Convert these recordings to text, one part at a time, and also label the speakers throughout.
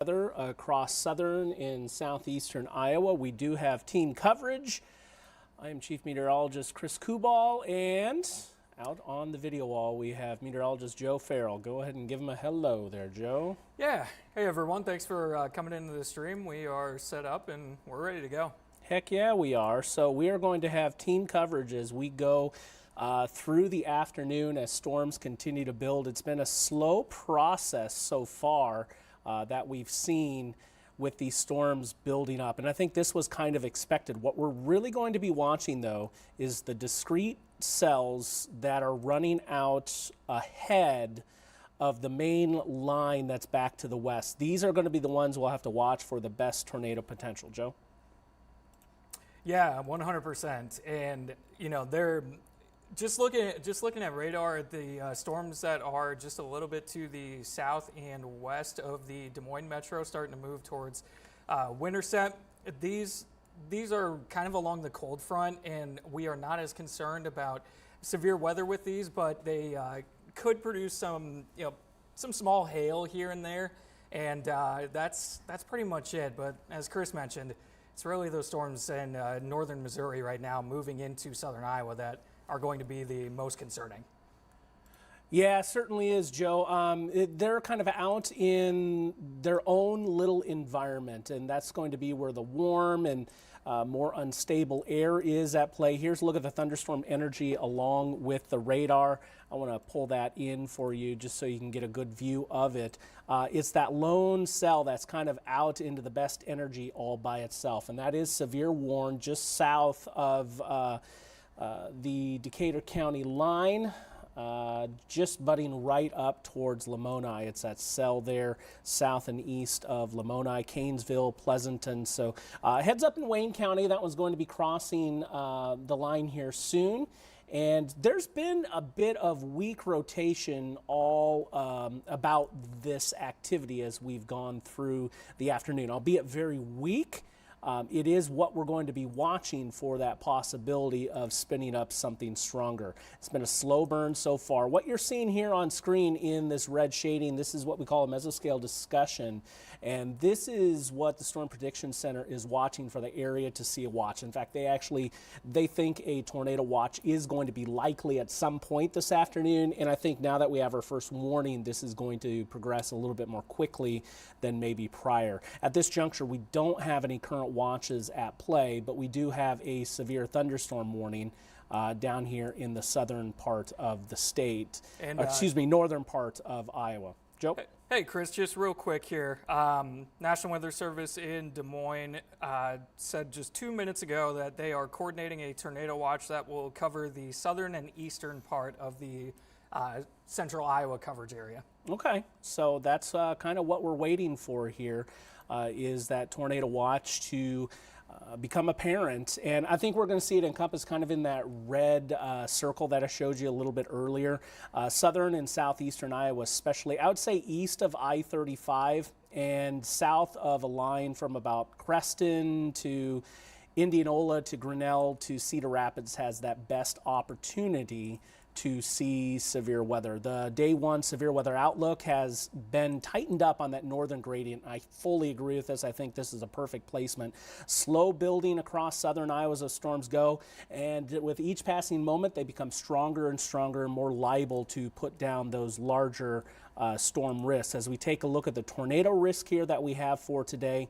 Speaker 1: Weather across southern and southeastern Iowa. We do have team coverage. I am Chief Meteorologist Chris Kubal, and out on the video wall we have meteorologist Joe Farrell. Go ahead and give him a hello there, Joe.
Speaker 2: Yeah. Hey, everyone. Thanks for coming into the stream. We are set up and we're ready to go.
Speaker 1: Heck yeah, we are. So we are going to have team coverage as we go through the afternoon as storms continue to build. It's been a slow process so far that we've seen with these storms building up. And I think this was kind of expected. What we're really going to be watching, though, is the discrete cells that are running out ahead of the main line that's back to the west. These are going to be the ones we'll have to watch for the best tornado potential. Joe?
Speaker 2: Yeah, 100%. And, you know, they're just looking at radar, the storms that are just a little bit to the south and west of the Des Moines metro starting to move towards Winterset. These are kind of along the cold front, and we are not as concerned about severe weather with these, but they could produce some small hail here and there, and that's pretty much it. But as Chris mentioned, it's really those storms in northern Missouri right now moving into southern Iowa that are going to be the most concerning.
Speaker 1: Yeah, it certainly is, Joe. They're kind of out in their own little environment, and that's going to be where the warm and more unstable air is at play. Here's a look at the thunderstorm energy along with the radar. I want to pull that in for you just so you can get a good view of it. It's that lone cell that's kind of out into the best energy all by itself, and that is severe warn just south of the Decatur County line, just butting right up towards Lamoni. It's that cell there south and east of Lamoni, Canesville, Pleasanton. So heads up in Wayne County. That one's going to be crossing the line here soon. And there's been a bit of weak rotation all about this activity as we've gone through the afternoon, albeit very weak. It is what we're going to be watching for that possibility of spinning up something stronger. It's been a slow burn so far. What you're seeing here on screen in this red shading, this is what we call a mesoscale discussion, and this is what the Storm Prediction Center is watching for the area to see a watch. In fact, they think a tornado watch is going to be likely at some point this afternoon, and I think now that we have our first warning, this is going to progress a little bit more quickly than maybe prior. At this juncture, we don't have any current watches at play, but we do have a severe thunderstorm warning down here in the southern part of the state, and northern part of Iowa. Joe?
Speaker 2: Hey, Chris, just real quick here. National Weather Service in Des Moines said just 2 minutes ago that they are coordinating a tornado watch that will cover the southern and eastern part of the central Iowa coverage area.
Speaker 1: Okay, so that's kind of what we're waiting for here, is that tornado watch to become apparent. And I think we're going to see it encompass kind of in that red circle that I showed you a little bit earlier. Southern and southeastern Iowa especially. I would say east of I-35 and south of a line from about Creston to Indianola to Grinnell to Cedar Rapids has that best opportunity to see severe weather. The day one severe weather outlook has been tightened up on that northern gradient. I fully agree with this. I think this is a perfect placement. Slow building across southern Iowa as those storms go, and with each passing moment they become stronger and stronger and more liable to put down those larger storm risks. As we take a look at the tornado risk here that we have for today,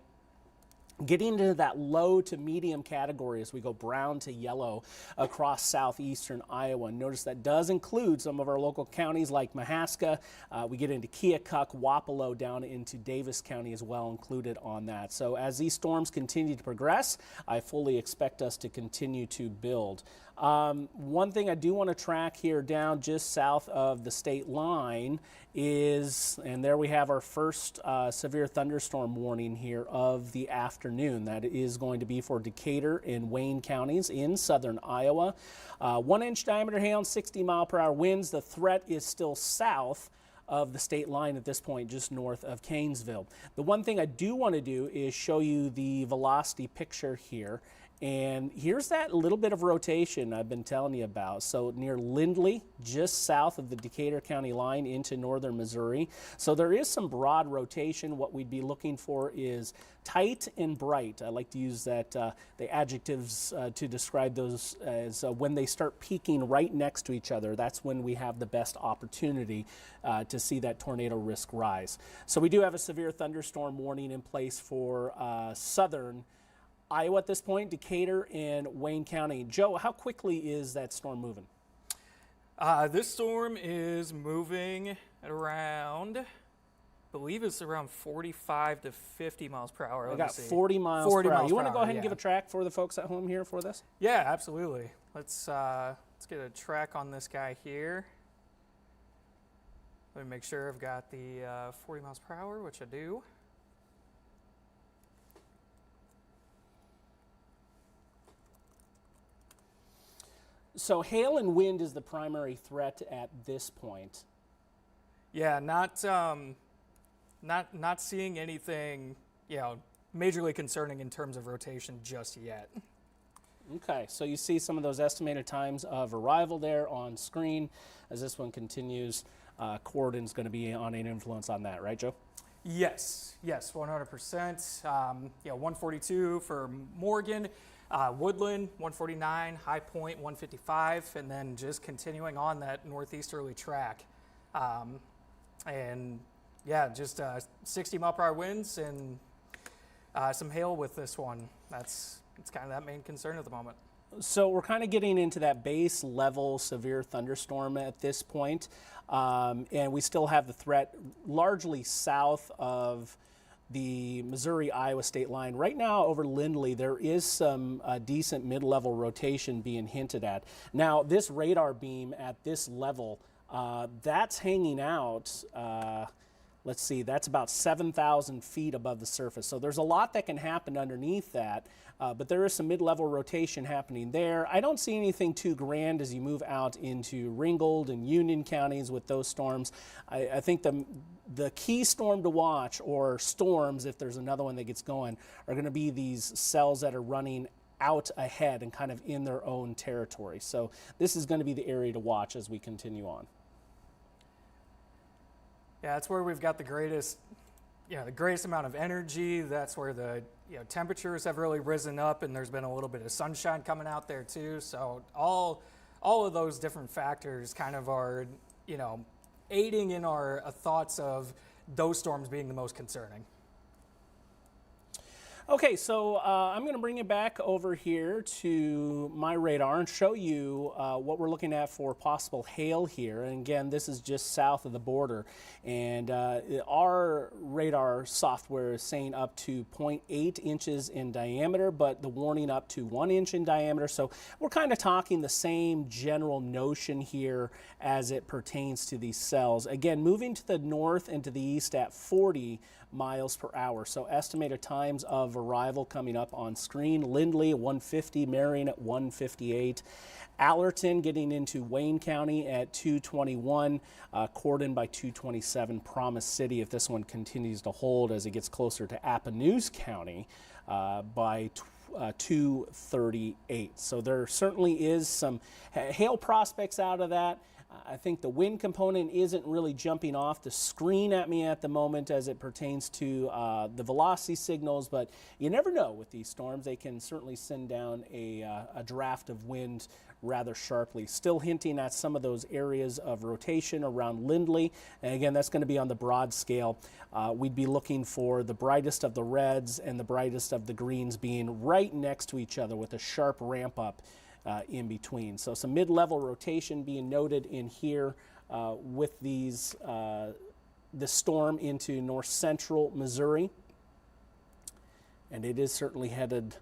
Speaker 1: getting into that low to medium category as we go brown to yellow across southeastern Iowa. Notice that does include some of our local counties like Mahaska. We get into Keokuk, Wapello, down into Davis County as well, included on that. So as these storms continue to progress, I fully expect us to continue to build. One thing I do want to track here down just south of the state line is, and there we have our first severe thunderstorm warning here of the afternoon. That is going to be for Decatur and Wayne counties in southern Iowa. 1-inch diameter hail and 60-mile-per-hour winds. The threat is still south of the state line at this point, just north of Canesville. The one thing I do want to do is show you the velocity picture here. And here's that little bit of rotation I've been telling you about. So near Lindley, just south of the Decatur County line into northern Missouri. So there is some broad rotation. What we'd be looking for is tight and bright. I like to use that the adjectives to describe those as when they start peaking right next to each other. That's when we have the best opportunity to see that tornado risk rise. So we do have a severe thunderstorm warning in place for southern Iowa at this point, Decatur and Wayne County. Joe, how quickly is that storm moving?
Speaker 2: This storm is moving at around, I believe it's around 45 to 50 miles per hour.
Speaker 1: I got 40 miles per hour. You want to go ahead and give a track for the folks at home here for this?
Speaker 2: Yeah, absolutely. Let's get a track on this guy here. Let me make sure I've got the 40 miles per hour, which I do.
Speaker 1: So hail and wind is the primary threat at this point.
Speaker 2: Yeah, not seeing anything, majorly concerning in terms of rotation just yet.
Speaker 1: Okay, so you see some of those estimated times of arrival there on screen. As this one continues, Corydon's going to be on an influence on that, right, Joe?
Speaker 2: Yes, 100%. 142 for Morgan. Woodland, 149, High Point, 155, and then just continuing on that northeasterly track. Just 60 mile per hour winds and some hail with this one. It's kind of that main concern at the moment.
Speaker 1: So we're kind of getting into that base level severe thunderstorm at this point. And we still have the threat largely south of the Missouri-Iowa state line. Right now over Lindley, there is some decent mid-level rotation being hinted at. Now, this radar beam at this level, that's hanging out, let's see, that's about 7,000 feet above the surface. So there's a lot that can happen underneath that, but there is some mid-level rotation happening there. I don't see anything too grand as you move out into Ringgold and Union counties with those storms. I think the key storm to watch, or storms, if there's another one that gets going, are going to be these cells that are running out ahead and kind of in their own territory. So this is going to be the area to watch as we continue on.
Speaker 2: Yeah, that's where we've got the greatest amount of energy. That's where the temperatures have really risen up, and there's been a little bit of sunshine coming out there too. So all of those different factors kind of are aiding in our thoughts of those storms being the most concerning.
Speaker 1: Okay, so I'm going to bring you back over here to my radar and show you what we're looking at for possible hail here. And again, this is just south of the border. And our radar software is saying up to 0.8 inches in diameter, but the warning up to 1 inch in diameter. So we're kind of talking the same general notion here as it pertains to these cells. Again, moving to the north and to the east at 40 miles per hour. So estimated times of arrival coming up on screen. Lindley at 150, Marion at 158. Allerton getting into Wayne County at 221, Corydon by 227, Promise City, if this one continues to hold as it gets closer to Appanoose County, by 238. So there certainly is some hail prospects out of that. I think the wind component isn't really jumping off the screen at me at the moment as it pertains to the velocity signals, but you never know with these storms. They can certainly send down a draft of wind rather sharply. Still hinting at some of those areas of rotation around Lindley. And again, that's going to be on the broad scale. We'd be looking for the brightest of the reds and the brightest of the greens being right next to each other with a sharp ramp up in between. So some mid-level rotation being noted in here with these the storm into north central Missouri, and it is certainly headed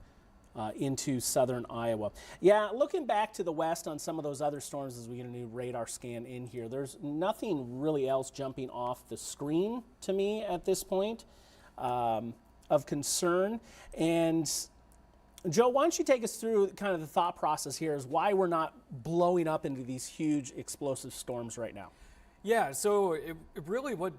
Speaker 1: into southern Iowa. Yeah, looking back to the west on some of those other storms as we get a new radar scan in here, there's nothing really else jumping off the screen to me at this point of concern. And Joe, why don't you take us through kind of the thought process here as why we're not blowing up into these huge explosive storms right now?
Speaker 2: Yeah, so it really what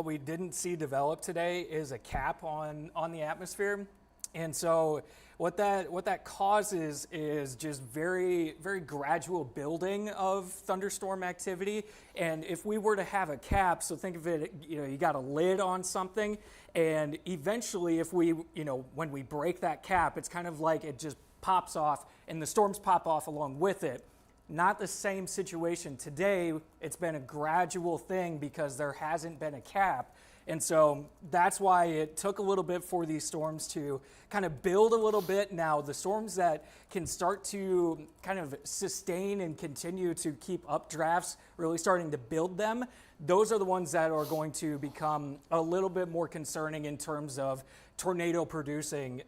Speaker 2: we didn't see develop today is a cap on the atmosphere. And so what that causes is just very, very gradual building of thunderstorm activity. And if we were to have a cap, so think of it, you got a lid on something, and eventually if we, when we break that cap, it's kind of like it just pops off and the storms pop off along with it. Not the same situation today. It's been a gradual thing because there hasn't been a cap. And so that's why it took a little bit for these storms to kind of build a little bit. Now, the storms that can start to kind of sustain and continue to keep updrafts, really starting to build them, those are the ones that are going to become a little bit more concerning in terms of tornado producing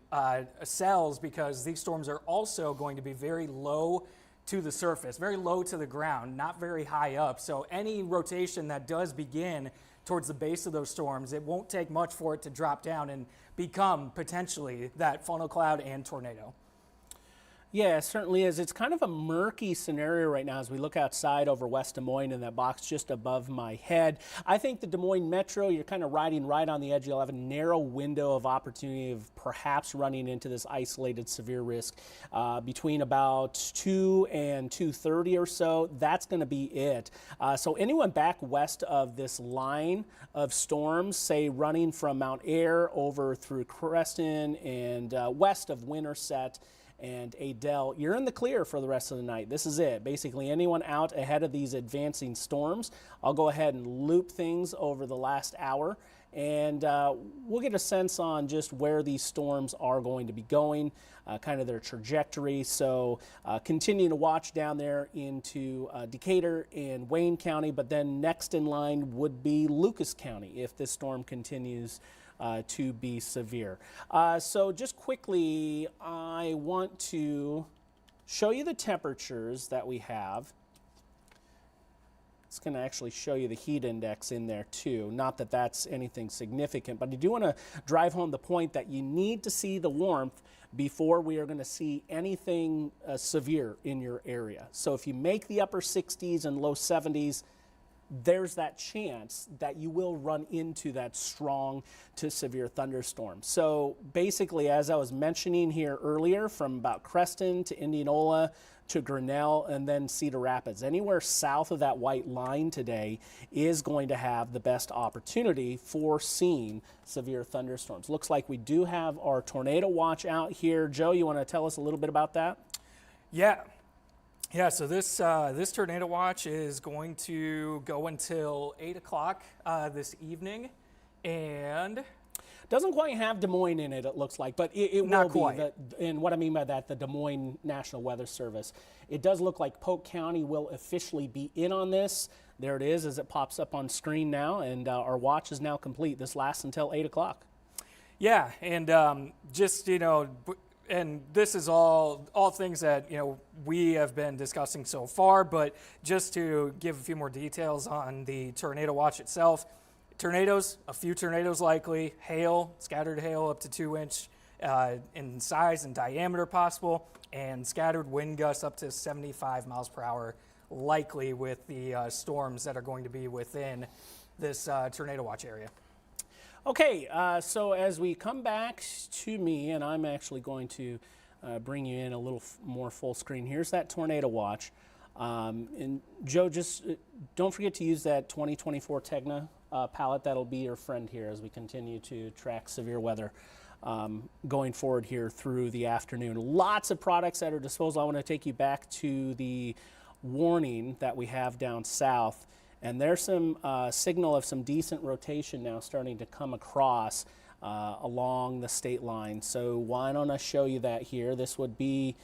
Speaker 2: cells, because these storms are also going to be very low to the surface, very low to the ground, not very high up. So any rotation that does begin towards the base of those storms, it won't take much for it to drop down and become potentially that funnel cloud and tornado.
Speaker 1: Yeah, it certainly is. It's kind of a murky scenario right now as we look outside over West Des Moines in that box just above my head. I think the Des Moines Metro, you're kind of riding right on the edge. You'll have a narrow window of opportunity of perhaps running into this isolated severe risk between about 2 and 2:30 or so. That's going to be it. So anyone back west of this line of storms, say running from Mount Ayr over through Creston and west of Winterset and Adel, you're in the clear for the rest of the night. This is it. Basically, anyone out ahead of these advancing storms, I'll go ahead and loop things over the last hour, and we'll get a sense on just where these storms are going to be going, kind of their trajectory. So continue to watch down there into Decatur and Wayne County, but then next in line would be Lucas County if this storm continues to be severe. So just quickly, I want to show you the temperatures that we have. It's going to actually show you the heat index in there too. Not that that's anything significant, but I do want to drive home the point that you need to see the warmth before we are going to see anything severe in your area. So if you make the upper 60s and low 70s, there's that chance that you will run into that strong to severe thunderstorm. So basically, as I was mentioning here earlier, from about Creston to Indianola to Grinnell and then Cedar Rapids, anywhere south of that white line today is going to have the best opportunity for seeing severe thunderstorms. Looks like we do have our tornado watch out here. Joe, you want to tell us a little bit about that?
Speaker 2: Yeah, so this tornado watch is going to go until 8 o'clock this evening, and
Speaker 1: doesn't quite have Des Moines in it, it looks like, but it
Speaker 2: Not
Speaker 1: will
Speaker 2: quite.
Speaker 1: be. And what I mean by that, the Des Moines National Weather Service. It does look like Polk County will officially be in on this. There it is as it pops up on screen now, and our watch is now complete. This lasts until 8 o'clock.
Speaker 2: yeah, and just and this is all things that we have been discussing so far, but just to give a few more details on the tornado watch itself. Tornadoes, a few tornadoes likely, hail, scattered hail up to 2-inch in size and diameter possible, and scattered wind gusts up to 75 miles per hour likely with the storms that are going to be within this tornado watch area.
Speaker 1: Okay, so as we come back to me, and I'm actually going to bring you in a little more full screen. Here's that tornado watch. And Joe, just don't forget to use that 2024 Tegna palette. That'll be your friend here as we continue to track severe weather going forward here through the afternoon. Lots of products at our disposal. I want to take you back to the warning that we have down south. And there's some signal of some decent rotation now starting to come across along the state line. So why don't I show you that here? This would be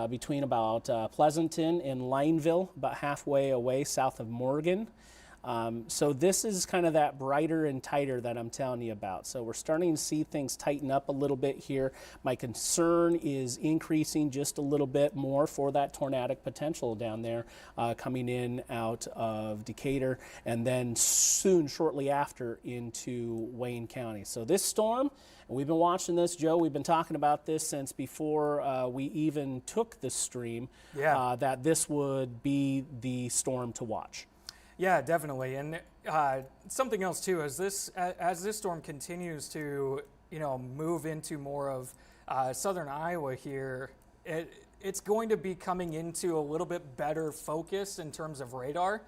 Speaker 1: between about Pleasanton and Lineville, about halfway away south of Morgan. So this is kind of that brighter and tighter that I'm telling you about. So we're starting to see things tighten up a little bit here. My concern is increasing just a little bit more for that tornadic potential down there coming in out of Decatur and then soon, shortly after, into Wayne County. So this storm, we've been watching this, Joe, we've been talking about this since before we even took the stream, that this would be the storm to watch.
Speaker 2: Yeah, definitely. And something else too, as this storm continues to move into more of southern Iowa here, it's going to be coming into a little bit better focus in terms of radar.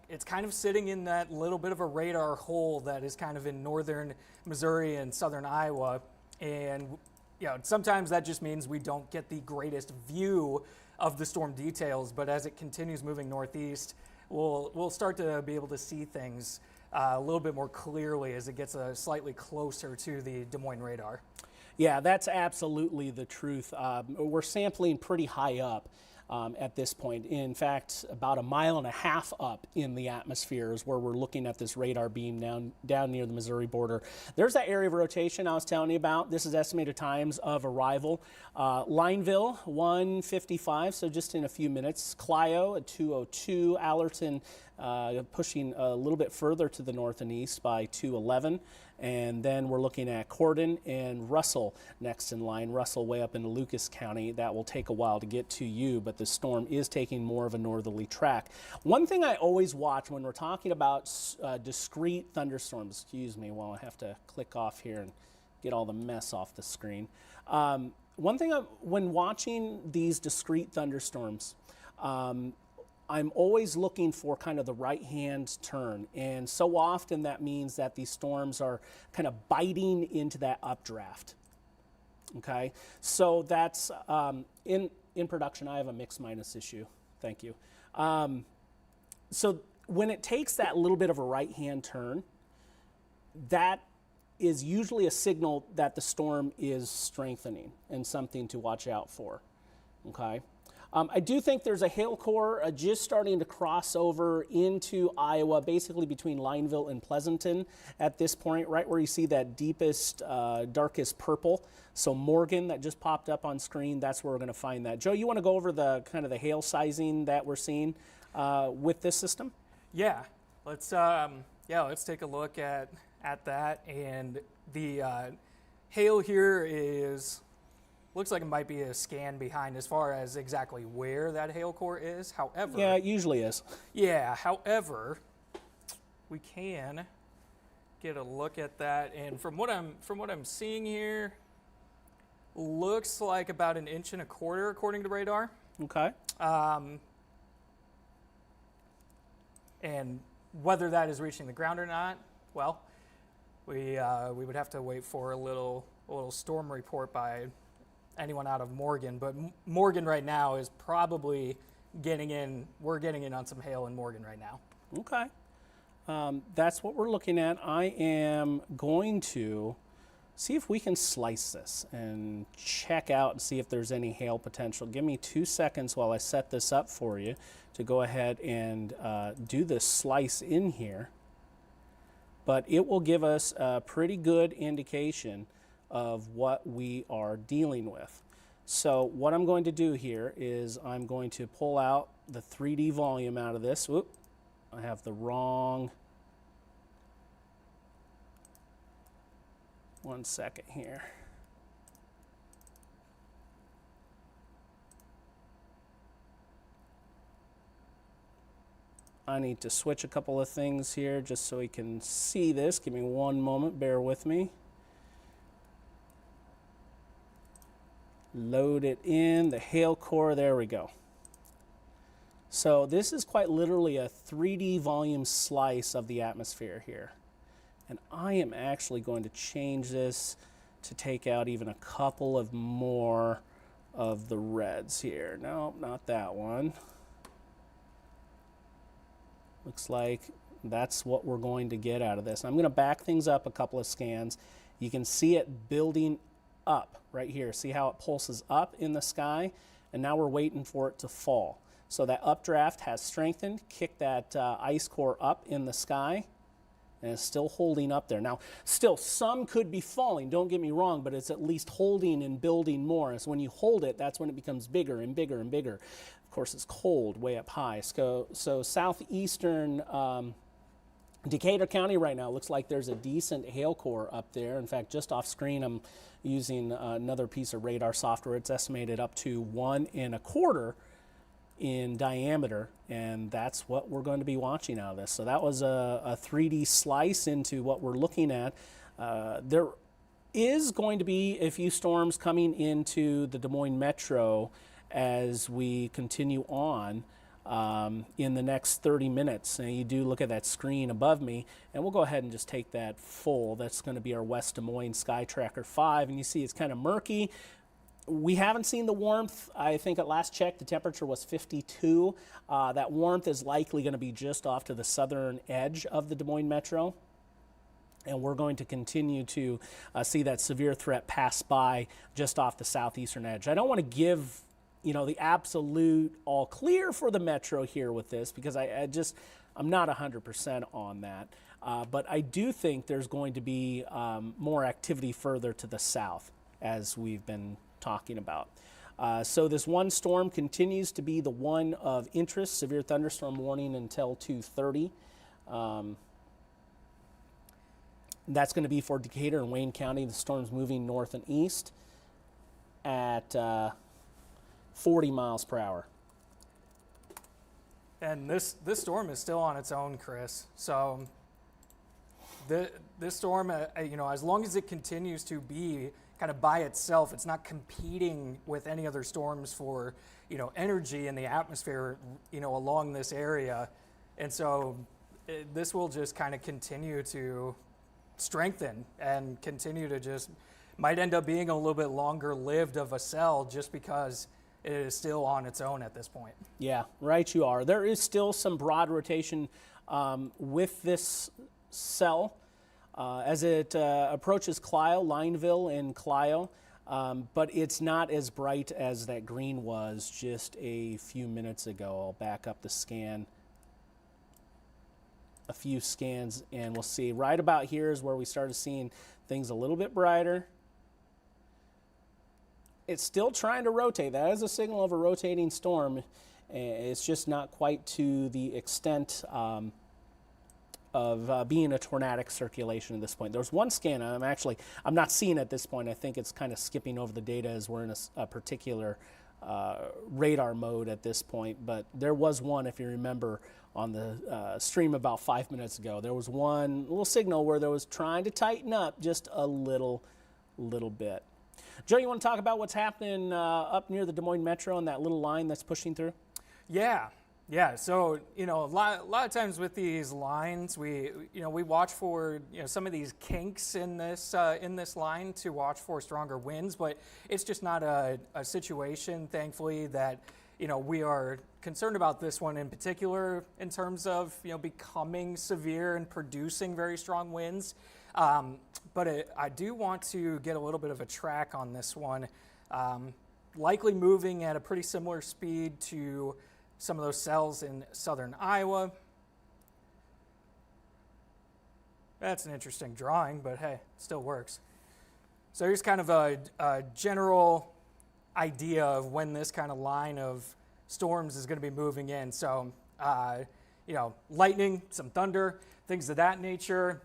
Speaker 2: It's kind of sitting in that little bit of a radar hole that is kind of in northern Missouri and southern Iowa. And sometimes that just means we don't get the greatest view of the storm details, but as it continues moving northeast, we'll start to be able to see things a little bit more clearly as it gets slightly closer to the Des Moines radar.
Speaker 1: Yeah, that's absolutely the truth. We're sampling pretty high up at this point. In fact, about 1.5 miles up in the atmosphere is where we're looking at this radar beam down near the Missouri border. There's that area of rotation I was telling you about. This is estimated times of arrival. Lineville, 1:55, so just in a few minutes. Clio at 2:02. Allerton pushing a little bit further to the north and east by 2:11. And then we're looking at Cordon and Russell next in line. Russell way up in Lucas County. That will take a while to get to you, but the storm is taking more of a northerly track. One thing I always watch when we're talking about discrete thunderstorms, excuse me while I have to click off here and get all the mess off the screen. One thing when watching these discrete thunderstorms, I'm always looking for kind of the right-hand turn, and so often that means that these storms are kind of biting into that updraft. Okay, so that's in production. I have a mix minus issue. Thank you. So when it takes that little bit of a right-hand turn, that is usually a signal that the storm is strengthening and something to watch out for. Okay. I do think there's a hail core just starting to cross over into Iowa, basically between Lineville and Pleasanton at this point, right where you see that deepest, darkest purple. So Morgan, that just popped up on screen, that's where we're going to find that. Joe, you want to go over the kind of the hail sizing that we're seeing with this system?
Speaker 2: Yeah, let's take a look at that. And the hail here looks like it might be a scan behind as far as exactly where that hail core is. However,
Speaker 1: yeah, it usually is.
Speaker 2: Yeah, however, we can get a look at that, and from what I'm seeing here, looks like about 1.25 inches according to radar.
Speaker 1: Okay.
Speaker 2: And whether that is reaching the ground or not, well, we would have to wait for a little storm report by anyone out of Morgan, but Morgan right now is probably we're getting in on some hail in Morgan right now.
Speaker 1: Okay. That's what we're looking at. I am going to see if we can slice this and check out and see if there's any hail potential. Give me 2 seconds while I set this up for you to go ahead and do this slice in here. But it will give us a pretty good indication of what we are dealing with. So what I'm going to do here is I'm going to pull out the 3D volume out of this. Whoop, I have the wrong. 1 second here. I need to switch a couple of things here just so we can see this. Give me 1 moment, bear with me. Load it in, the hail core, there we go. So this is quite literally a 3D volume slice of the atmosphere here. And I am actually going to change this to take out even a couple of more of the reds here. No, not that one. Looks like that's what we're going to get out of this. I'm going to back things up a couple of scans. You can see it building up right here. See how it pulses up in the sky? And now we're waiting for it to fall. So that updraft has strengthened, kicked that ice core up in the sky, and it's still holding up there. Now, still, some could be falling, don't get me wrong, but it's at least holding and building more. And so when you hold it, that's when it becomes bigger and bigger and bigger. Of course, it's cold way up high. So southeastern Decatur County right now looks like there's a decent hail core up there. In fact, just off screen, I'm using another piece of radar software. It's estimated up to 1.25 in diameter, and that's what we're going to be watching out of this. So that was a 3D slice into what we're looking at. There is going to be a few storms coming into the Des Moines Metro as we continue on in the next 30 minutes. And you do look at that screen above me, and we'll go ahead and just take that full. That's going to be our West Des Moines Sky Tracker 5, and you see it's kind of murky. We haven't seen the warmth. I think at last check, the temperature was 52. That warmth is likely going to be just off to the southern edge of the Des Moines Metro. And we're going to continue to see that severe threat pass by just off the southeastern edge. I don't want to give, the absolute all clear for the Metro here with this, because I'm not 100% on that. But I do think there's going to be more activity further to the south, as we've been talking about. So this one storm continues to be the one of interest, severe thunderstorm warning until 2:30. That's going to be for Decatur and Wayne County. The storm's moving north and east at 40 miles per hour.
Speaker 2: And this storm is still on its own, Chris. So this storm, as long as it continues to be kind of by itself, it's not competing with any other storms for, energy in the atmosphere, along this area. And so this will just kind of continue to strengthen and continue to just might end up being a little bit longer lived of a cell, just because it is still on its own at this point.
Speaker 1: Yeah, right you are. There is still some broad rotation with this cell as it approaches Clio, Lineville and Clio, but it's not as bright as that green was just a few minutes ago. I'll back up the scan. A few scans, and we'll see right about here is where we started seeing things a little bit brighter. It's still trying to rotate. That is a signal of a rotating storm. It's just not quite to the extent of being a tornadic circulation at this point. There's one scan I'm not seeing at this point. I think it's kind of skipping over the data as we're in a particular radar mode at this point, but there was one, if you remember, on the stream about 5 minutes ago. There was one little signal where there was trying to tighten up just a little bit. Joe, you want to talk about what's happening up near the Des Moines Metro and that little line that's pushing through?
Speaker 2: Yeah. So a lot of times with these lines, we watch for some of these kinks in this line to watch for stronger winds, but it's just not a situation, thankfully, that we are concerned about this one in particular in terms of becoming severe and producing very strong winds. But I do want to get a little bit of a track on this one, likely moving at a pretty similar speed to some of those cells in southern Iowa. That's an interesting drawing, but hey, it still works. So here's kind of a general idea of when this kind of line of storms is going to be moving in. So, lightning, some thunder, things of that nature.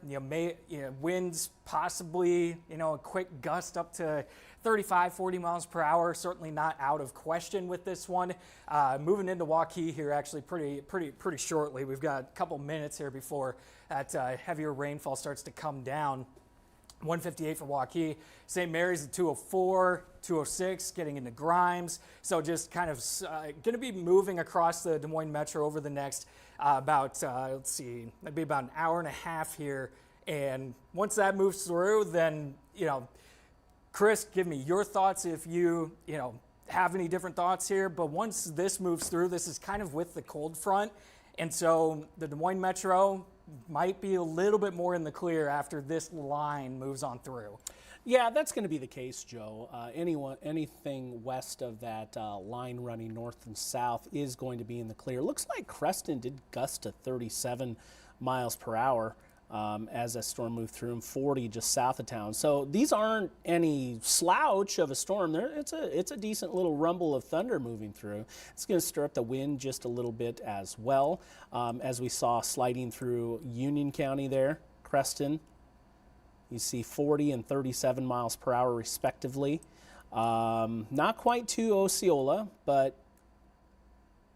Speaker 2: Winds possibly, a quick gust up to 35, 40 miles per hour. Certainly not out of question with this one. Moving into Waukee here, actually pretty shortly. We've got a couple minutes here before that heavier rainfall starts to come down. 158 for Waukee. St. Mary's at 204, 206, getting into Grimes. So just kind of going to be moving across the Des Moines Metro over the next it'd be about an hour and a half here. And once that moves through, then, Chris, give me your thoughts if you have any different thoughts here. But once this moves through, this is kind of with the cold front. And so the Des Moines Metro might be a little bit more in the clear after this line moves on through.
Speaker 1: Yeah, that's going to be the case, Joe. Anything west of that line running north and south is going to be in the clear. Looks like Creston did gust to 37 miles per hour as that storm moved through, and 40 just south of town. So these aren't any slouch of a storm. It's a decent little rumble of thunder moving through. It's going to stir up the wind just a little bit as well, as we saw sliding through Union County there, Creston. You see 40 and 37 miles per hour respectively. Not quite to Osceola, but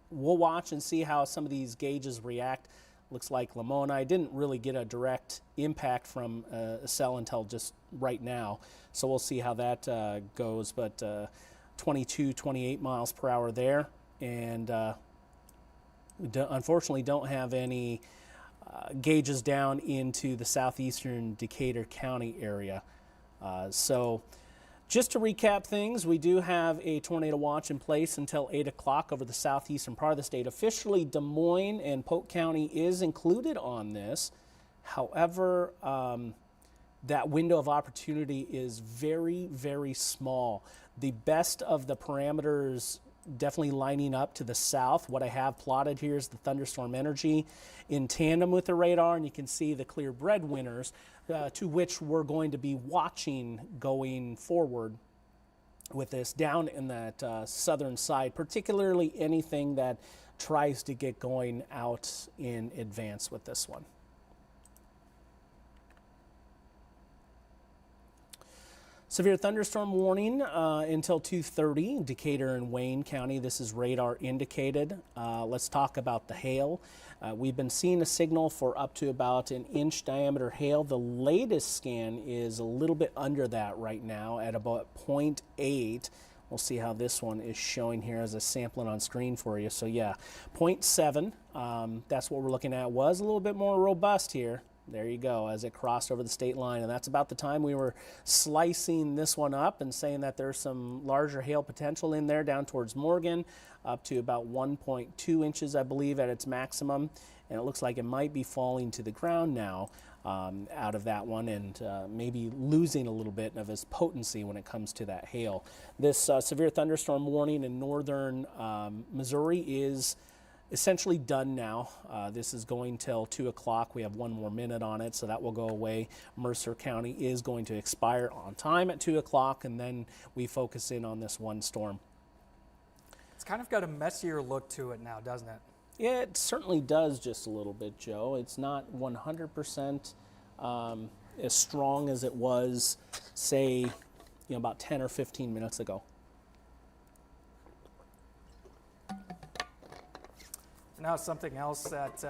Speaker 1: we'll watch and see how some of these gauges react. Looks like Lamona. I didn't really get a direct impact from a cell until just right now, so we'll see how that goes. But 22, 28 miles per hour there, and unfortunately don't have any gauges down into the southeastern Decatur County area. So just to recap things, we do have a tornado watch in place until 8 o'clock over the southeastern part of the state. Officially, Des Moines and Polk County is included on this. However, that window of opportunity is very, very small. The best of the parameters definitely lining up to the south. What I have plotted here is the thunderstorm energy in tandem with the radar, and you can see the clear breadwinners to which we're going to be watching going forward with this down in that southern side, particularly anything that tries to get going out in advance with this one. Severe thunderstorm warning until 2:30, Decatur and Wayne County. This is radar indicated. Let's talk about the hail. We've been seeing a signal for up to about an inch diameter hail. The latest scan is a little bit under that right now at about 0.8. We'll see how this one is showing here as a sampling on screen for you. So yeah, 0.7, that's what we're looking at. Was a little bit more robust here. There you go, as it crossed over the state line. And that's about the time we were slicing this one up and saying that there's some larger hail potential in there down towards Morgan, up to about 1.2 inches, I believe, at its maximum. And it looks like it might be falling to the ground now out of that one, and maybe losing a little bit of its potency when it comes to that hail. This severe thunderstorm warning in northern Missouri is essentially done now. This is going till 2 o'clock. We have 1 more minute on it, so that will go away. Mercer County is going to expire on time at 2 o'clock, and then we focus in on this one storm.
Speaker 2: It's kind of got a messier look to it now, doesn't it?
Speaker 1: Yeah, it certainly does just a little bit, Joe. It's not 100% as strong as it was, say, about 10 or 15 minutes ago.
Speaker 2: Now something else that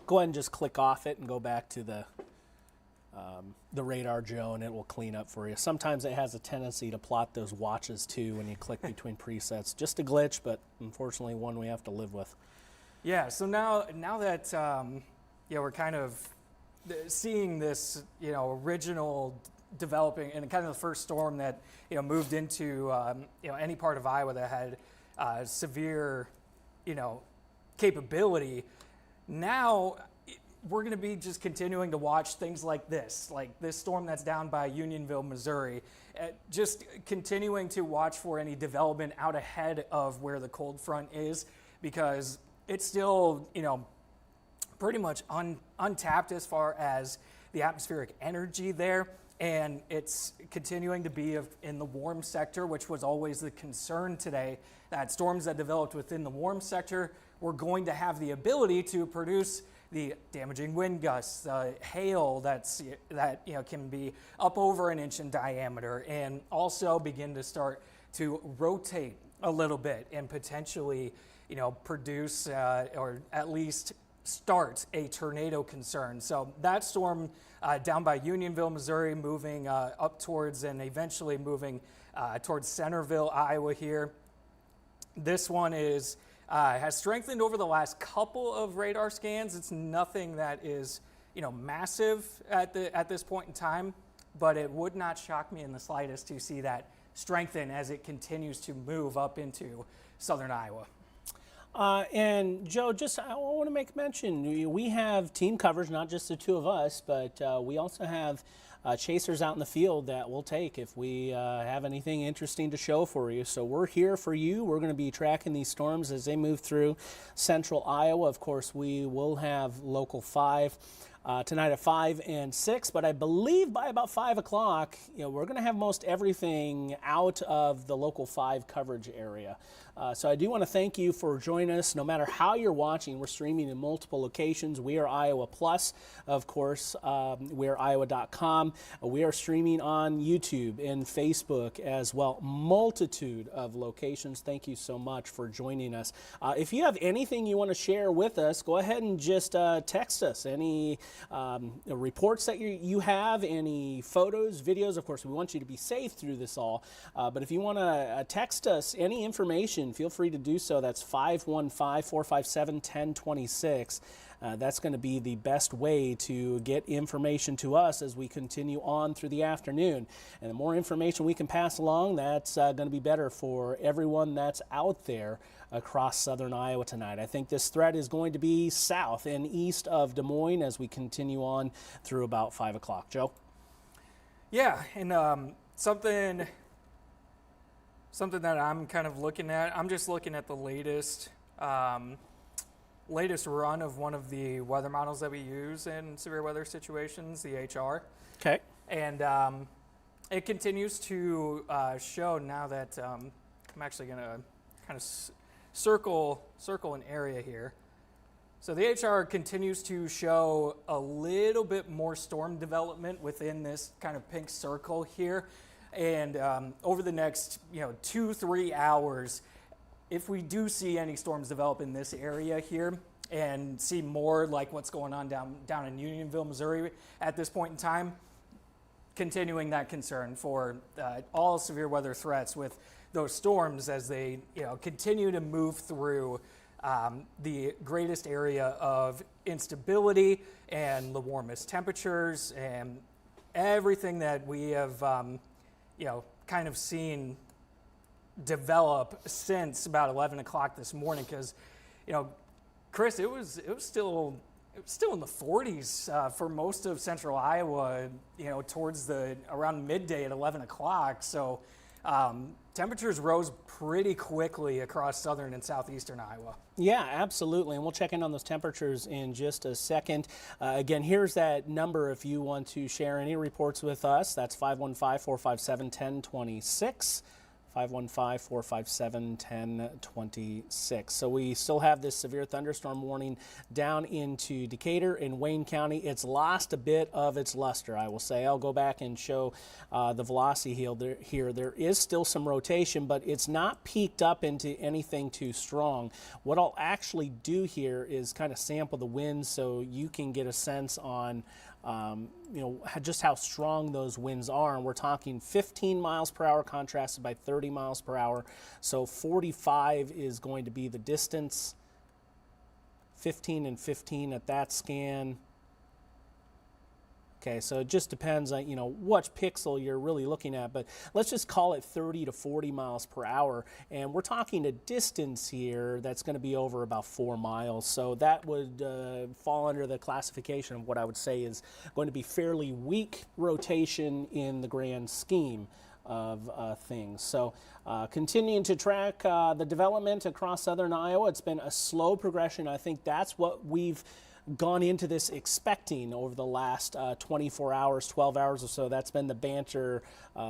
Speaker 1: go ahead and just click off it and go back to the radar, Joe, and it will clean up for you. Sometimes it has a tendency to plot those watches too when you click between presets. Just a glitch, but unfortunately one we have to live with.
Speaker 2: Yeah, so now that we're kind of seeing this original developing, and kind of the first storm that moved into any part of Iowa that had severe capability. Now we're going to be just continuing to watch things like this storm that's down by Unionville, Missouri, just continuing to watch for any development out ahead of where the cold front is, because it's still pretty much untapped as far as the atmospheric energy there, and it's continuing to be in the warm sector, which was always the concern today, that storms that developed within the warm sector were going to have the ability to produce the damaging wind gusts, hail that can be up over an inch in diameter, and also begin to start to rotate a little bit and potentially produce or at least start a tornado concern. So that storm down by Unionville, Missouri, moving up towards and eventually moving towards Centerville, Iowa here. This one has strengthened over the last couple of radar scans. It's nothing that is massive at this point in time, but it would not shock me in the slightest to see that strengthen as it continues to move up into southern Iowa.
Speaker 1: And Joe, I want to make mention, we have team coverage, not just the two of us, but we also have chasers out in the field that we'll take if we have anything interesting to show for you. So we're here for you. We're going to be tracking these storms as they move through central Iowa. Of course, we will have Local 5 tonight at 5 and 6, but I believe by about 5 o'clock, we're going to have most everything out of the Local 5 coverage area. So I do want to thank you for joining us. No matter how you're watching, we're streaming in multiple locations. We are Iowa Plus, of course. We're Iowa.com. We are streaming on YouTube and Facebook as well. Multitude of locations. Thank you so much for joining us. If you have anything you want to share with us, go ahead and just text us. Any reports that you have, any photos, videos. Of course, we want you to be safe through this all. But if you want to text us any information, feel free to do so. That's 515-457-1026. That's going to be the best way to get information to us as we continue on through the afternoon. And the more information we can pass along, that's going to be better for everyone that's out there across southern Iowa tonight. I think this threat is going to be south and east of Des Moines as we continue on through about 5 o'clock. Joe?
Speaker 2: Yeah, and something that I'm kind of looking at, I'm just looking at the latest run of one of the weather models that we use in severe weather situations, the HR.
Speaker 1: Okay.
Speaker 2: And it continues to show now that I'm actually going to kind of circle an area here. So the HR continues to show a little bit more storm development within this kind of pink circle here. And over the next 2-3 hours, if we do see any storms develop in this area here and see more like what's going on down in Unionville, Missouri at this point in time, continuing that concern for all severe weather threats with those storms as they continue to move through the greatest area of instability and the warmest temperatures and everything that we have kind of seen develop since about 11 o'clock this morning. Because, Chris, it was still in the 40s for most of central Iowa, towards around midday at 11 o'clock. So temperatures rose pretty quickly across southern and southeastern Iowa.
Speaker 1: Yeah, absolutely. And we'll check in on those temperatures in just a second. Again, here's that number if you want to share any reports with us. That's 515-457-1026. 515-457-1026. So we still have this severe thunderstorm warning down into Decatur and Wayne County. It's lost a bit of its luster, I will say. I'll go back and show the velocity here. There is still some rotation, but it's not peaked up into anything too strong. What I'll actually do here is kind of sample the winds so you can get a sense on just how strong those winds are. And we're talking 15 miles per hour contrasted by 30 miles per hour. So 45 is going to be the distance. 15 and 15 at that scan. Okay, so it just depends on, what pixel you're really looking at, but let's just call it 30 to 40 miles per hour. And we're talking a distance here that's going to be over about 4 miles. So that would fall under the classification of what I would say is going to be fairly weak rotation in the grand scheme of things. So continuing to track the development across southern Iowa, it's been a slow progression. I think that's what we've gone into this expecting over the last 24 hours, 12 hours or so. That's been the banter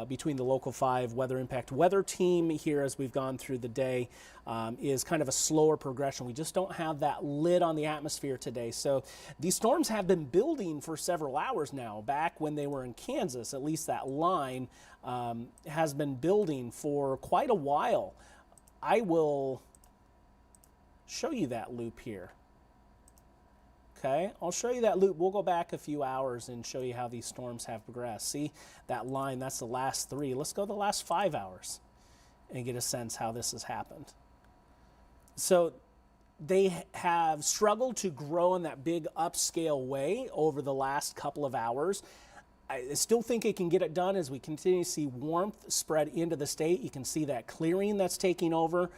Speaker 1: between the Local 5 Weather Impact Weather team here as we've gone through the day, is kind of a slower progression. We just don't have that lid on the atmosphere today. So these storms have been building for several hours now. Back when they were in Kansas, at least that line has been building for quite a while. I will show you that loop here. Okay, I'll show you that loop. We'll go back a few hours and show you how these storms have progressed. See that line, that's the last 3. Let's go the last 5 hours and get a sense how this has happened. So they have struggled to grow in that big upscale way over the last couple of hours. I still think it can get it done as we continue to see warmth spread into the state. You can see that clearing that's taking over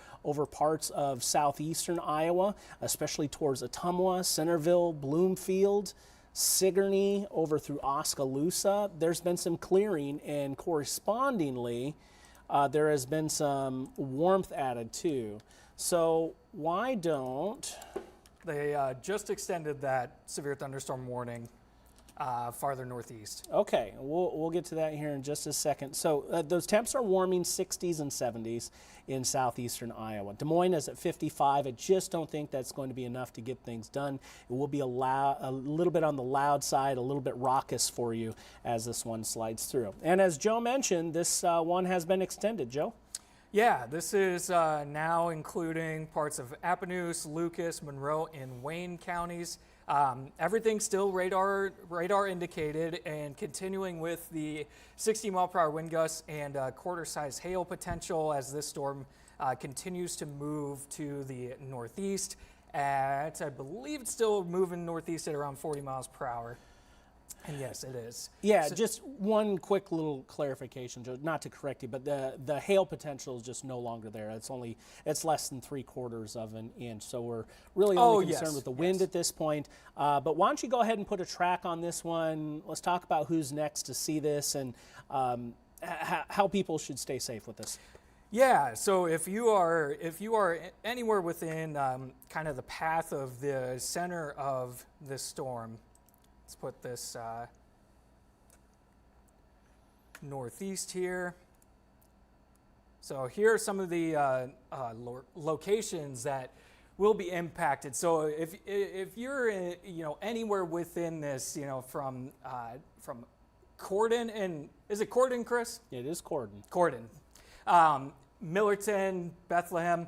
Speaker 1: parts of southeastern Iowa, especially towards Ottumwa, Centerville, Bloomfield, Sigourney, over through Oskaloosa. There's been some clearing, and correspondingly, there has been some warmth added too. So why don't...
Speaker 2: They just extended that severe thunderstorm warning farther northeast.
Speaker 1: Okay, we'll get to that here in just a second. So those temps are warming 60s and 70s in southeastern Iowa. Des Moines is at 55. I just don't think that's going to be enough to get things done. It will be a little bit on the loud side, a little bit raucous for you as this one slides through. And as Joe mentioned, this one has been extended. Joe?
Speaker 2: Yeah, this is now including parts of Appanoose, Lucas, Monroe, and Wayne counties. Everything's still radar indicated, and continuing with the 60-mile-per-hour wind gusts and quarter-size hail potential as this storm continues to move to the northeast. I believe it's still moving northeast at around 40 miles per hour. And yes, it is.
Speaker 1: Yeah, so, just one quick little clarification, Joe, not to correct you, but the hail potential is just no longer there. It's less than 3/4 of an inch. So we're really only concerned with the wind at this point. But why don't you go ahead and put a track on this one? Let's talk about who's next to see this and how people should stay safe with this.
Speaker 2: Yeah, so if you are anywhere within kind of the path of the center of this storm, let's put this northeast here. So here are some of the locations that will be impacted. So if you're anywhere within this, from Corden, and is it Corden, Chris?
Speaker 1: It is Corden.
Speaker 2: Corden. Millerton, Bethlehem,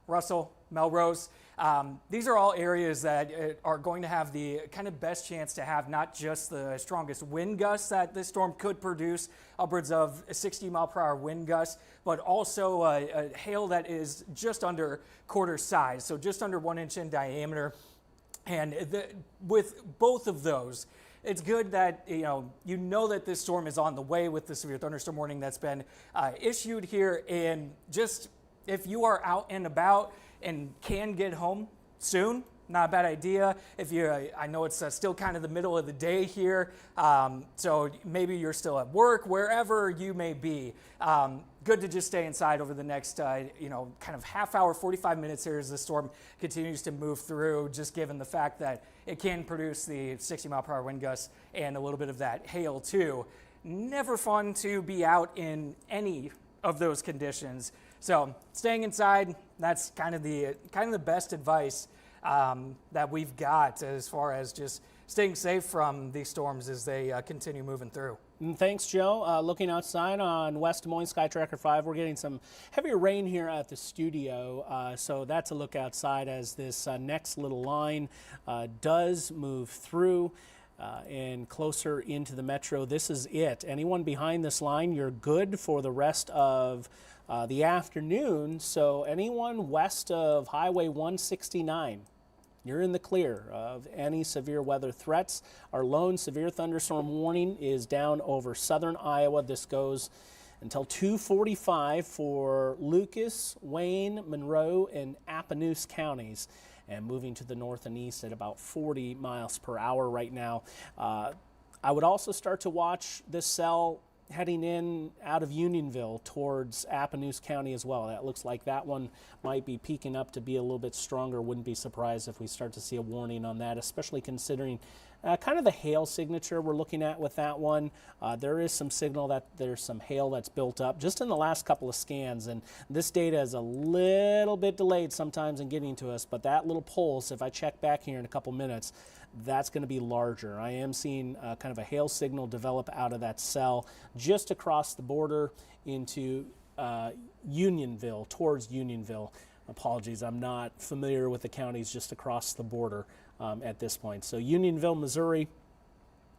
Speaker 2: Russell, Melrose. These are all areas that are going to have the kind of best chance to have not just the strongest wind gusts that this storm could produce, upwards of 60-mile-per-hour wind gusts, but also a hail that is just under quarter size, so just under 1 inch in diameter. And with both of those, it's good that you know that this storm is on the way with the severe thunderstorm warning that's been issued here. And just if you are out and about and can get home soon, not a bad idea. I know it's still kind of the middle of the day here, so maybe you're still at work, wherever you may be. Good to just stay inside over the next, kind of half hour, 45 minutes here as the storm continues to move through, just given the fact that it can produce the 60-mile-per-hour wind gusts and a little bit of that hail too. Never fun to be out in any of those conditions. So staying inside, that's kind of the best advice that we've got as far as just staying safe from these storms as they continue moving through.
Speaker 1: Thanks, Joe. Looking outside on West Des Moines Sky Tracker 5, we're getting some heavier rain here at the studio, so that's a look outside as this next little line does move through and closer into the metro. This is it. Anyone behind this line, you're good for the rest of the afternoon. So anyone west of Highway 169, you're in the clear of any severe weather threats. Our lone severe thunderstorm warning is down over southern Iowa. This goes until 2:45 for Lucas, Wayne, Monroe, and Appanoose counties, and moving to the north and east at about 40 miles per hour right now. I would also start to watch this cell heading in out of Unionville towards Appanoose County as well. That looks like that one might be peaking up to be a little bit stronger. Wouldn't be surprised if we start to see a warning on that, especially considering kind of the hail signature we're looking at with that one. There is some signal that there's some hail that's built up just in the last couple of scans, and this data is a little bit delayed sometimes in getting to us, but that little pulse, if I check back here in a couple minutes, that's going to be larger. I am seeing kind of a hail signal develop out of that cell just across the border into Unionville, towards Unionville. Apologies, I'm not familiar with the counties just across the border at this point. So Unionville, Missouri,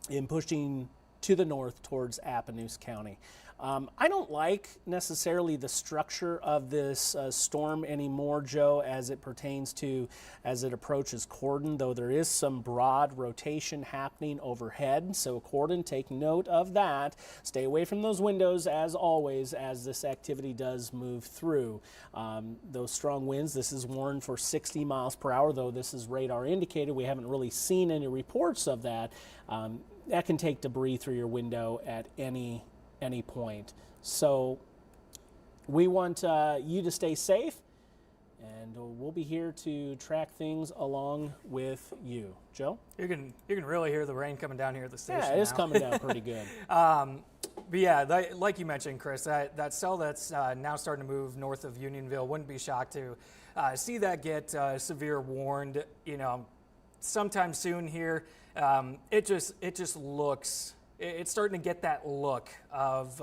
Speaker 1: and pushing to the north towards Appanoose County. I don't like necessarily the structure of this storm anymore, Joe, as it pertains to as it approaches Corden, though there is some broad rotation happening overhead. So Corden, take note of that. Stay away from those windows as always as this activity does move through. Those strong winds, this is warned for 60 miles per hour, though this is radar indicated. We haven't really seen any reports of that. That can take debris through your window at any point. So we want you to stay safe and we'll be here to track things along with you. Joe?
Speaker 2: You can really hear the rain coming down here at the station.
Speaker 1: Yeah, it is
Speaker 2: now.
Speaker 1: coming down pretty good.
Speaker 2: But yeah, like you mentioned, Chris, that cell that's now starting to move north of Unionville, wouldn't be shocked to see that get severe warned, sometime soon here. It just looks, it's starting to get that look of,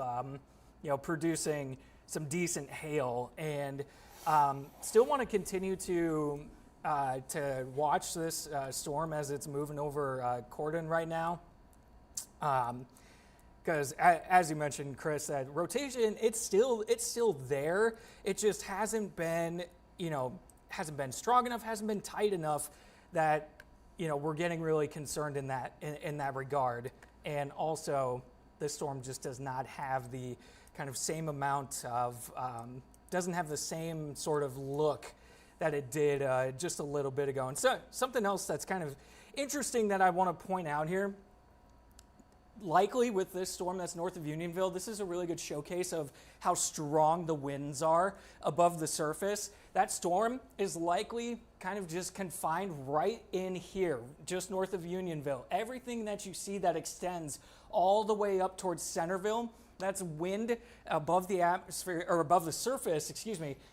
Speaker 2: producing some decent hail, and still want to continue to watch this storm as it's moving over Corden right now. Because as you mentioned, Chris, that rotation, it's still there. It just hasn't been strong enough, hasn't been tight enough that, we're getting really concerned in that regard. And also, this storm just does not have the kind of same amount of, doesn't have the same sort of look that it did just a little bit ago. And so something else that's kind of interesting that I want to point out here, likely with this storm that's north of Unionville, this is a really good showcase of how strong the winds are above the surface. That storm is likely kind of just confined right in here, just north of Unionville. Everything that you see that extends all the way up towards Centerville, that's wind above the atmosphere, or above the surface,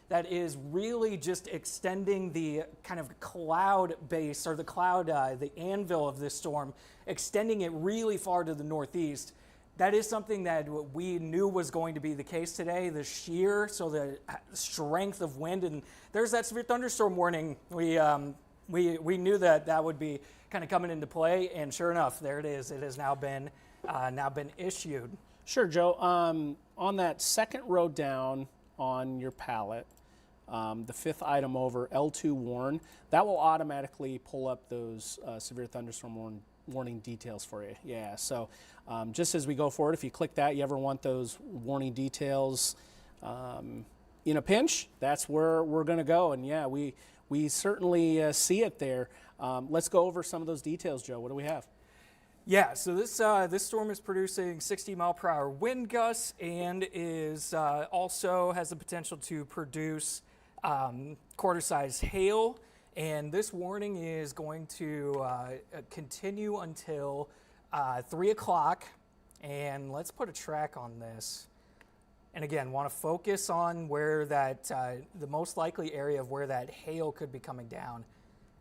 Speaker 2: that is really just extending the kind of cloud base, or the anvil of this storm, extending it really far to the northeast. That is something that we knew was going to be the case today, the shear, so the strength of wind, and there's that severe thunderstorm warning. We knew that would be kind of coming into play, and sure enough, there it is. It has now been issued.
Speaker 1: Sure, Joe. On that second row down on your palette, the fifth item over, L2 warn, that will automatically pull up those severe thunderstorm warning details for you. Yeah, so just as we go forward, if you click that, you ever want those warning details in a pinch, that's where we're going to go. And yeah, we certainly see it there. Let's go over some of those details, Joe. What do we have?
Speaker 2: Yeah, so this storm is producing 60-mile-per-hour wind gusts, and is also has the potential to produce quarter-size hail. And this warning is going to continue until 3 o'clock. And let's put a track on this. And again, want to focus on where that the most likely area of where that hail could be coming down.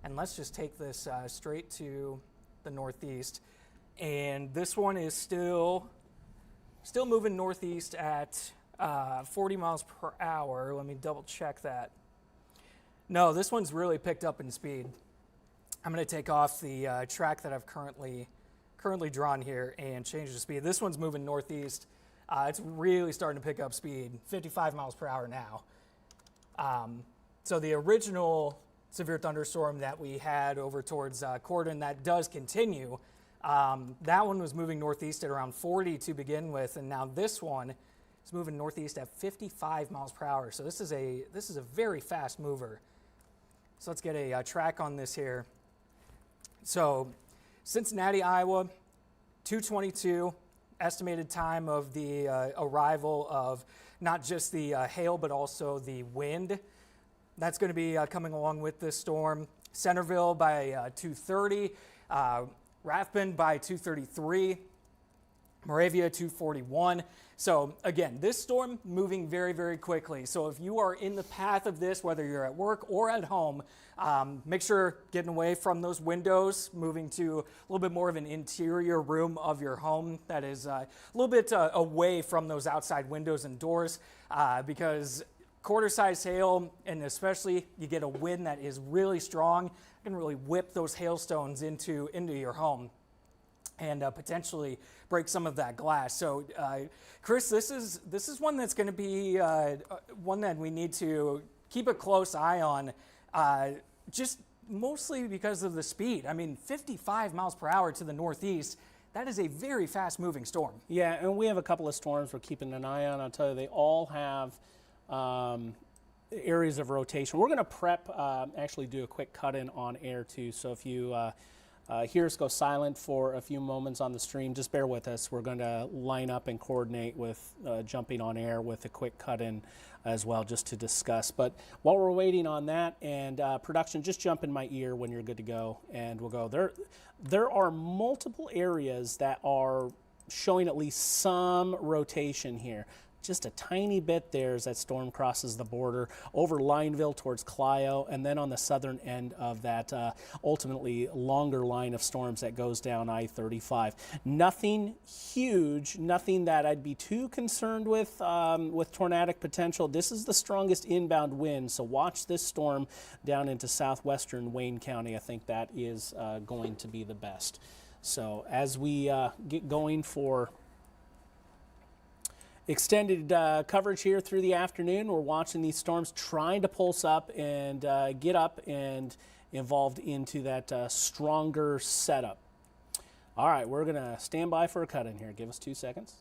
Speaker 2: And let's just take this straight to the northeast. And this one is still moving northeast at 40 miles per hour. Let me double check that. No, this one's really picked up in speed. I'm going to take off the track that I've currently drawn here and change the speed. This one's moving northeast. It's really starting to pick up speed, 55 miles per hour now. So the original severe thunderstorm that we had over towards Corden, that does continue. That one was moving northeast at around 40 to begin with, and now this one is moving northeast at 55 miles per hour. So this is a very fast mover. So let's get a track on this here. So Cincinnati, Iowa, 2:22, estimated time of the arrival of not just the hail, but also the wind. That's going to be coming along with this storm. Centerville by 2:30. Rathbun by 2:33, Moravia 2:41. So again, this storm moving very, very quickly. So if you are in the path of this, whether you're at work or at home, make sure getting away from those windows, moving to a little bit more of an interior room of your home that is a little bit away from those outside windows and doors, because quarter-size hail, and especially you get a wind that is really strong, can really whip those hailstones into your home and potentially break some of that glass. So, Chris, this is one that's going to be one that we need to keep a close eye on, just mostly because of the speed. I mean, 55 miles per hour to the northeast, that is a very fast-moving storm.
Speaker 1: Yeah, and we have a couple of storms we're keeping an eye on. I'll tell you, they all have areas of rotation. We're going to actually do a quick cut-in on air, too. So if you hear us go silent for a few moments on the stream, just bear with us. We're going to line up and coordinate with jumping on air with a quick cut-in as well, just to discuss. But while we're waiting on that, and production, just jump in my ear when you're good to go, and we'll go. There are multiple areas that are showing at least some rotation here. Just a tiny bit there as that storm crosses the border over Lineville towards Clio, and then on the southern end of that ultimately longer line of storms that goes down I-35. Nothing huge, nothing that I'd be too concerned with tornadic potential. This is the strongest inbound wind, so watch this storm down into southwestern Wayne County. I think that is going to be the best. So as we get going for extended coverage here through the afternoon, we're watching these storms trying to pulse up and get up and involved into that stronger setup. All right, we're going to stand by for a cut in here. Give us 2 seconds.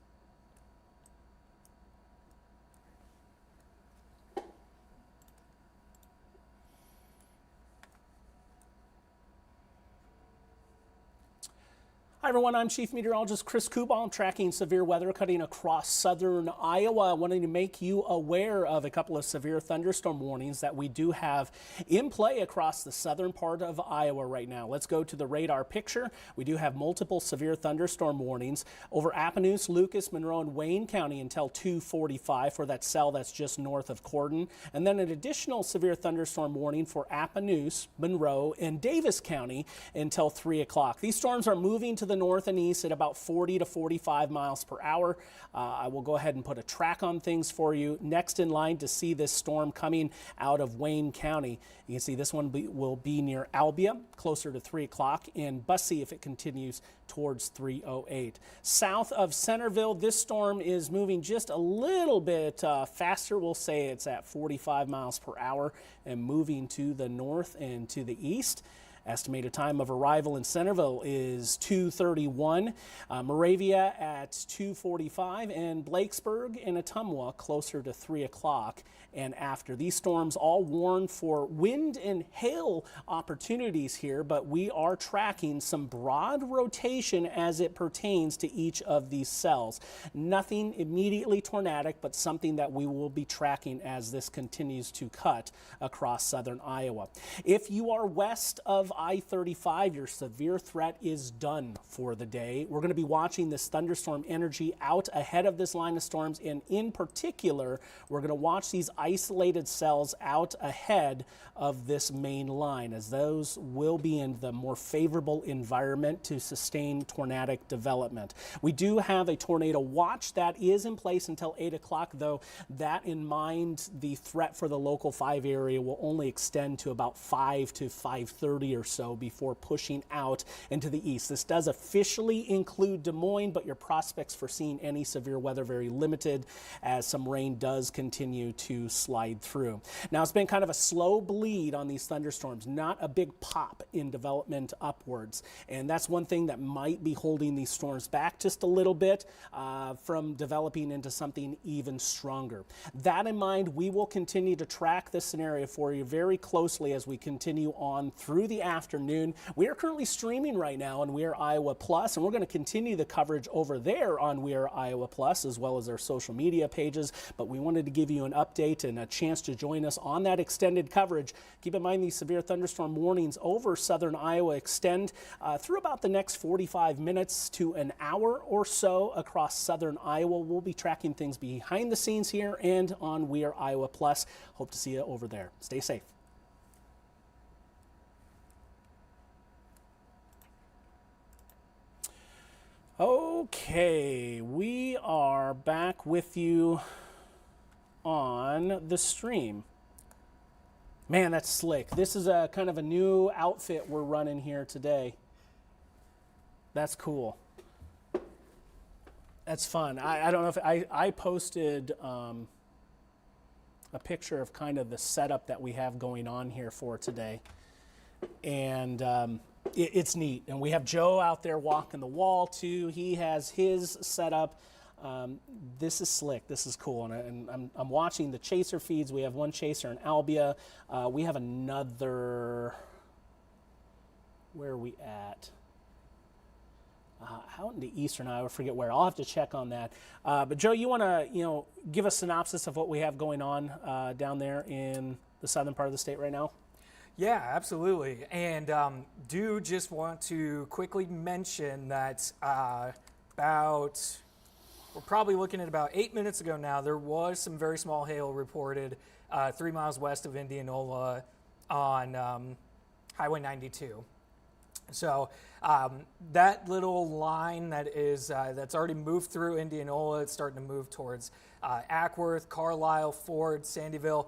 Speaker 1: Hi everyone, I'm Chief Meteorologist Chris Kubal. I'm tracking severe weather cutting across southern Iowa. I wanted to make you aware of a couple of severe thunderstorm warnings that we do have in play across the southern part of Iowa right now. Let's go to the radar picture. We do have multiple severe thunderstorm warnings over Appanoose, Lucas, Monroe, and Wayne County until 2:45 for that cell that's just north of Cordon. And then an additional severe thunderstorm warning for Appanoose, Monroe, and Davis County until 3 o'clock. These storms are moving to the north and east at about 40 to 45 miles per hour. I will go ahead and put a track on things for you. Next in line to see this storm coming out of Wayne County. You can see this one will be near Albia, closer to 3 o'clock, and Bussey if it continues towards 3:08. South of Centerville, this storm is moving just a little bit faster. We'll say it's at 45 miles per hour and moving to the north and to the east. Estimated time of arrival in Centerville is 2:31, Moravia at 2:45, and Blakesburg and Ottumwa closer to 3 o'clock and after. These storms all warn for wind and hail opportunities here, but we are tracking some broad rotation as it pertains to each of these cells. Nothing immediately tornadic, but something that we will be tracking as this continues to cut across southern Iowa. If you are west of I-35, your severe threat is done for the day. We're going to be watching this thunderstorm energy out ahead of this line of storms, and in particular, we're going to watch these isolated cells out ahead of this main line, as those will be in the more favorable environment to sustain tornadic development. We do have a tornado watch that is in place until 8 o'clock, though that in mind, the threat for the local 5 area will only extend to about 5 to 5:30 or so before pushing out into the east. This does officially include Des Moines, but your prospects for seeing any severe weather very limited as some rain does continue to slide through. Now, it's been kind of a slow bleed on these thunderstorms, not a big pop in development upwards. And that's one thing that might be holding these storms back just a little bit from developing into something even stronger. That in mind, we will continue to track this scenario for you very closely as we continue on through the afternoon. We are currently streaming right now on We Are Iowa Plus, and we're going to continue the coverage over there on We Are Iowa Plus, as well as our social media pages. But we wanted to give you an update and a chance to join us on that extended coverage. Keep in mind these severe thunderstorm warnings over southern Iowa extend through about the next 45 minutes to an hour or so across southern Iowa. We'll be tracking things behind the scenes here and on We Are Iowa Plus. Hope to see you over there. Stay safe. Okay, we are back with you on the stream. Man, that's slick. This is a kind of a new outfit we're running here today. That's cool. That's fun. I don't know if I posted a picture of kind of the setup that we have going on here for today. And it's neat. And we have Joe out there walking the wall too. He has his setup. This is slick. This is cool. And I'm watching the chaser feeds. We have one chaser in Albia. We have another, where are we at? out into eastern Iowa, I forget where. I'll have to check on that. But Joe, you want to give a synopsis of what we have going on down there in the southern part of the state right now?
Speaker 2: Yeah, absolutely. And do just want to quickly mention that we're probably looking at about 8 minutes ago now, there was some very small hail reported 3 miles west of Indianola on Highway 92. So that little line that is that's already moved through Indianola, it's starting to move towards Ackworth, Carlisle, Ford, Sandyville.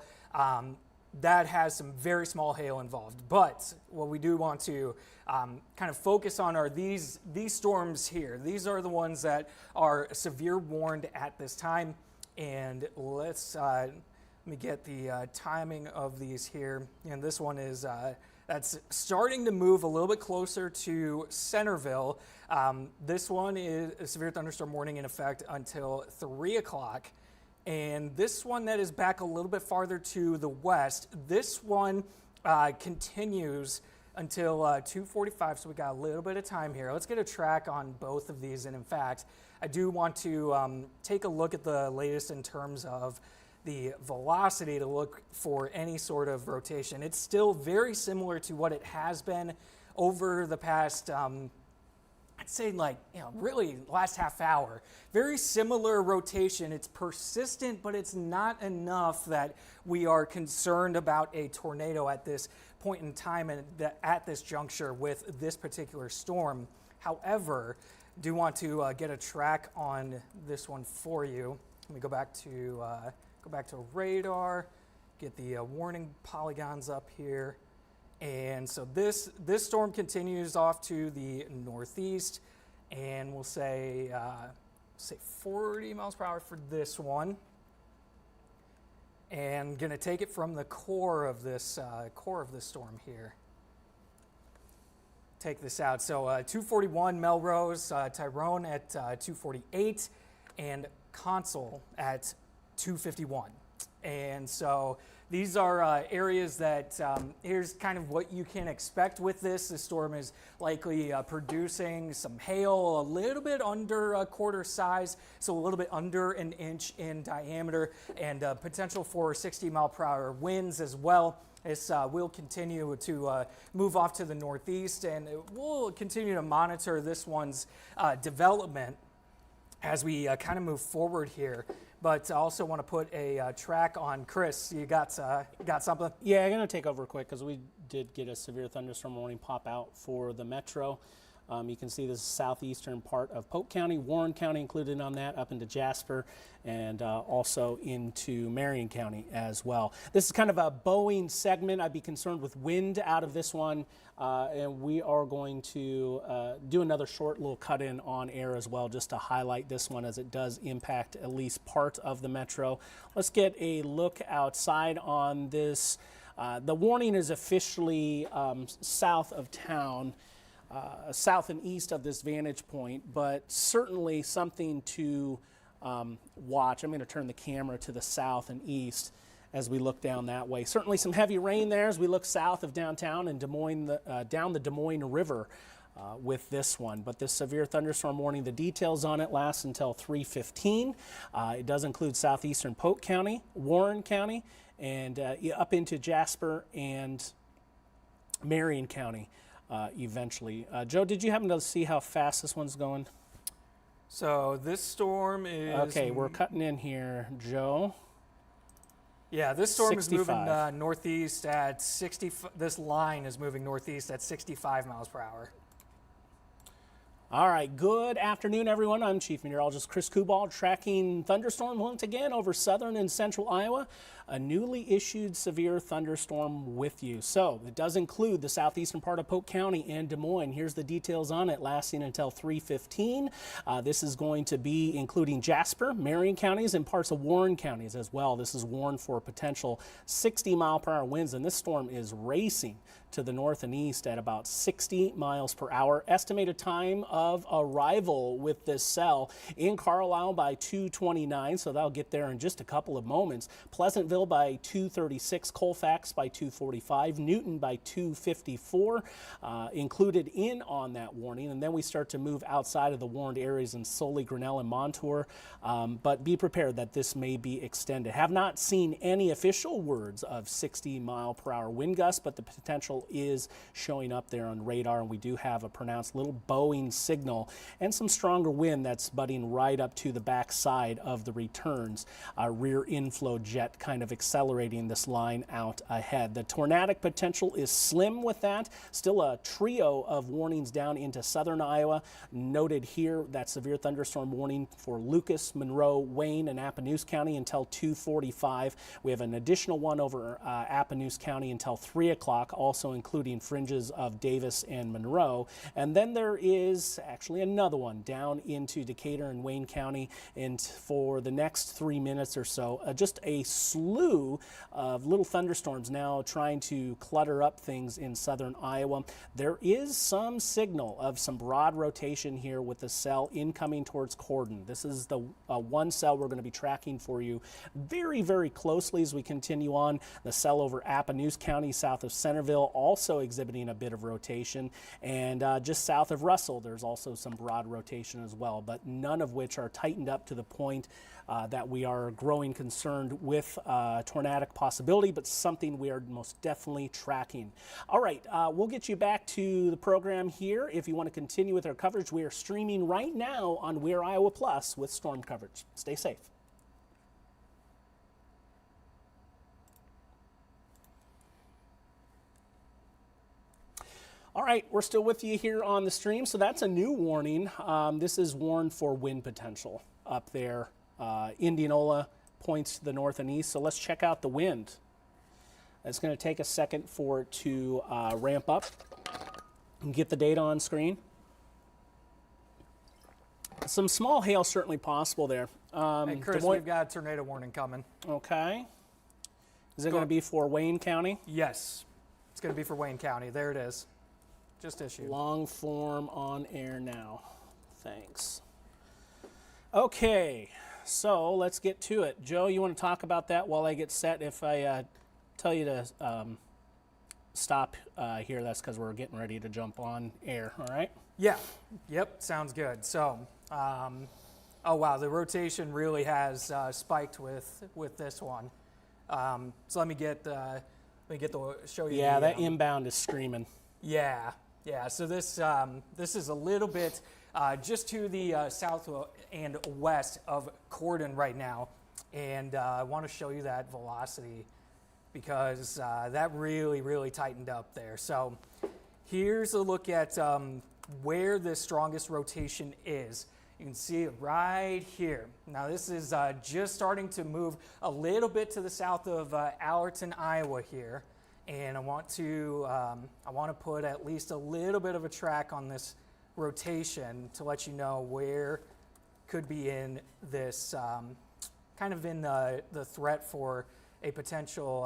Speaker 2: That has some very small hail involved. But what we do want to kind of focus on are these storms here. These are the ones that are severe warned at this time. And let me get the timing of these here. And this one is that's starting to move a little bit closer to Centerville. This one is a severe thunderstorm warning in effect until 3 o'clock. And this one that is back a little bit farther to the west, this one continues until 2:45, so we got a little bit of time here. Let's get a track on both of these. And in fact, I do want to take a look at the latest in terms of the velocity to look for any sort of rotation. It's still very similar to what it has been over the past I'd say really last half hour. Very similar rotation. It's persistent, but it's not enough that we are concerned about a tornado at this point in time and at this juncture with this particular storm. However, do want to get a track on this one for you. Let me go back to radar, get the warning polygons up here. And so this storm continues off to the northeast, and we'll say 40 miles per hour for this one. And going to take it from the core of this storm here. Take this out. So 241 Melrose, Tyrone at 248, and Consul at 251. And so these are areas that here's kind of what you can expect with this. The storm is likely producing some hail a little bit under a quarter size, so a little bit under an inch in diameter, and potential for 60 mile per hour winds as well. This will continue to move off to the northeast, and we'll continue to monitor this one's development as we kind of move forward here. But I also want to put a track on. Chris, you got something?
Speaker 1: Yeah, I'm going to take over quick because we did get a severe thunderstorm warning pop out for the metro. You can see this is southeastern part of Polk County, Warren County included on that, up into Jasper, and also into Marion County as well. This is kind of a Boeing segment. I'd be concerned with wind out of this one, and we are going to do another short little cut-in on air as well, just to highlight this one as it does impact at least part of the metro. Let's get a look outside on this. The warning is officially south of town. South and east of this vantage point, but certainly something to watch. I'm going to turn the camera to the south and east as we look down that way. Certainly some heavy rain there as we look south of downtown and Des Moines, down the Des Moines River with this one. But this severe thunderstorm warning, the details on it last until 3:15. It does include southeastern Polk County, Warren County, and up into Jasper and Marion County. Eventually. Joe, did you happen to see how fast this one's going?
Speaker 2: So this storm is...
Speaker 1: Okay, we're cutting in here, Joe.
Speaker 2: Yeah, this storm
Speaker 1: 65.
Speaker 2: is moving northeast at 60. This line is moving northeast at 65 miles per hour.
Speaker 1: All right, good afternoon, everyone. I'm Chief Meteorologist Chris Kubal, tracking thunderstorm once again over southern and central Iowa. A newly issued severe thunderstorm with you. So it does include the southeastern part of Polk County and Des Moines. Here's the details on it, lasting until 3:15. This is going to be including Jasper, Marion counties, and parts of Warren counties as well. This is warned for potential 60 mile per hour winds, and this storm is racing to the north and east at about 60 miles per hour. Estimated time of arrival with this cell in Carlisle by 2:29, so that'll get there in just a couple of moments. Pleasantville by 2:36, Colfax by 2:45, Newton by 2:54, included in on that warning. And then we start to move outside of the warned areas in Sully, Grinnell, and Montour. But be prepared that this may be extended. Have not seen any official words of 60-mile-per-hour wind gusts, but the potential is showing up there on radar, and we do have a pronounced little bowing signal and some stronger wind that's butting right up to the back side of the returns. Rear inflow jet kind of accelerating this line out ahead. The tornadic potential is slim with that. Still a trio of warnings down into southern Iowa. Noted here that severe thunderstorm warning for Lucas, Monroe, Wayne, and Appanoose County until 2:45. We have an additional one over Appanoose County until 3 o'clock, also including fringes of Davis and Monroe. And then there is actually another one down into Decatur and Wayne County. And for the next 3 minutes or so, just a slew of little thunderstorms now trying to clutter up things in southern Iowa. There is some signal of some broad rotation here with the cell incoming towards Corden. This is the one cell we're going to be tracking for you very, very closely as we continue on. The cell over Appanoose County south of Centerville also exhibiting a bit of rotation, and just south of Russell there's also some broad rotation as well, but none of which are tightened up to the point that we are growing concerned with tornadic possibility, but something we are most definitely tracking. All right, we'll get you back to the program here. If you want to continue with our coverage, we are streaming right now on We're Iowa Plus with storm coverage. Stay safe. All right, we're still with you here on the stream. So that's a new warning. This is warned for wind potential up there. Indianola points to the north and east. So let's check out the wind. It's going to take a second for it to ramp up and get the data on screen. Some small hail certainly possible there.
Speaker 2: Hey, Chris, we've got a tornado warning coming.
Speaker 1: Okay. Is it going to be for Wayne County?
Speaker 2: Yes, it's going to be for Wayne County. There it is. Just issued.
Speaker 1: Long form on air now. Thanks. Okay, so let's get to it. Joe, you want to talk about that while I get set? If I tell you to stop here, that's because we're getting ready to jump on air, all right?
Speaker 2: Yeah, yep, sounds good. So, oh wow, the rotation really has spiked with this one. So let me get the show you.
Speaker 1: Yeah, that inbound is screaming.
Speaker 2: Yeah. So this is a little bit just to the south and west of Corden right now, and I want to show you that velocity because that really tightened up there. So here's a look at where the strongest rotation is. You can see it right here. Now this is just starting to move a little bit to the south of Allerton, Iowa here. And I want to put at least a little bit of a track on this rotation to let you know where could be in this kind of in the threat for a potential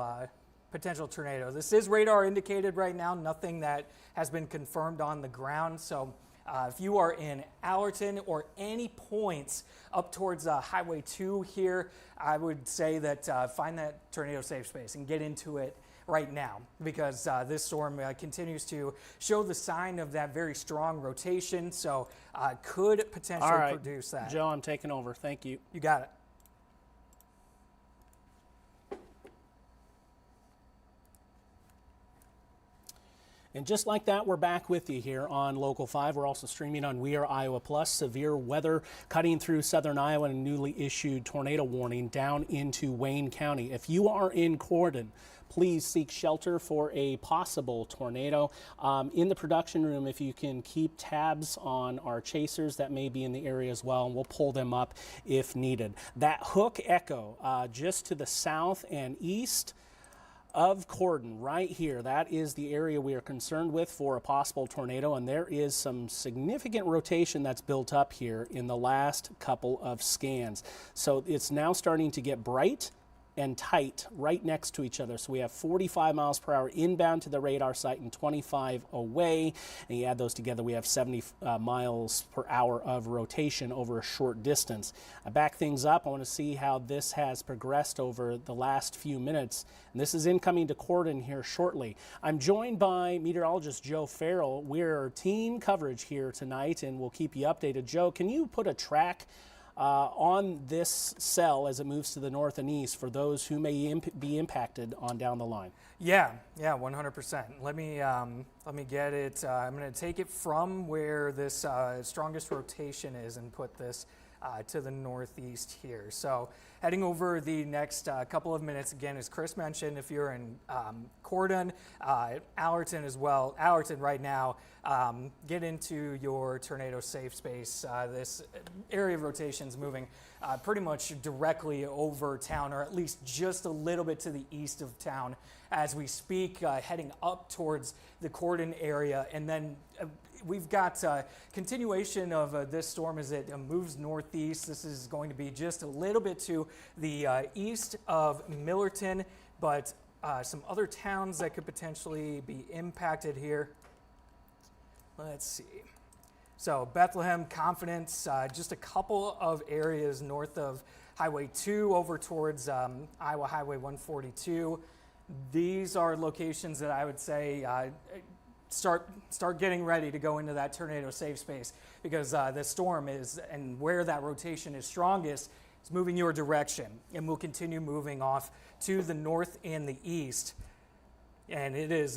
Speaker 2: tornado. This is radar indicated right now, nothing that has been confirmed on the ground. So if you are in Allerton or any points up towards Highway 2 here, I would say that find that tornado safe space and get into it right now, because this storm continues to show the sign of that very strong rotation, so could potentially produce that.
Speaker 1: Joe, I'm taking over. Thank you.
Speaker 2: You got it.
Speaker 1: And just like that, we're back with you here on Local 5. We're also streaming on We Are Iowa Plus. Severe weather cutting through southern Iowa and a newly issued tornado warning down into Wayne County. If you are in Corden, please seek shelter for a possible tornado. In the production room, if you can keep tabs on our chasers that may be in the area as well, and we'll pull them up if needed. That Hook Echo just to the south and east of Corden right here, that is the area we are concerned with for a possible tornado, and there is some significant rotation that's built up here in the last couple of scans. So it's now starting to get bright and tight right next to each other. So we have 45 miles per hour inbound to the radar site and 25 away. And you add those together, we have 70 miles per hour of rotation over a short distance. I back things up. I want to see how this has progressed over the last few minutes. And this is incoming to Corden here shortly. I'm joined by meteorologist Joe Farrell. We're team coverage here tonight, and we'll keep you updated. Joe, can you put a track on this cell as it moves to the north and east for those who may be impacted on down the line?
Speaker 2: Yeah, 100%. Let me get it. I'm going to take it from where this strongest rotation is and put this to the northeast here. So heading over the next couple of minutes, again, as Chris mentioned, if you're in Corden, Allerton as well, Allerton right now, get into your tornado safe space. This area of rotation is moving pretty much directly over town, or at least just a little bit to the east of town as we speak, heading up towards the Corden area. And then we've got continuation of this storm as it moves northeast. This is going to be just a little bit to the east of Millerton, but some other towns that could potentially be impacted here. Let's see. So Bethlehem, Confidence, just a couple of areas north of Highway 2 over towards Iowa Highway 142. These are locations that I would say start getting ready to go into that tornado safe space, because the storm is, and where that rotation is strongest, is moving your direction and will continue moving off to the north and the east. And it is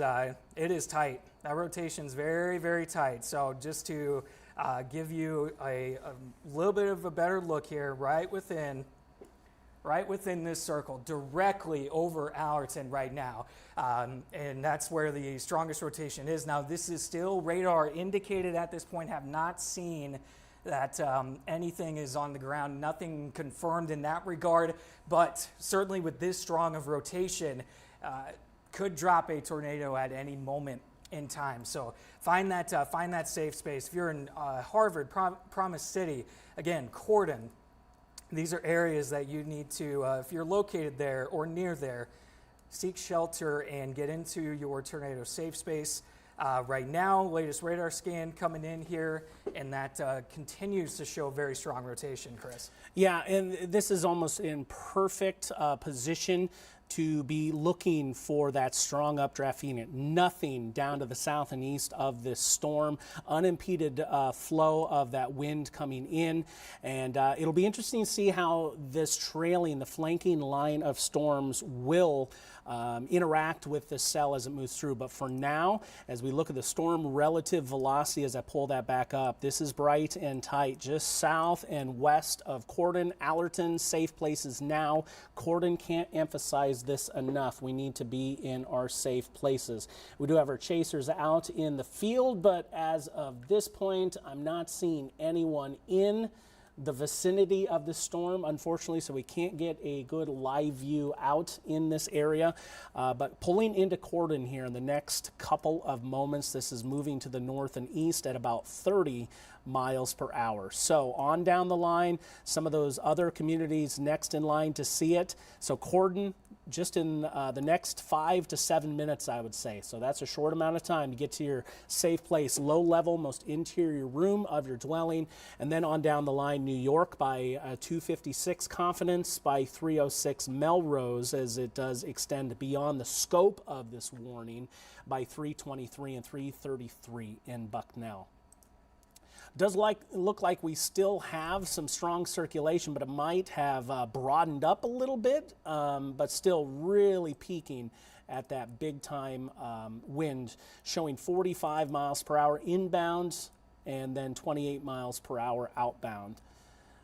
Speaker 2: tight. That rotation's very, very tight. So just to give you a little bit of a better look here, right within this circle, directly over Allerton right now. And that's where the strongest rotation is. Now, this is still radar indicated at this point. Have not seen that anything is on the ground, nothing confirmed in that regard, but certainly with this strong of rotation, could drop a tornado at any moment in time. So find that safe space. If you're in Harvard, Promise City, again, Corden, these are areas that you need to, if you're located there or near there, seek shelter and get into your tornado safe space. Right now, latest radar scan coming in here, and that continues to show very strong rotation, Chris.
Speaker 1: Yeah, and this is almost in perfect position to be looking for that strong updraft unit. Nothing down to the south and east of this storm, unimpeded flow of that wind coming in, and it'll be interesting to see how this trailing, the flanking line of storms will interact with the cell as it moves through. But for now, as we look at the storm relative velocity, as I pull that back up, this is bright and tight just south and west of Corden. Allerton, safe places now. Corden, can't emphasize this enough. We need to be in our safe places. We do have our chasers out in the field, but as of this point, I'm not seeing anyone in the vicinity of the storm, unfortunately, so we can't get a good live view out in this area. But pulling into Corden here in the next couple of moments, this is moving to the north and east at about 30 miles per hour. So on down the line, some of those other communities next in line to see it. So Corden, just in the next 5 to 7 minutes, I would say. So that's a short amount of time to get to your safe place, low level, most interior room of your dwelling. And then on down the line, New York by 256 Confidence, by 306 Melrose, as it does extend beyond the scope of this warning, by 323 and 333 in Bucknell. Does look like we still have some strong circulation, but it might have broadened up a little bit, but still really peaking at that big time wind, showing 45 miles per hour inbound and then 28 miles per hour outbound.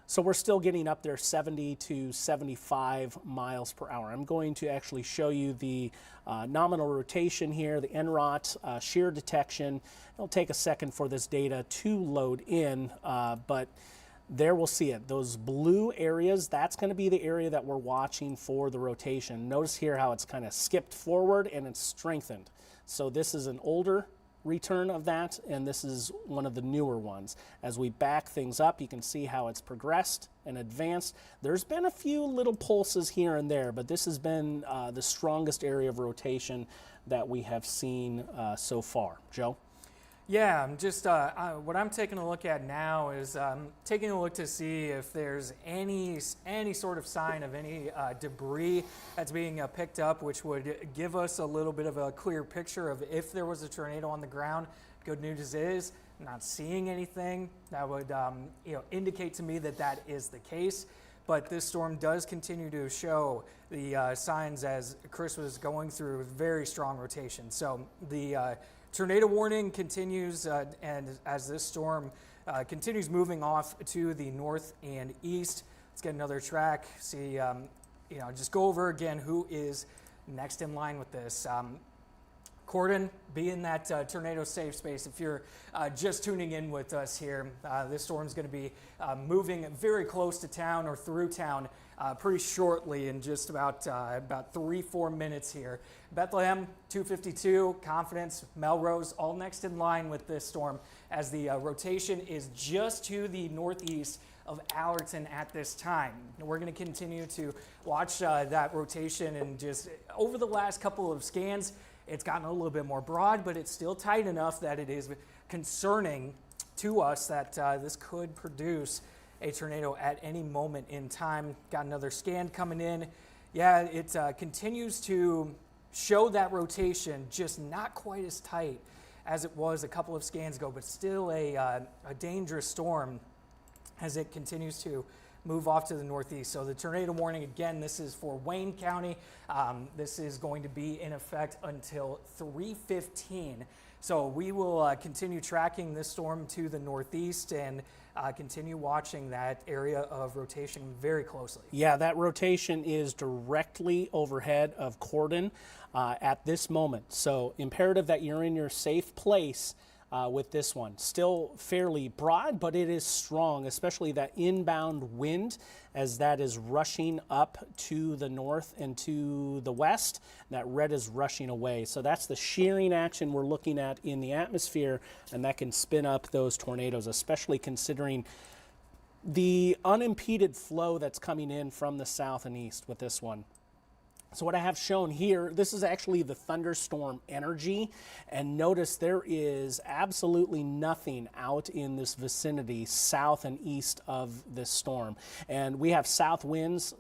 Speaker 1: So we're still getting up there 70 to 75 miles per hour. I'm going to actually show you the nominal rotation here, the NROT shear detection. It'll take a second for this data to load in, but there we'll see it. Those blue areas, that's going to be the area that we're watching for the rotation. Notice here how it's kind of skipped forward and it's strengthened. So this is an older return of that, and this is one of the newer ones. As we back things up, you can see how it's progressed and advanced. There's been a few little pulses here and there, but this has been the strongest area of rotation that we have seen so far. Joe?
Speaker 2: Yeah, I'm just what I'm taking a look at now is taking a look to see if there's any sort of sign of any debris that's being picked up, which would give us a little bit of a clear picture of if there was a tornado on the ground. Good news is I'm not seeing anything that would indicate to me that that is the case. But this storm does continue to show the signs as Chris was going through very strong rotation. So the tornado warning continues, and as this storm continues moving off to the north and east. Let's get another track, see, just go over again who is next in line with this. Corden, be in that tornado safe space. If you're just tuning in with us here, this storm's going to be moving very close to town or through town pretty shortly in just about 3-4 minutes here. Bethlehem, 252, Confidence, Melrose, all next in line with this storm as the rotation is just to the northeast of Allerton at this time. We're going to continue to watch that rotation, and just over the last couple of scans, it's gotten a little bit more broad, but it's still tight enough that it is concerning to us that this could produce a tornado at any moment in time. Got another scan coming in. Yeah, it continues to show that rotation, just not quite as tight as it was a couple of scans ago, but still a dangerous storm as it continues to move off to the northeast. So the tornado warning, again, this is for Wayne County. This is going to be in effect until 3:15. So we will continue tracking this storm to the northeast and continue watching that area of rotation very closely.
Speaker 1: Yeah, that rotation is directly overhead of Corden at this moment. So imperative that you're in your safe place with this one. Still fairly broad, but it is strong, especially that inbound wind as that is rushing up to the north and to the west. That red is rushing away. So that's the shearing action we're looking at in the atmosphere, and that can spin up those tornadoes, especially considering the unimpeded flow that's coming in from the south and east with this one. So what I have shown here, this is actually the thunderstorm energy, and notice there is absolutely nothing out in this vicinity south and east of this storm. And we have south winds,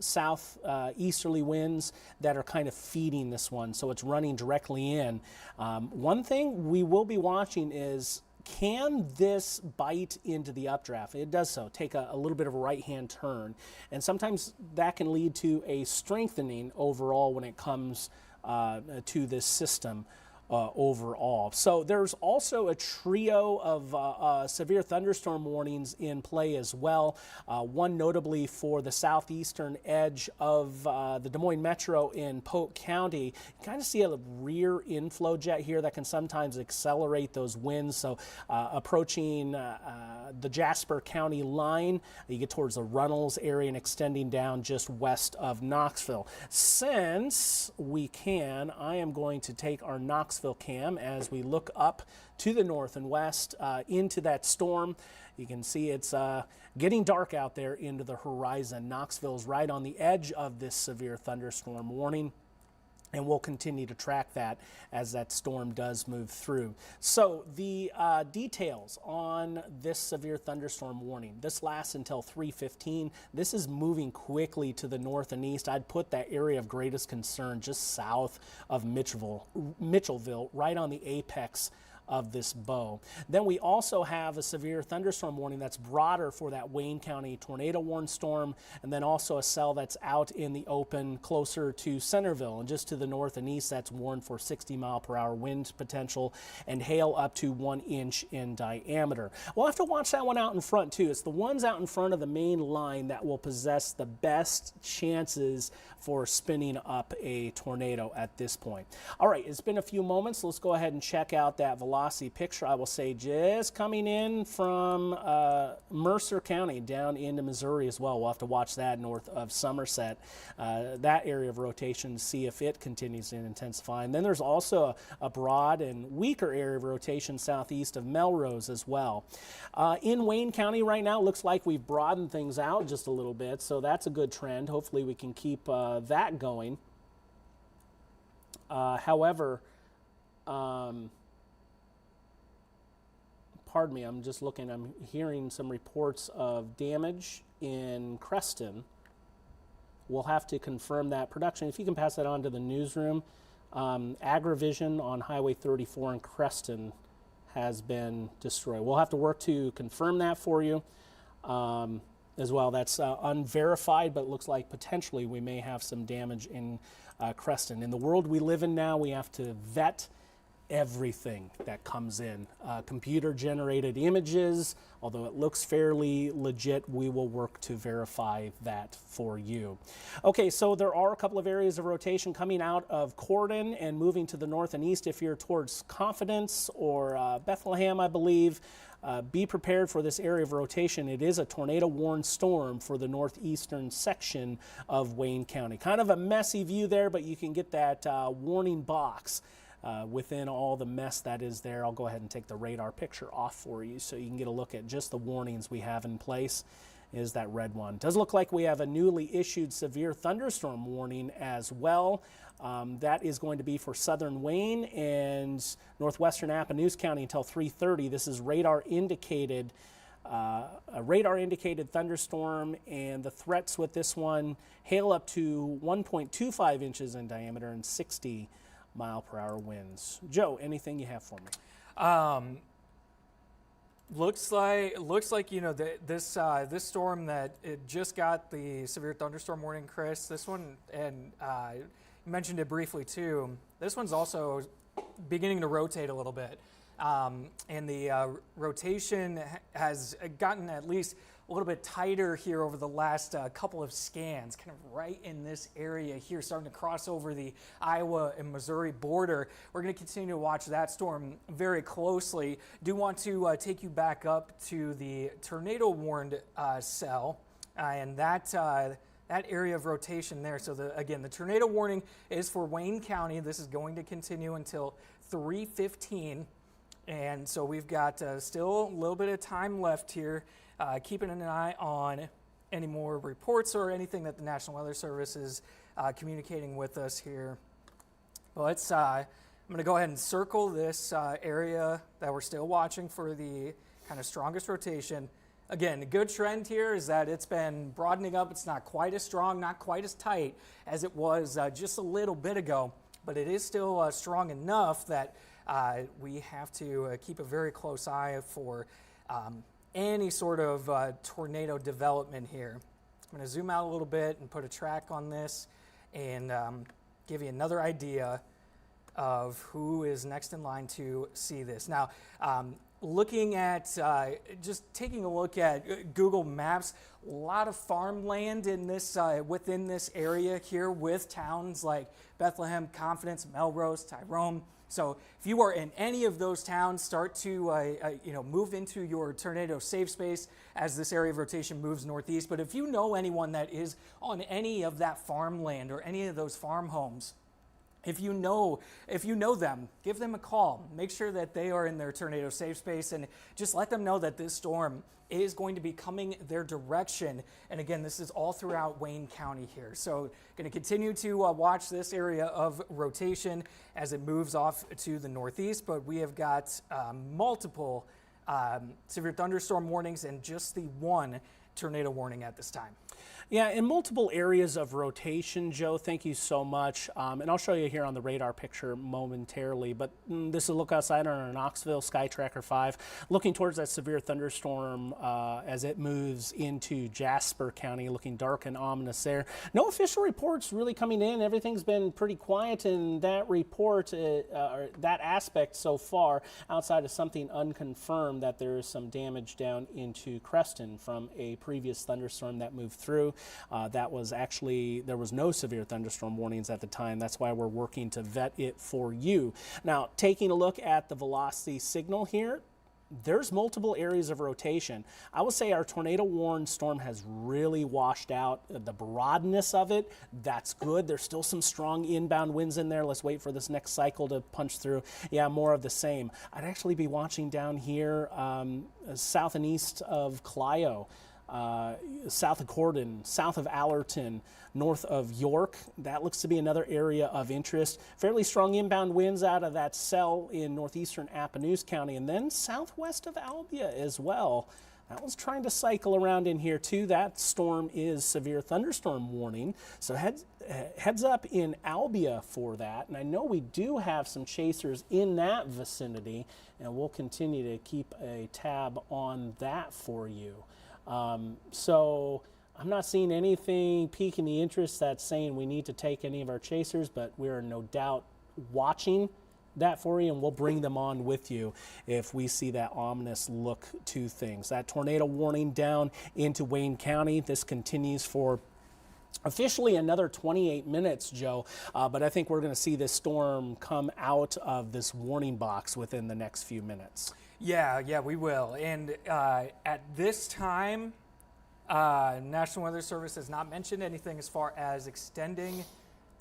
Speaker 1: easterly winds that are kind of feeding this one, so it's running directly in. One thing we will be watching is, can this bite into the updraft? It does so. Take a little bit of a right-hand turn. And sometimes that can lead to a strengthening overall when it comes to this system overall. So there's also a trio of severe thunderstorm warnings in play as well. One notably for the southeastern edge of the Des Moines Metro in Polk County. You kind of see a rear inflow jet here that can sometimes accelerate those winds. So approaching the Jasper County line, you get towards the Runnels area and extending down just west of Knoxville. Since we can, I am going to take our Knoxville cam as we look up to the north and west into that storm. You can see it's getting dark out there into the horizon. Knoxville's right on the edge of this severe thunderstorm warning, and we'll continue to track that as that storm does move through. So the details on this severe thunderstorm warning, this lasts until 3:15. This is moving quickly to the north and east. I'd put that area of greatest concern just south of Mitchellville, right on the apex of this bow. Then we also have a severe thunderstorm warning that's broader for that Wayne County tornado warned storm, and then also a cell that's out in the open closer to Centerville, and just to the north and east that's warned for 60-mile-per-hour wind potential and hail up to 1 inch in diameter. We'll have to watch that one out in front too. It's the ones out in front of the main line that will possess the best chances for spinning up a tornado at this point. All right, it's been a few moments. Let's go ahead and check out that velocity glossy picture, I will say, just coming in from Mercer County down into Missouri as well. We'll have to watch that north of Somerset, that area of rotation, to see if it continues to intensify. And then there's also a broad and weaker area of rotation southeast of Melrose as well. In Wayne County right now, it looks like we've broadened things out just a little bit, so that's a good trend. Hopefully we can keep that going. However, pardon me, I'm just looking, I'm hearing some reports of damage in Creston. We'll have to confirm that. Production, if you can pass that on to the newsroom. AgriVision on Highway 34 in Creston has been destroyed. We'll have to work to confirm that for you as well. That's unverified, but it looks like potentially we may have some damage in Creston. In the world we live in now, we have to vet everything that comes in. Computer-generated images, although it looks fairly legit, we will work to verify that for you. Okay, so there are a couple of areas of rotation coming out of Corden and moving to the north and east if you're towards Confidence or Bethlehem, I believe. Be prepared for this area of rotation. It is a tornado-warned storm for the northeastern section of Wayne County. Kind of a messy view there, but you can get that warning box within all the mess that is there. I'll go ahead and take the radar picture off for you so you can get a look at just the warnings we have in place. Is that red one. Does look like we have a newly issued severe thunderstorm warning as well. That is going to be for southern Wayne and northwestern Appanoose County until 3:30. This is radar indicated, a radar indicated thunderstorm, and the threats with this one: hail up to 1.25 inches in diameter and 60-mile-per-hour winds. Joe, anything you have for me?
Speaker 2: Looks like you know this storm that it just got the severe thunderstorm warning, Chris. This one, and you mentioned it briefly too. This one's also beginning to rotate a little bit, and the rotation has gotten at least a little bit tighter here over the last couple of scans, kind of right in this area here, starting to cross over the Iowa and Missouri border. We're going to continue to watch that storm very closely. Do want to take you back up to the tornado warned cell, and that area of rotation there. So again, the tornado warning is for Wayne County. This is going to continue until 3:15. And so we've got still a little bit of time left here, keeping an eye on any more reports or anything that the National Weather Service is communicating with us here. But I'm going to go ahead and circle this area that we're still watching for the kind of strongest rotation. Again, the good trend here is that it's been broadening up. It's not quite as strong, not quite as tight as it was just a little bit ago, but it is still strong enough that we have to keep a very close eye for any sort of tornado development here. I'm going to zoom out a little bit and put a track on this and give you another idea of who is next in line to see this. Now, looking at, just taking a look at Google Maps, a lot of farmland in this, within this area here with towns like Bethlehem, Confidence, Melrose, Tyrone. So if you are in any of those towns, start to move into your tornado safe space as this area of rotation moves northeast. But if you know anyone that is on any of that farmland or any of those farm homes, if you know them, give them a call. Make sure that they are in their tornado safe space and just let them know that this storm is going to be coming their direction. And again, this is all throughout Wayne County here. So going to continue to watch this area of rotation as it moves off to the northeast, but we have got multiple severe thunderstorm warnings and just the one tornado warning at this time.
Speaker 1: Yeah, in multiple areas of rotation, Joe, thank you so much. And I'll show you here on the radar picture momentarily, but this is a look outside on our Knoxville Sky Tracker 5, looking towards that severe thunderstorm as it moves into Jasper County, looking dark and ominous there. No official reports really coming in. Everything's been pretty quiet in that report, or that aspect so far, outside of something unconfirmed that there is some damage down into Creston from a previous thunderstorm that moved through. That was actually, there was no severe thunderstorm warnings at the time. That's why we're working to vet it for you. Now, taking a look at the velocity signal here, there's multiple areas of rotation. I would say our tornado warned storm has really washed out the broadness of it. That's good. There's still some strong inbound winds in there. Let's wait for this next cycle to punch through. Yeah, more of the same. I'd actually be watching down here south and east of Clio. South of Cordon, south of Allerton, north of York. That looks to be another area of interest. Fairly strong inbound winds out of that cell in northeastern Appanoose County, and then southwest of Albia as well. That one's trying to cycle around in here too. That storm is severe thunderstorm warning. So heads up in Albia for that. And I know we do have some chasers in that vicinity, and we'll continue to keep a tab on that for you. So I'm not seeing anything piquing the interest that's saying we need to take any of our chasers, but we're no doubt watching that for you, and we'll bring them on with you if we see that ominous look to things. That tornado warning down into Wayne County. This continues for officially another 28 minutes, Joe, but I think we're going to see this storm come out of this warning box within the next few minutes.
Speaker 2: Yeah, we will. And at this time, National Weather Service has not mentioned anything as far as extending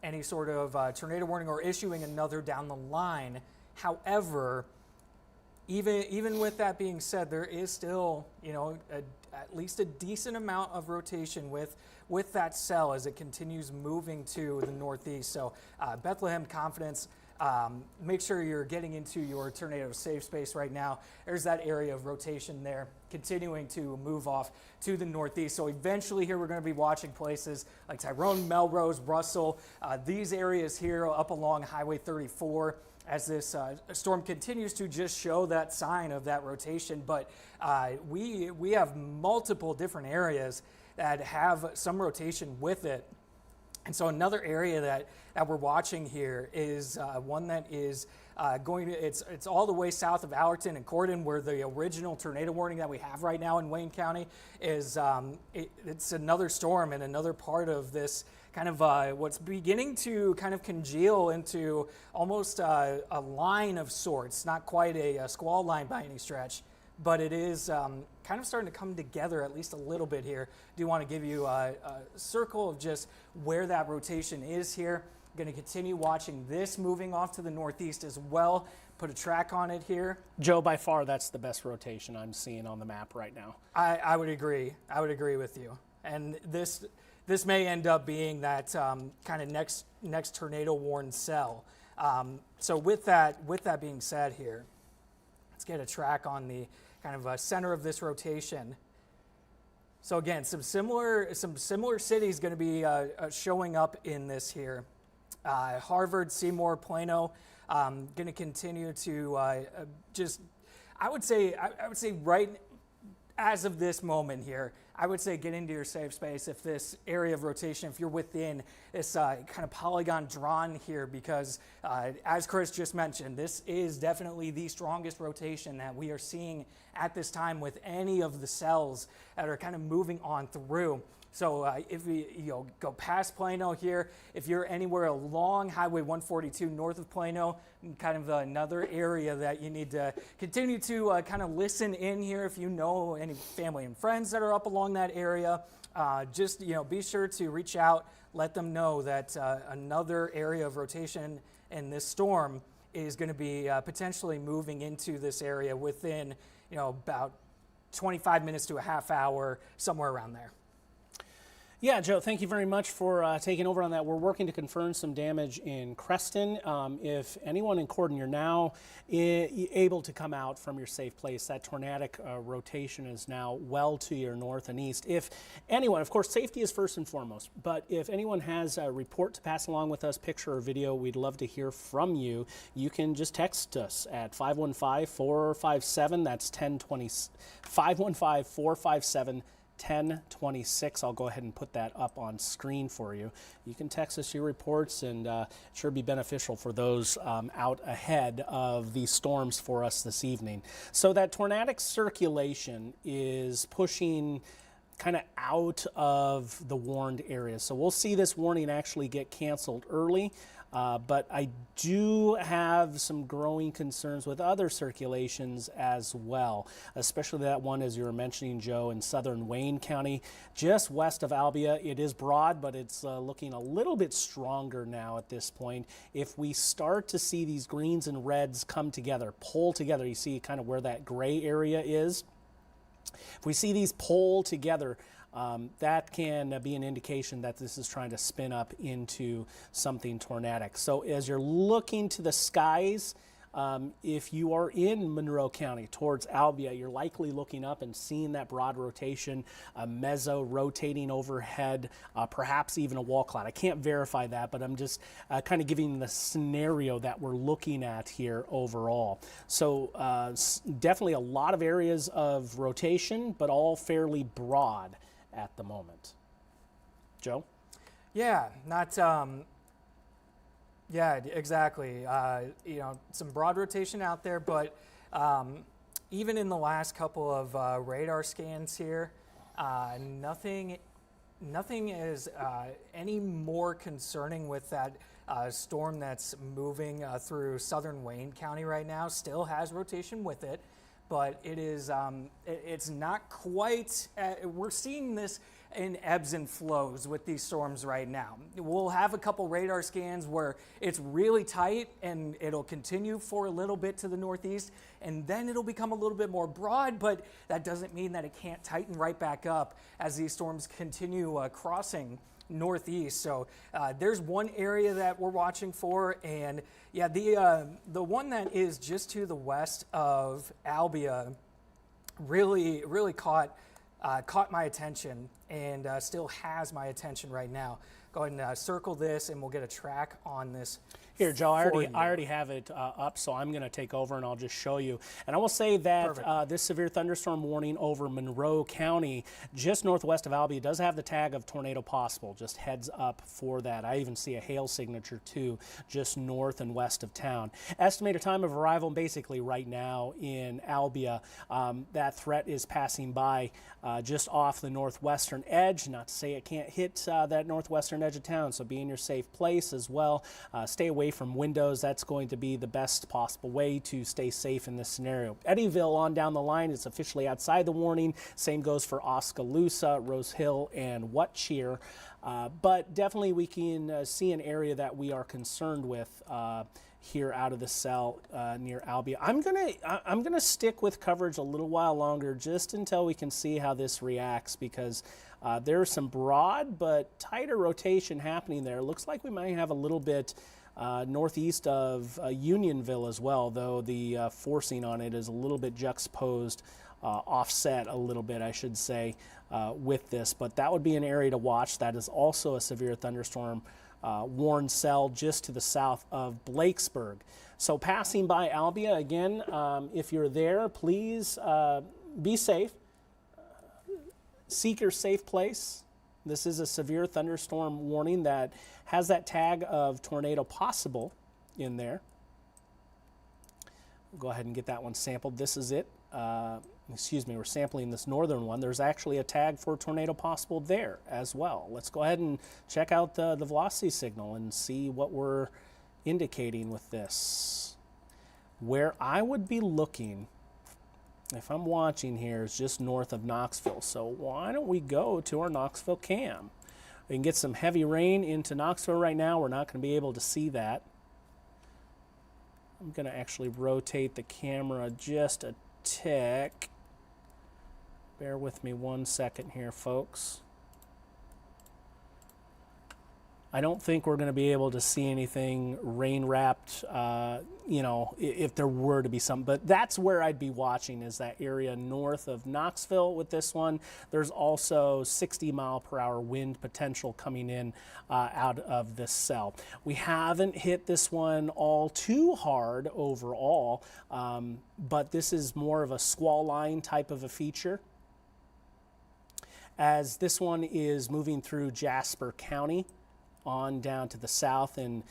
Speaker 2: any sort of tornado warning or issuing another down the line. However, even with that being said, there is still, at least a decent amount of rotation with that cell as it continues moving to the northeast. So Bethlehem Confidence, make sure you're getting into your tornado safe space right now. There's that area of rotation there, continuing to move off to the northeast. So eventually here we're going to be watching places like Tyrone, Melrose, Russell, these areas here up along Highway 34 as this storm continues to just show that sign of that rotation. But we have multiple different areas that have some rotation with it. And so another area that we're watching here is one that is it's all the way south of Allerton and Cordon, where the original tornado warning that we have right now in Wayne County is it's another storm and another part of this kind of what's beginning to kind of congeal into almost a line of sorts, not quite a squall line by any stretch, but it is kind of starting to come together at least a little bit here. Do want to give you a circle of just where that rotation is here. I'm going to continue watching this moving off to the northeast as well. Put a track on it here.
Speaker 1: Joe, by far, that's the best rotation I'm seeing on the map right now.
Speaker 2: I would agree. I would agree with you. And this may end up being that kind of next tornado warned cell. So with that being said here, let's get a track on the kind of center of this rotation. So again, some similar cities going to be showing up in this here. Harvard, Seymour, Plano, going to continue to I would say right as of this moment here, I would say get into your safe space if this area of rotation, if you're within this kind of polygon drawn here, because as Chris just mentioned, this is definitely the strongest rotation that we are seeing at this time with any of the cells that are kind of moving on through. So if you go past Plano here, if you're anywhere along Highway 142 north of Plano, kind of another area that you need to continue to kind of listen in here. If you know any family and friends that are up along that area, just be sure to reach out, let them know that another area of rotation in this storm is going to be potentially moving into this area within about 25 minutes to a half hour, somewhere around there.
Speaker 1: Yeah, Joe, thank you very much for taking over on that. We're working to confirm some damage in Creston. If anyone in Cordon, you're now able to come out from your safe place. That tornadic rotation is now well to your north and east. If anyone, of course, safety is first and foremost, but if anyone has a report to pass along with us, picture or video, we'd love to hear from you. You can just text us at 515-457, that's 1020, 515-457, 1026. I'll go ahead and put that up on screen for you. You can text us your reports, and sure be beneficial for those out ahead of these storms for us this evening. So that tornadic circulation is pushing kind of out of the warned areas. So we'll see this warning actually get canceled early. But I do have some growing concerns with other circulations as well, especially that one, as you were mentioning, Joe, in southern Wayne County, just west of Albia. It is broad, but it's looking a little bit stronger now at this point. If we start to see these greens and reds come together, pull together, you see kind of where that gray area is. If we see these pull together, that can be an indication that this is trying to spin up into something tornadic. So as you're looking to the skies, if you are in Monroe County towards Albia, you're likely looking up and seeing that broad rotation, a meso rotating overhead, perhaps even a wall cloud. I can't verify that, but I'm just kind of giving the scenario that we're looking at here overall. So definitely a lot of areas of rotation, but all fairly broad at the moment. Joe?
Speaker 2: Yeah, not. Yeah, exactly. You know, some broad rotation out there, but even in the last couple of radar scans here, nothing is any more concerning with that storm that's moving through southern Wayne County right now. Still has rotation with it, but it is it's not quite. We're seeing this in ebbs and flows with these storms right now. We'll have a couple radar scans where it's really tight and it'll continue for a little bit to the northeast, and then it'll become a little bit more broad, but that doesn't mean that it can't tighten right back up as these storms continue crossing northeast. So there's one area that we're watching for, and yeah, the one that is just to the west of Albia really caught my attention and still has my attention right now. Go ahead and circle this, and we'll get a track on this.
Speaker 1: Here, Joe, I already have it up, so I'm going to take over and I'll just show you. And I will say that this severe thunderstorm warning over Monroe County, just northwest of Albia, does have the tag of tornado possible. Just heads up for that. I even see a hail signature, too, just north and west of town. Estimated time of arrival, basically right now in Albia. That threat is passing by just off the northwestern edge. Not to say it can't hit that northwestern edge of town, so be in your safe place as well. Stay away from windows. That's going to be the best possible way to stay safe in this scenario. Eddyville on down the line is officially outside the warning. Same goes for Oskaloosa, Rose Hill, and Whatcheer. But definitely we can see an area that we are concerned with here out of the cell near Albia. I'm gonna stick with coverage a little while longer, just until we can see how this reacts, because there's some broad but tighter rotation happening there. Looks like we might have a little bit northeast of Unionville as well, though the forcing on it is a little bit juxtaposed, offset a little bit, I should say, with this. But that would be an area to watch. That is also a severe thunderstorm warned cell just to the south of Blakesburg. So passing by Albia, again, if you're there, please be safe. Seek your safe place. This is a severe thunderstorm warning that has that tag of tornado possible in there. Go ahead and get that one sampled. This is it. Excuse me, we're sampling this northern one. There's actually a tag for tornado possible there as well. Let's go ahead and check out the velocity signal and see what we're indicating with this. Where I would be looking, if I'm watching here, is just north of Knoxville. So why don't we go to our Knoxville cam? We can get some heavy rain into Knoxville right now. We're not going to be able to see that. I'm going to actually rotate the camera just a tick. Bear with me 1 second here, folks. I don't think we're going to be able to see anything rain-wrapped, you know, if there were to be some. But that's where I'd be watching, is that area north of Knoxville with this one. There's also 60-mile-per-hour wind potential coming in out of this cell. We haven't hit this one all too hard overall, but this is more of a squall line type of a feature, as this one is moving through Jasper County on down to the south and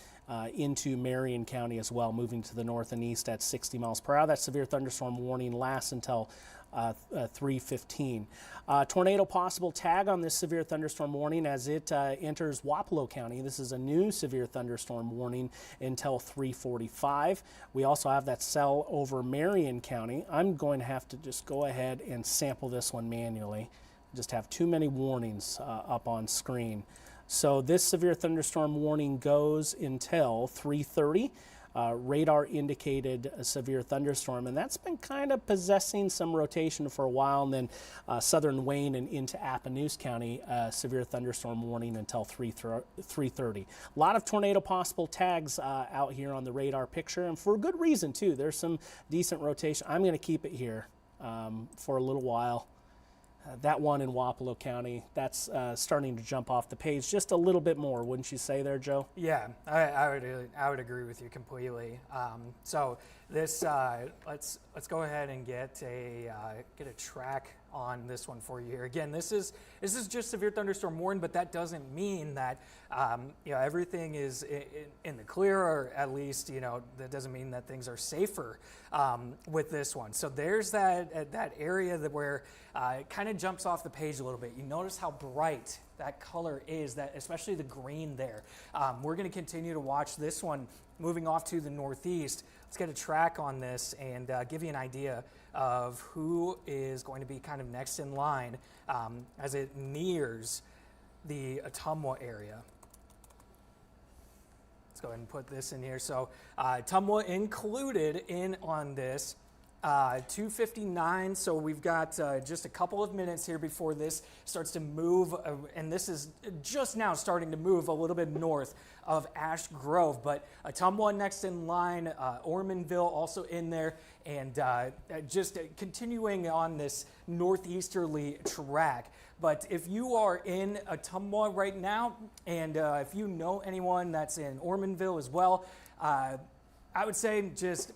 Speaker 1: into Marion County as well, moving to the north and east at 60 miles per hour. That severe thunderstorm warning lasts until 3:15. Tornado possible tag on this severe thunderstorm warning as it enters Wapello County. This is a new severe thunderstorm warning until 3:45. We also have that cell over Marion County. I'm going to have to just go ahead and sample this one manually. Just have too many warnings up on screen. So this severe thunderstorm warning goes until 3:30. Radar indicated a severe thunderstorm, and that's been kind of possessing some rotation for a while. And then southern Wayne and into Appanoose County, severe thunderstorm warning until 3:30. A lot of tornado possible tags out here on the radar picture, and for good reason too. There's some decent rotation. I'm going to keep it here for a little while. That one in Wapello County, that's starting to jump off the page just a little bit more, wouldn't you say there, Joe?
Speaker 2: Yeah, I would agree with you completely. So this let's go ahead and get a track on this one for you here. Again, this is just severe thunderstorm warning, but that doesn't mean that everything is in the clear, or at least that doesn't mean that things are safer with this one. So there's that area where it kind of jumps off the page a little bit. You notice how bright that color is, that especially the green there. We're going to continue to watch this one moving off to the northeast. Let's get a track on this and give you an idea of who is going to be kind of next in line as it nears the Ottumwa area. Let's go ahead and put this in here. So Ottumwa included in on this. 2:59, so we've got just a couple of minutes here before this starts to move, and this is just now starting to move a little bit north of Ash Grove, but Ottumwa next in line, Ormanville also in there, and just continuing on this northeasterly track. But if you are in Ottumwa right now, and if you know anyone that's in Ormanville as well, I would say just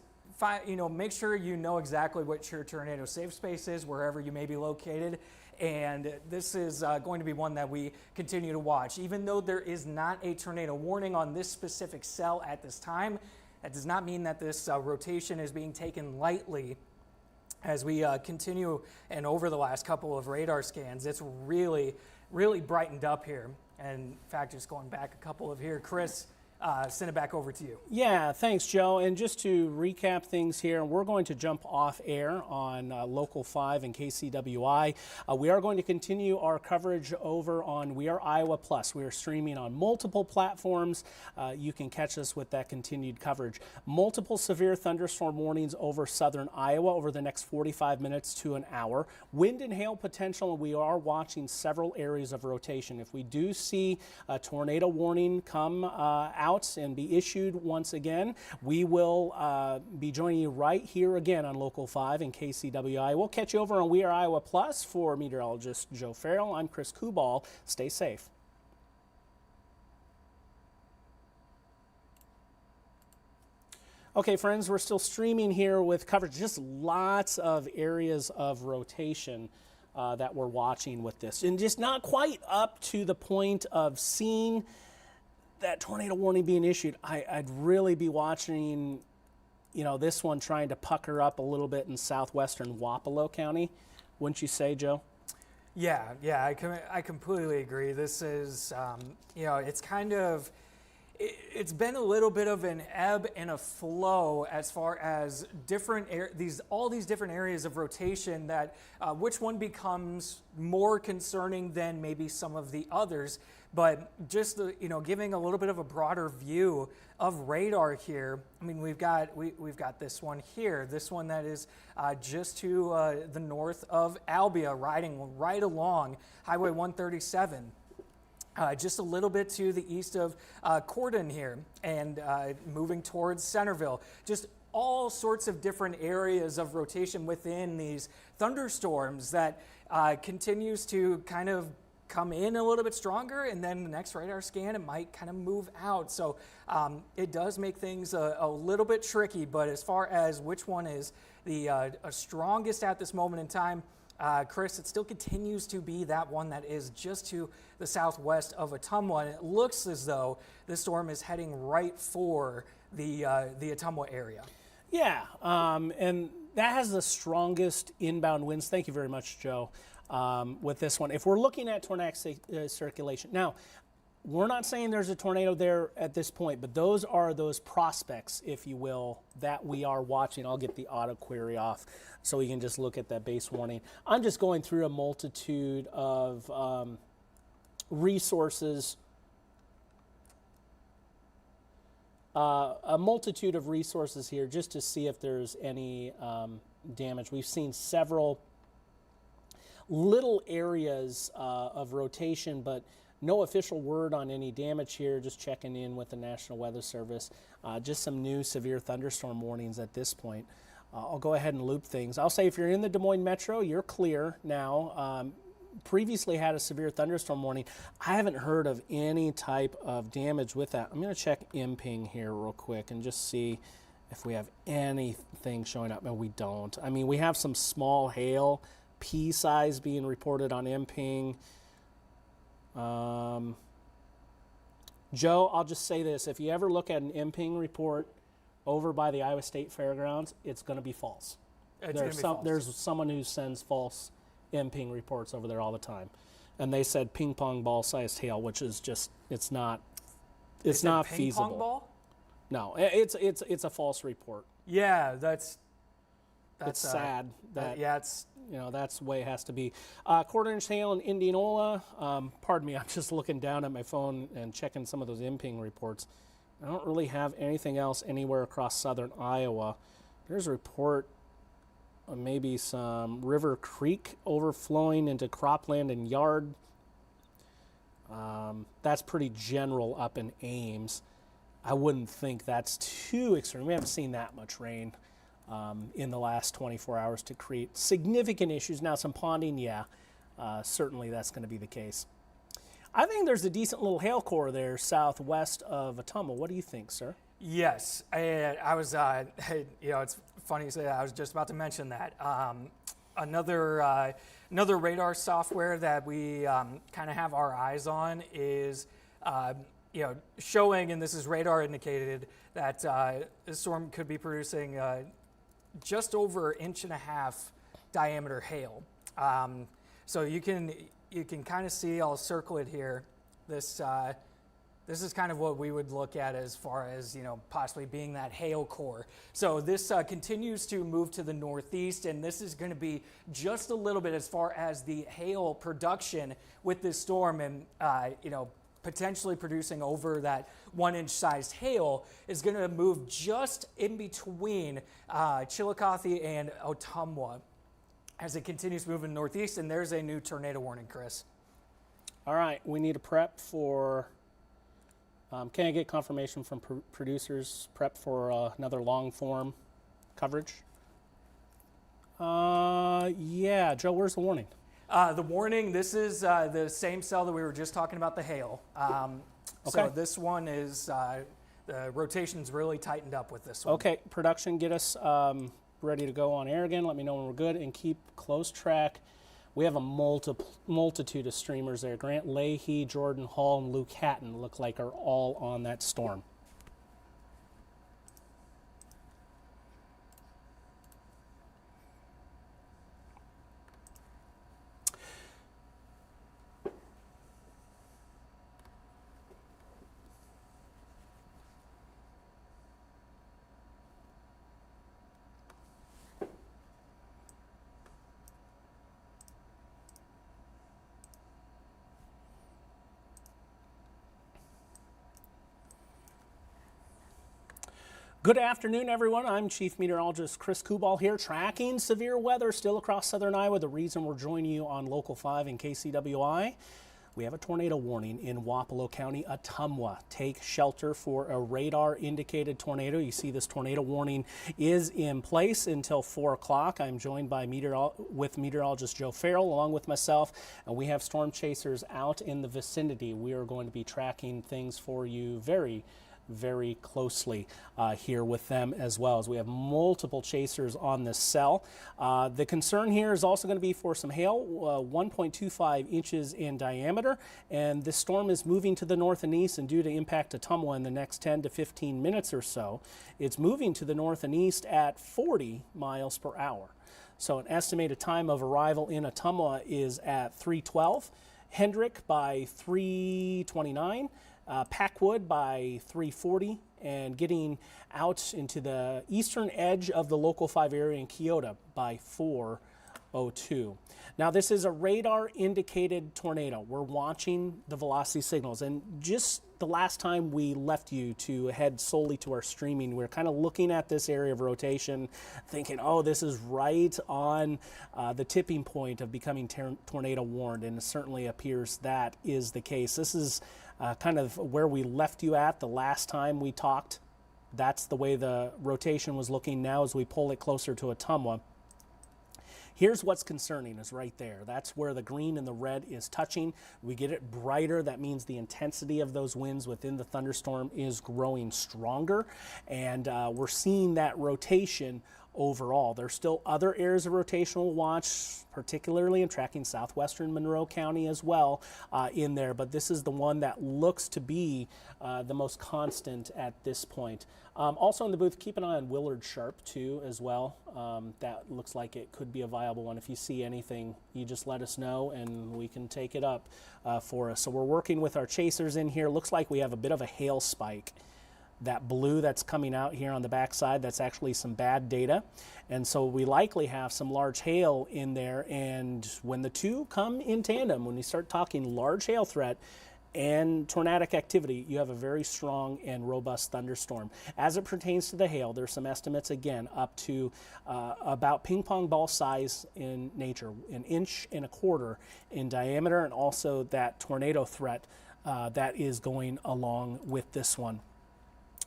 Speaker 2: make sure you know exactly what your tornado safe space is wherever you may be located. And this is going to be one that we continue to watch. Even though there is not a tornado warning on this specific cell at this time, that does not mean that this rotation is being taken lightly. As we continue, and over the last couple of radar scans, it's really, really brightened up here. And in fact, just going back a couple of here, Chris, send it back over to you.
Speaker 1: Yeah, thanks, Joe. And just to recap things here, we're going to jump off air on Local 5 and KCWI. We are going to continue our coverage over on We Are Iowa Plus. We are streaming on multiple platforms. You can catch us with that continued coverage. Multiple severe thunderstorm warnings over southern Iowa over the next 45 minutes to an hour. Wind and hail potential, and we are watching several areas of rotation. If we do see a tornado warning come out and be issued once again, we will be joining you right here again on Local 5 and KCWI. We'll catch you over on We Are Iowa Plus. For meteorologist Joe Farrell, I'm Chris Kubal. Stay safe. Okay, friends, we're still streaming here with coverage. Just lots of areas of rotation that we're watching with this, and just not quite up to the point of seeing that tornado warning being issued. I'd really be watching, this one trying to pucker up a little bit in southwestern Wapello County. Wouldn't you say, Joe?
Speaker 2: Yeah, I completely agree. This is, it's kind of, it's been a little bit of an ebb and a flow as far as all these different areas of rotation, that which one becomes more concerning than maybe some of the others. But just giving a little bit of a broader view of radar here. I mean, we've got this one here, this one that is just to the north of Albia, riding right along Highway 137. Just a little bit to the east of Cordon here, and moving towards Centerville. Just all sorts of different areas of rotation within these thunderstorms that continues to kind of come in a little bit stronger, and then the next radar scan, it might kind of move out. So it does make things a little bit tricky, but as far as which one is the strongest at this moment in time, Chris, it still continues to be that one that is just to the southwest of Ottumwa, and it looks as though this storm is heading right for the Ottumwa area.
Speaker 1: Yeah, and That has the strongest inbound winds. Thank you very much, Joe, with this one. If we're looking at tornadic circulation, now, we're not saying there's a tornado there at this point, but those are those prospects, if you will, that we are watching. I'll get the auto query off so we can just look at that base warning. I'm just going through a multitude of resources. A multitude of resources here just to see if there's any damage. We've seen several little areas of rotation, but no official word on any damage here. Just checking in with the National Weather Service. Just some new severe thunderstorm warnings at this point. I'll go ahead and loop things. I'll say if you're in the Des Moines Metro, you're clear now. Previously had a severe thunderstorm warning. I haven't heard of any type of damage with that. I'm going to check MPing here real quick and just see if we have anything showing up. No, we don't. I mean, we have some small hail, pea size being reported on MPing. Joe, I'll just say this. If you ever look at an MPing report over by the Iowa State Fairgrounds, it's going to be false. There's someone who sends false MPing reports over there all the time. And they said ping pong ball sized hail, which is just, it's not feasible.
Speaker 2: Ping pong ball?
Speaker 1: No, it's a false report.
Speaker 2: Yeah, that's
Speaker 1: it's sad that
Speaker 2: yeah, it's
Speaker 1: that's the way it has to be. Quarter-inch hail in Indianola. Pardon me, I'm just looking down at my phone and checking some of those MPing reports. I don't really have anything else anywhere across southern Iowa. There's a report of maybe some River Creek overflowing into cropland and yard. That's pretty general up in Ames. I wouldn't think that's too extreme. We haven't seen that much rain in the last 24 hours to create significant issues. Now, some ponding, yeah, certainly that's going to be the case. I think there's a decent little hail core there southwest of Ottumwa. What do you think, sir?
Speaker 2: Yes, and I was, it's funny you say that. I was just about to mention that. Another radar software that we kind of have our eyes on is, showing, and this is radar indicated, that this storm could be producing just over 1.5 inch diameter hail. So you can kind of see, I'll circle it here, this is kind of what we would look at as far as, possibly being that hail core. So this continues to move to the northeast, and this is going to be just a little bit as far as the hail production with this storm, and, potentially producing over that 1 inch sized hail is going to move just in between Chillicothe and Ottumwa as it continues moving northeast, and there's a new tornado warning, Chris.
Speaker 1: All right, we need a prep for... can I get confirmation from producers prep for another long form coverage? Yeah, Joe, where's the warning?
Speaker 2: The warning, this is the same cell that we were just talking about, the hail.
Speaker 1: Okay.
Speaker 2: So this one is, the rotation's really tightened up with this one.
Speaker 1: Okay, production, get us ready to go on air again. Let me know when we're good and keep close track. We have a multitude of streamers there. Grant Leahy, Jordan Hall, and Luke Hatton look like are all on that storm. Good afternoon, everyone. I'm Chief Meteorologist Chris Kubal here, tracking severe weather still across southern Iowa. The reason we're joining you on Local 5 in KCWI, we have a tornado warning in Wapello County, Ottumwa. Take shelter for a radar-indicated tornado. You see this tornado warning is in place until 4 o'clock. I'm joined by meteorologist Joe Farrell, along with myself, and we have storm chasers out in the vicinity. We are going to be tracking things for you very very closely here with them as well, as we have multiple chasers on this cell. The concern here is also going to be for some hail, 1.25 inches in diameter, and this storm is moving to the north and east, and due to impact Ottumwa in the next 10 to 15 minutes or so, it's moving to the north and east at 40 miles per hour. So an estimated time of arrival in Ottumwa is at 3:12, Hendrick by 3:29, Packwood by 3:40, and getting out into the eastern edge of the Local 5 area in Keota by 4:02. Now this is a radar indicated tornado. We're watching the velocity signals, and just the last time we left you to head solely to our streaming, we're kind of looking at this area of rotation thinking, oh, this is right on the tipping point of becoming tornado warned, and it certainly appears that is the case. This is kind of where we left you at the last time we talked. That's the way the rotation was looking. Now as we pull it closer to Ottumwa, here's what's concerning is right there. That's where the green and the red is touching. We get it brighter. That means the intensity of those winds within the thunderstorm is growing stronger, and we're seeing that rotation overall. There's still other areas of rotational watch, particularly in tracking southwestern Monroe County as well in there, but this is the one that looks to be the most constant at this point. Also in the booth, keep an eye on Willard Sharp too as well. That looks like it could be a viable one. If you see anything, you just let us know and we can take it up for us. So we're working with our chasers in here. Looks like we have a bit of a hail spike. That blue that's coming out here on the backside, that's actually some bad data. And so we likely have some large hail in there. And when the two come in tandem, when we start talking large hail threat and tornadic activity, you have a very strong and robust thunderstorm. As it pertains to the hail, there's some estimates again up to about ping pong ball size in nature, 1.25 inches in diameter, and also that tornado threat that is going along with this one.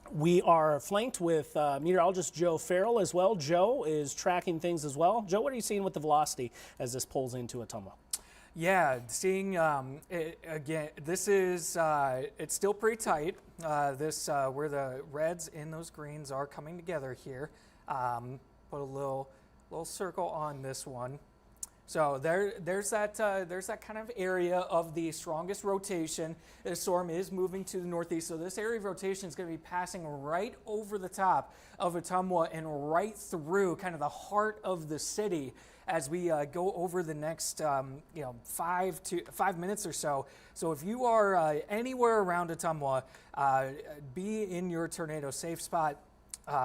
Speaker 1: We are flanked with meteorologist Joe Farrell as well. Joe is tracking things as well. Joe, what are you seeing with the velocity as this pulls into Ottumwa?
Speaker 2: Yeah, seeing again, this is it's still pretty tight. This where the reds and those greens are coming together here. Put a little circle on this one. So there's that kind of area of the strongest rotation. The storm is moving to the northeast, so this area of rotation is going to be passing right over the top of Ottumwa and right through kind of the heart of the city as we go over the next 5 minutes or so. So if you are anywhere around Ottumwa, be in your tornado safe spot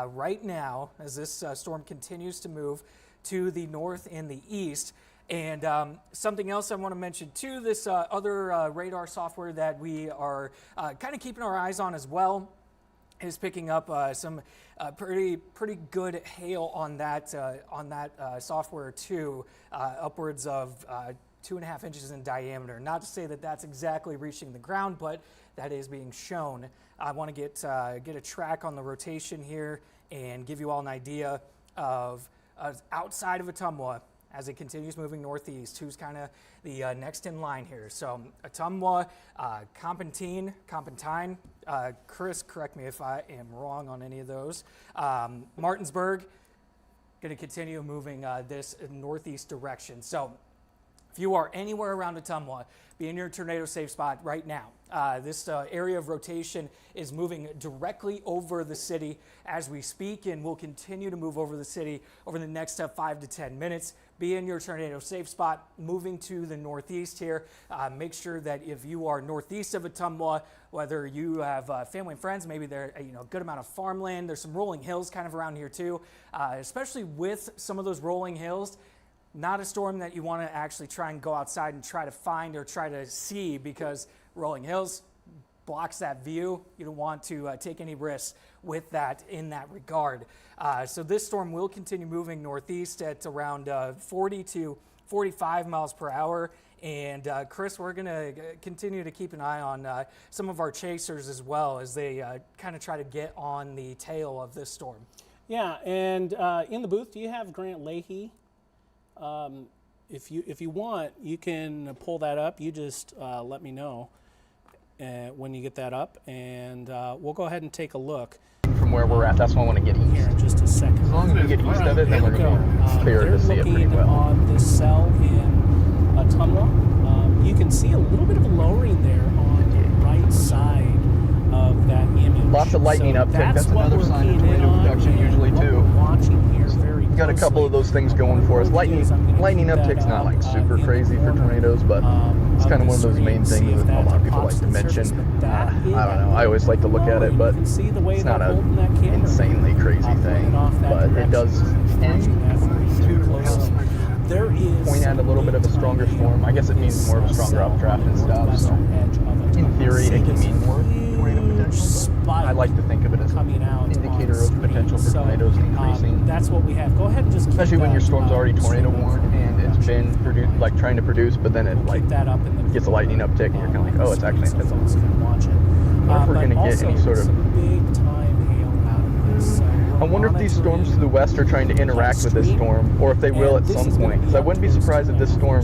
Speaker 2: right now as this storm continues to move to the north and the east. And something else I want to mention too, this other radar software that we are kind of keeping our eyes on as well is picking up some pretty good hail on that software too, upwards of 2.5 inches in diameter. Not to say that that's exactly reaching the ground, but that is being shown. I want to get a track on the rotation here and give you all an idea of outside of Ottumwa, as it continues moving northeast, who's kind of the next in line here. So Ottumwa, Compantine, Chris, correct me if I am wrong on any of those. Martinsburg, going to continue moving this northeast direction. So if you are anywhere around Ottumwa, be in your tornado safe spot right now. This area of rotation is moving directly over the city as we speak, and will continue to move over the city over the next 5 to 10 minutes. Be in your tornado safe spot, moving to the northeast here. Make sure that if you are northeast of Ottumwa, whether you have family and friends, maybe there's a good amount of farmland. There's some rolling hills kind of around here too, especially with some of those rolling hills. Not a storm that you want to actually try and go outside and try to find or try to see, because rolling hills blocks that view. You don't want to take any risks with that in that regard. So this storm will continue moving northeast at around 40 to 45 miles per hour. And Chris, we're going to continue to keep an eye on some of our chasers as well as they kind of try to get on the tail of this storm.
Speaker 1: Yeah, and in the booth, do you have Grant Leahy? If you want, you can pull that up. You just let me know. when you get that up, and we'll go ahead and take a look
Speaker 3: From where we're at, that's why I want to get
Speaker 1: here
Speaker 3: east.
Speaker 1: in just a second.
Speaker 3: As long as we get east of it, then we're
Speaker 1: Go.
Speaker 3: going to be clear
Speaker 1: They're
Speaker 3: to see it pretty
Speaker 1: looking
Speaker 3: well.
Speaker 1: on this cell in Ottumwa. You can see a little bit of a lowering there on the right side of that image.
Speaker 3: Lots of lightning uptick. That's
Speaker 1: what
Speaker 3: another
Speaker 1: we're
Speaker 3: sign of
Speaker 1: keying in
Speaker 3: tornado
Speaker 1: on,
Speaker 3: production
Speaker 1: and
Speaker 3: usually
Speaker 1: what
Speaker 3: too.
Speaker 1: we're watching here very
Speaker 3: Got a couple of those things going for us. Lightning uptick's not like super crazy for tornadoes, but it's kind of one of those main things that a lot of people like to mention. I don't know. I always like to look at it, but it's not a insanely crazy thing. But it does point at a little bit of a stronger storm. I guess it means more of a stronger updraft and stuff. So in theory, it can mean more tornado potential. But I like to think of it as an indicator of potential for tornadoes increasing.
Speaker 1: That's what we have. Go ahead and just keep
Speaker 3: Especially when
Speaker 1: that,
Speaker 3: your storm's already tornado warned and it's been like trying to produce, but then it like
Speaker 1: keep that up in the
Speaker 3: gets a lightning uptick and you're kind of like, oh, it's actually
Speaker 1: so folks
Speaker 3: invincible.
Speaker 1: can watch it.
Speaker 3: What if we're
Speaker 1: But
Speaker 3: going to get any
Speaker 1: also
Speaker 3: sort of...
Speaker 1: some big time hail out of this. So
Speaker 3: I wonder if these storms to the west are trying to interact with this storm, or if they will at some point. Because I wouldn't be surprised if this storm,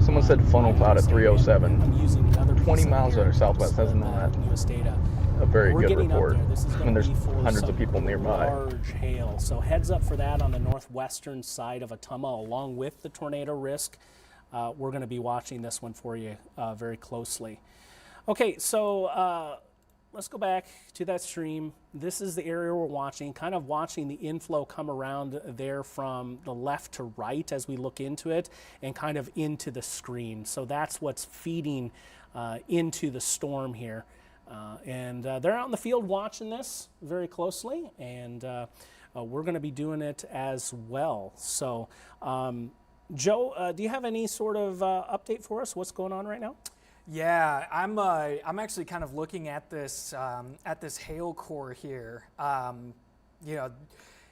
Speaker 3: someone said funnel cloud at 307.
Speaker 1: I'm using another
Speaker 3: 20 miles out of southwest, doesn't know that.
Speaker 1: US data.
Speaker 3: A very
Speaker 1: We're
Speaker 3: good
Speaker 1: getting up
Speaker 3: report
Speaker 1: there. This is
Speaker 3: when
Speaker 1: gonna
Speaker 3: there's
Speaker 1: be for
Speaker 3: hundreds
Speaker 1: some
Speaker 3: of people nearby.
Speaker 1: Large hail. So heads up for that on the northwestern side of Ottumwa, along with the tornado risk. We're going to be watching this one for you very closely. Okay, so let's go back to that stream. This is the area we're watching, kind of watching the inflow come around there from the left to right as we look into it and kind of into the screen. So that's what's feeding into the storm here. And they're out in the field watching this very closely, and we're going to be doing it as well. So, Joe, do you have any sort of update for us? What's going on right now?
Speaker 2: Yeah, I'm actually kind of looking at this hail core here. You know,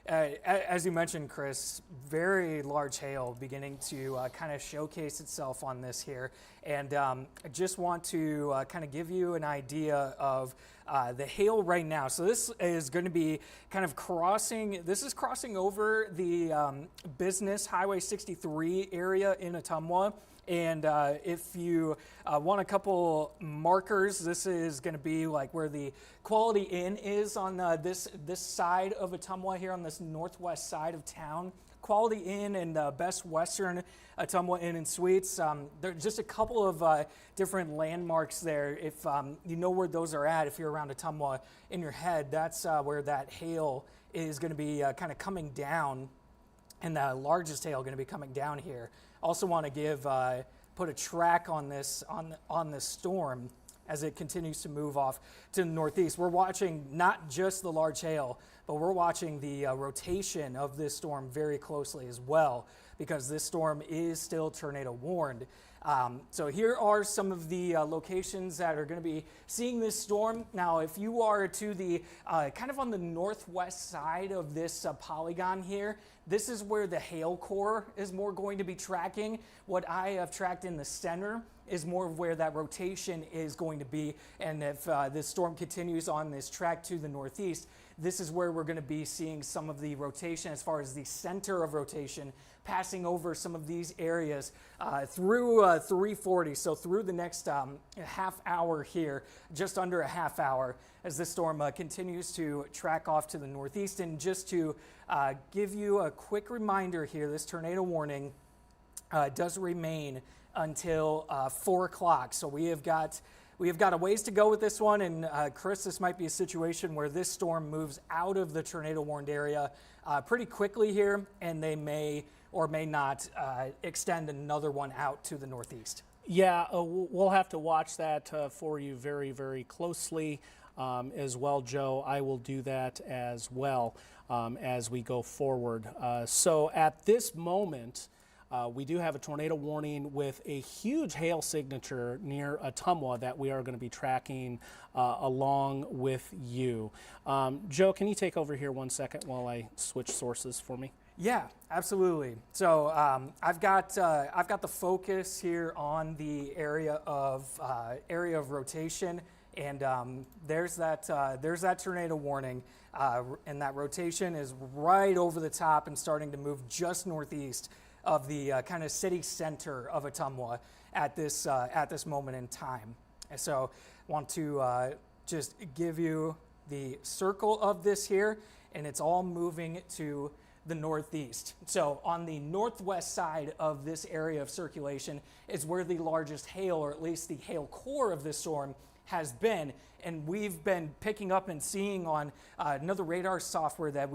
Speaker 2: as you mentioned, Chris, very large hail beginning to kind of showcase itself on this here. And I just want to kind of give you an idea of the hail right now. So this is going to be kind of crossing over the Business Highway 63 area in Ottumwa. And if you want a couple markers, this is going to be like where the Quality Inn is on this side of Ottumwa here on this northwest side of town. Quality Inn and Best Western Ottumwa Inn and Suites. There are just a couple of different landmarks there. If you know where those are at, if you're around Ottumwa in your head, that's where that hail is going to be kind of coming down, and the largest hail going to be coming down here. Also want to give put a track on this storm as it continues to move off to the northeast. We're watching not just the large hail, but we're watching the rotation of this storm very closely as well, because this storm is still tornado warned. So here are some of the locations that are going to be seeing this storm. Now, if you are to the kind of on the northwest side of this polygon here, this is where the hail core is more going to be tracking. What I have tracked in the center is more of where that rotation is going to be. And if this storm continues on this track to the northeast, this is where we're going to be seeing some of the rotation as far as the center of rotation passing over some of these areas through 340. So through the next half hour here, just under a half hour, as this storm continues to track off to the northeast. And just to give you a quick reminder here, this tornado warning does remain until 4 o'clock. So we have got a ways to go with this one. And Chris, this might be a situation where this storm moves out of the tornado warned area pretty quickly here, and they may or may not extend another one out to the northeast.
Speaker 1: Yeah, we'll have to watch that for you very, very closely as well, Joe. I will do that as well as we go forward. So at this moment, we do have a tornado warning with a huge hail signature near Ottumwa that we are going to be tracking along with you. Joe, can you take over here 1 second while I switch sources for me?
Speaker 2: Yeah, absolutely. So I've got the focus here on the area of rotation, and there's that tornado warning, and that rotation is right over the top and starting to move just northeast of the kind of city center of Ottumwa at this moment in time. And so want to just give you the circle of this here, and it's all moving to the northeast. So on the northwest side of this area of circulation is where the largest hail, or at least the hail core of this storm, has been. And we've been picking up and seeing on another radar software that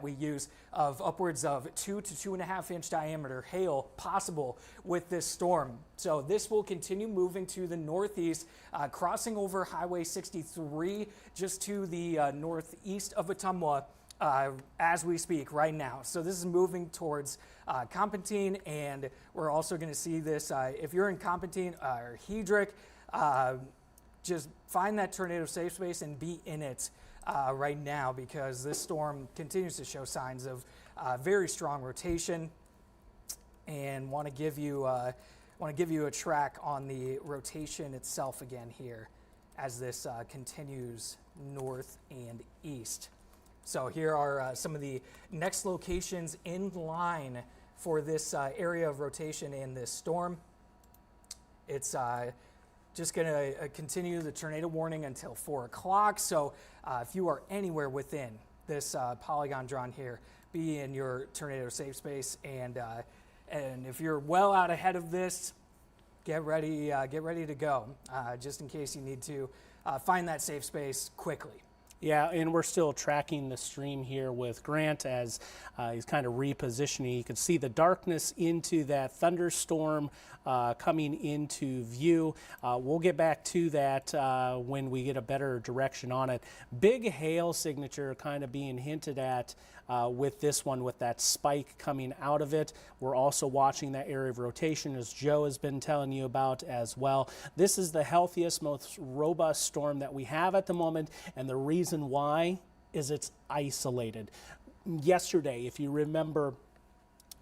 Speaker 2: we use of upwards of 2 to 2.5 inch diameter hail possible with this storm. So this will continue moving to the northeast, crossing over Highway 63 just to the northeast of Ottumwa as we speak right now. So this is moving towards Compantine, and we're also going to see this if you're in Compantine or Hedrick. Just find that tornado safe space and be in it right now, because this storm continues to show signs of very strong rotation. And want to give you a track on the rotation itself again here as this continues north and east. So here are some of the next locations in line for this area of rotation in this storm. It's just going to continue the tornado warning until 4 o'clock. So if you are anywhere within this polygon drawn here, be in your tornado safe space. And if you're well out ahead of this, get ready to go, just in case you need to find that safe space quickly.
Speaker 1: Yeah, and we're still tracking the stream here with Grant as he's kind of repositioning. You can see the darkness into that thunderstorm coming into view. We'll get back to that when we get a better direction on it. Big hail signature kind of being hinted at with this one, with that spike coming out of it. We're also watching that area of rotation, as Joe has been telling you about as well. This is the healthiest, most robust storm that we have at the moment, and the reason why is it's isolated. Yesterday, if you remember,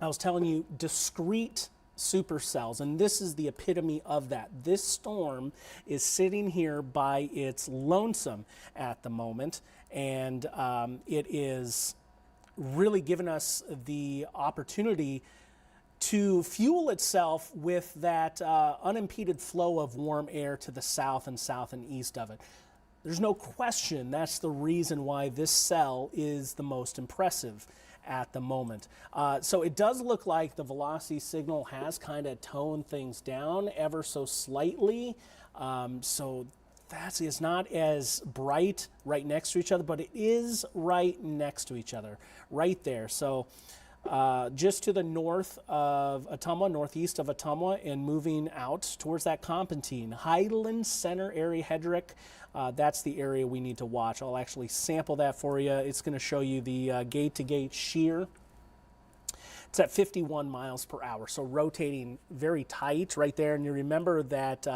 Speaker 1: I was telling you discrete supercells, and this is the epitome of that. This storm is sitting here by its lonesome at the moment, and it is really given us the opportunity to fuel itself with that unimpeded flow of warm air to the south and east of it. There's no question that's the reason why this cell is the most impressive at the moment. So it does look like the velocity signal has kind of toned things down ever so slightly. So that is not as bright right next to each other, but it is right next to each other, right there. So just to the north of Ottumwa, northeast of Ottumwa, and moving out towards that Compantine. Highland Center area, Hedrick, that's the area we need to watch. I'll actually sample that for you. It's going to show you the gate-to-gate shear. It's at 51 miles per hour, so rotating very tight right there. And you remember that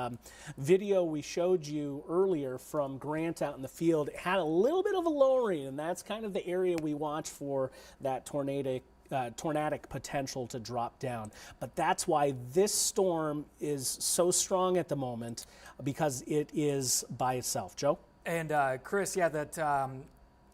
Speaker 1: video we showed you earlier from Grant out in the field. It had a little bit of a lowering, and that's kind of the area we watch for that tornadic potential to drop down. But that's why this storm is so strong at the moment, because it is by itself. Joe? And
Speaker 2: Chris, yeah,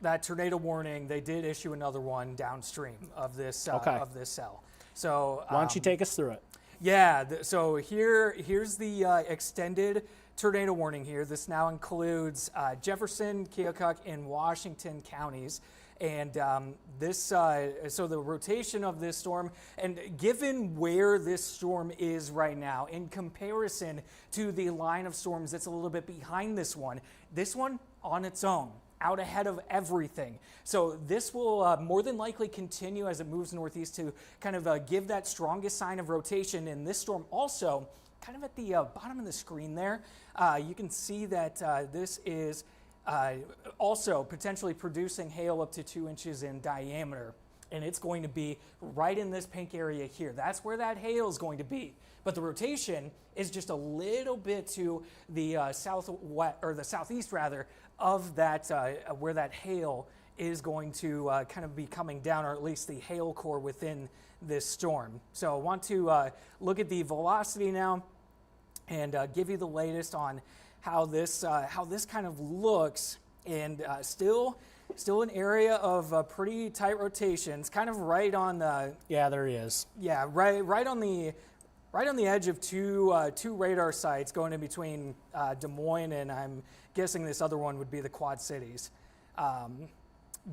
Speaker 2: that tornado warning, they did issue another one downstream of this of this cell. So
Speaker 1: why don't you take us through it?
Speaker 2: Yeah, so here's the extended tornado warning here. This now includes Jefferson, Keokuk, and Washington counties. And so the rotation of this storm, and given where this storm is right now in comparison to the line of storms that's a little bit behind this one on its own, out ahead of everything. So this will more than likely continue as it moves northeast to kind of give that strongest sign of rotation. And this storm also, kind of at the bottom of the screen there, you can see that this is also potentially producing hail up to 2 inches in diameter. And it's going to be right in this pink area here. That's where that hail is going to be. But the rotation is just a little bit to the southwest, or the southeast rather, of that where that hail is going to kind of be coming down, or at least the hail core within this storm. So I want to look at the velocity now and give you the latest on how this kind of looks, and still an area of pretty tight rotations, kind of right on the...
Speaker 1: Yeah, there he is.
Speaker 2: Yeah, right on the right on the edge of two radar sites going in between Des Moines and I'm guessing this other one would be the Quad Cities.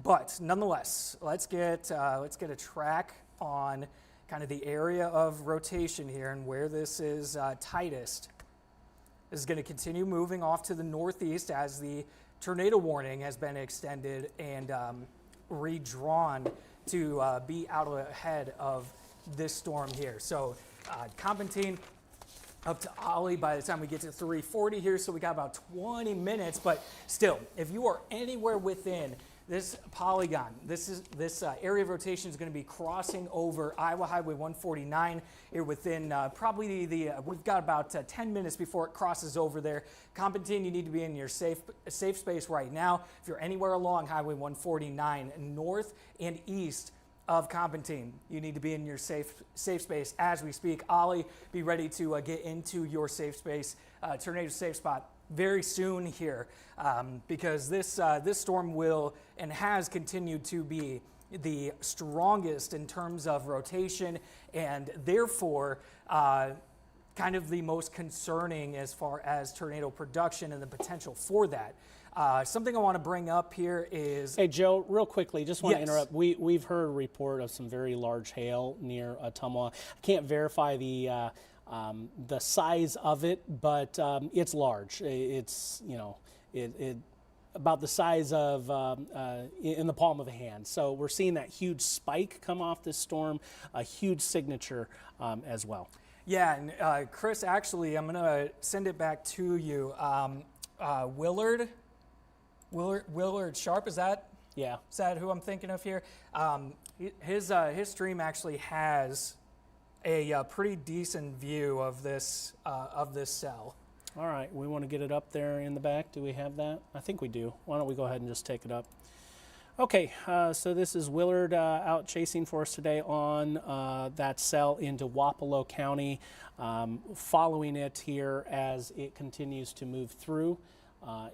Speaker 2: But nonetheless, let's get a track on kind of the area of rotation here and where this is tightest. This is going to continue moving off to the northeast as the tornado warning has been extended and redrawn to be out ahead of this storm here. So Compantine up to Ollie by the time we get to 340 here, so we got about 20 minutes, but still, if you are anywhere within this polygon, this area of rotation is going to be crossing over Iowa Highway 149 here within probably we've got about 10 minutes before it crosses over there. Compantine, you need to be in your safe space right now. If you're anywhere along Highway 149, north and east of Compantine, you need to be in your safe space as we speak. Ollie, be ready to get into your safe space, tornado safe spot very soon here, because this storm will and has continued to be the strongest in terms of rotation and therefore kind of the most concerning as far as tornado production and the potential for that. Something I want to bring up here is...
Speaker 1: Hey, Joe, real quickly, just want to
Speaker 2: Yes.
Speaker 1: interrupt. We've heard a report of some very large hail near Ottumwa. I can't verify the size of it, but it's large. It's, you know, it about the size of in the palm of a hand. So we're seeing that huge spike come off this storm, a huge signature as well.
Speaker 2: Yeah, and Chris, actually, I'm going to send it back to you. Willard Sharp, is that who I'm thinking of here? His stream actually has a pretty decent view of this cell.
Speaker 1: All right, we want to get it up there in the back. Do we have that? I think we do. Why don't we go ahead and just take it up? Okay, so this is Willard out chasing for us today on that cell into Wapello County, following it here as it continues to move through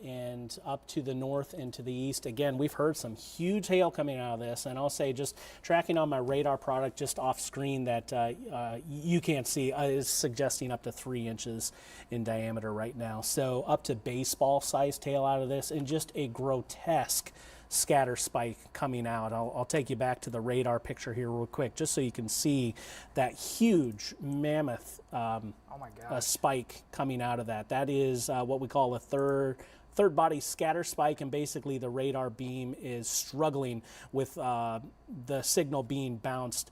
Speaker 1: and up to the north and to the east. Again, we've heard some huge hail coming out of this, and I'll say just tracking on my radar product just off screen that you can't see is suggesting up to 3 inches in diameter right now. So up to baseball-sized hail out of this, and just a grotesque scatter spike coming out. I'll take you back to the radar picture here real quick, just so you can see that huge mammoth spike coming out of that. That is what we call a third body scatter spike, and basically the radar beam is struggling with the signal being bounced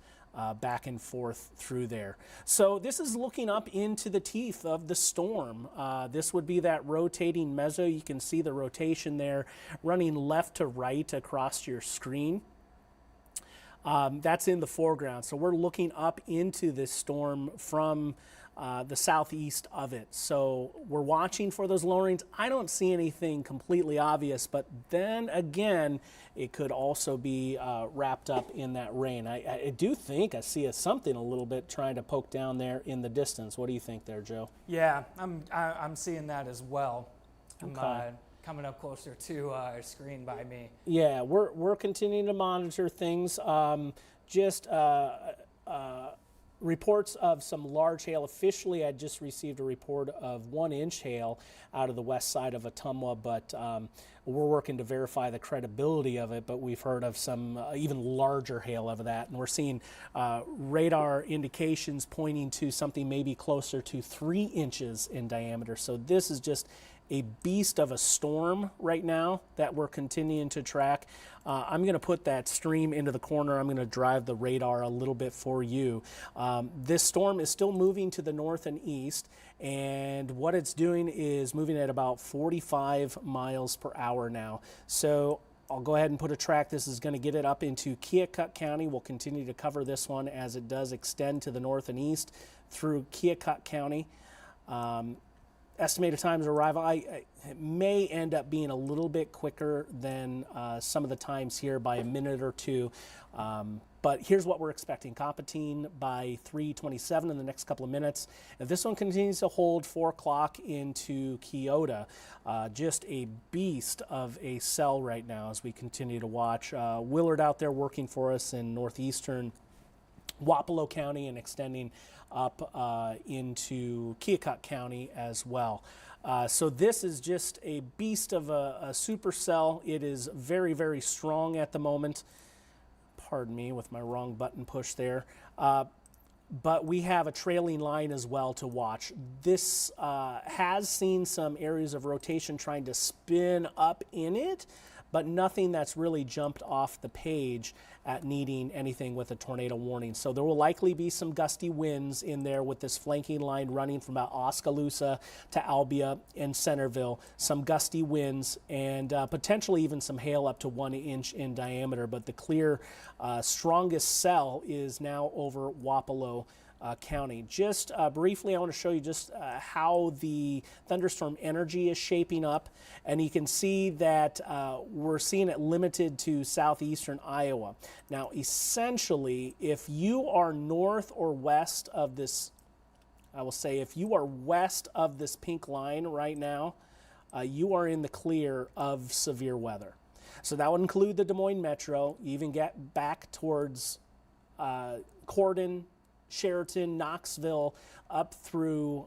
Speaker 1: back and forth through there. So this is looking up into the teeth of the storm. This would be that rotating meso. You can see the rotation there running left to right across your screen. That's in the foreground. So we're looking up into this storm from the southeast of it. So we're watching for those lowerings. I don't see anything completely obvious, but then again, it could also be wrapped up in that rain. I do think I see something a little bit trying to poke down there in the distance. What do you think there, Joe?
Speaker 2: Yeah, I'm seeing that as well.
Speaker 1: Okay.
Speaker 2: I'm coming up closer to our screen by me.
Speaker 1: Yeah, we're continuing to monitor things. Reports of some large hail. Officially, I just received a report of 1-inch hail out of the west side of Ottumwa, but we're working to verify the credibility of it, but we've heard of some even larger hail of that, and we're seeing radar indications pointing to something maybe closer to 3 inches in diameter. So this is just a beast of a storm right now that we're continuing to track. I'm going to put that stream into the corner. I'm going to drive the radar a little bit for you. This storm is still moving to the north and east, and what it's doing is moving at about 45 miles per hour now. So I'll go ahead and put a track. This is going to get it up into Keokuk County. We'll continue to cover this one as it does extend to the north and east through Keokuk County. Estimated times of arrival, it may end up being a little bit quicker than some of the times here by a minute or two. But here's what we're expecting. Compantine by 3:27 in the next couple of minutes. If this one continues to hold 4 o'clock into Keota, just a beast of a cell right now as we continue to watch. Willard out there working for us in northeastern Wapello County and extending up into Keokuk County as well. So this is just a beast of a supercell. It is very, very strong at the moment. Pardon me with my wrong button push there. But we have a trailing line as well to watch. This has seen some areas of rotation trying to spin up in it, but nothing that's really jumped off the page at needing anything with a tornado warning. So there will likely be some gusty winds in there with this flanking line running from about Oskaloosa to Albia and Centerville. Some gusty winds and potentially even some hail up to 1 inch in diameter. But the clear strongest cell is now over Wapello County. Just briefly, I want to show you just how the thunderstorm energy is shaping up. And you can see that we're seeing it limited to southeastern Iowa. Now, essentially, if you are north or west of this, I will say if you are west of this pink line right now, you are in the clear of severe weather. So that would include the Des Moines Metro. You even get back towards Cordon, Sheraton, Knoxville, up through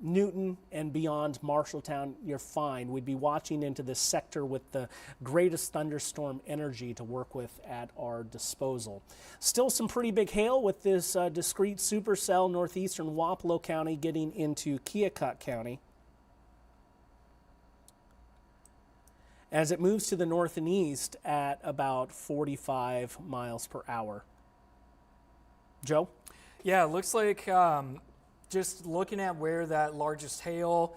Speaker 1: Newton and beyond Marshalltown, you're fine. We'd be watching into this sector with the greatest thunderstorm energy to work with at our disposal. Still some pretty big hail with this discrete supercell northeastern Wapello County getting into Keokuk County. As it moves to the north and east at about 45 miles per hour. Joe?
Speaker 2: Yeah, it looks like just looking at where that largest hail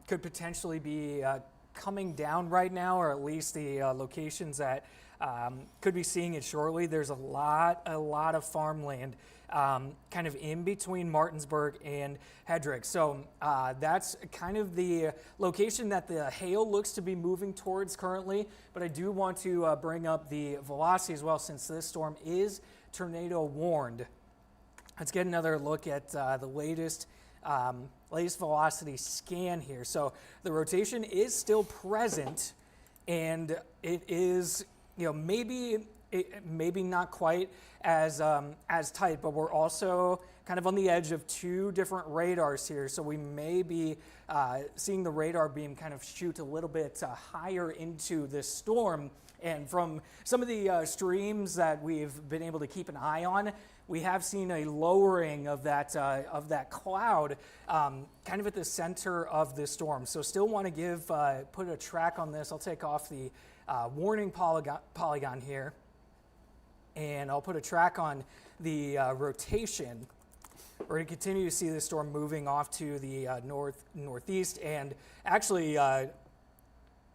Speaker 2: could potentially be coming down right now, or at least the locations that could be seeing it shortly. There's a lot of farmland kind of in between Martinsburg and Hedrick. So that's kind of the location that the hail looks to be moving towards currently. But I do want to bring up the velocity as well, since this storm is tornado warned. Let's get another look at the latest velocity scan here. So the rotation is still present, and it is, maybe not quite as tight, but we're also kind of on the edge of two different radars here. So we may be seeing the radar beam kind of shoot a little bit higher into this storm. And from some of the streams that we've been able to keep an eye on, we have seen a lowering of that cloud kind of at the center of the storm. So still want to put a track on this. I'll take off the warning polygon here, and I'll put a track on the rotation. We're going to continue to see this storm moving off to the northeast, and actually,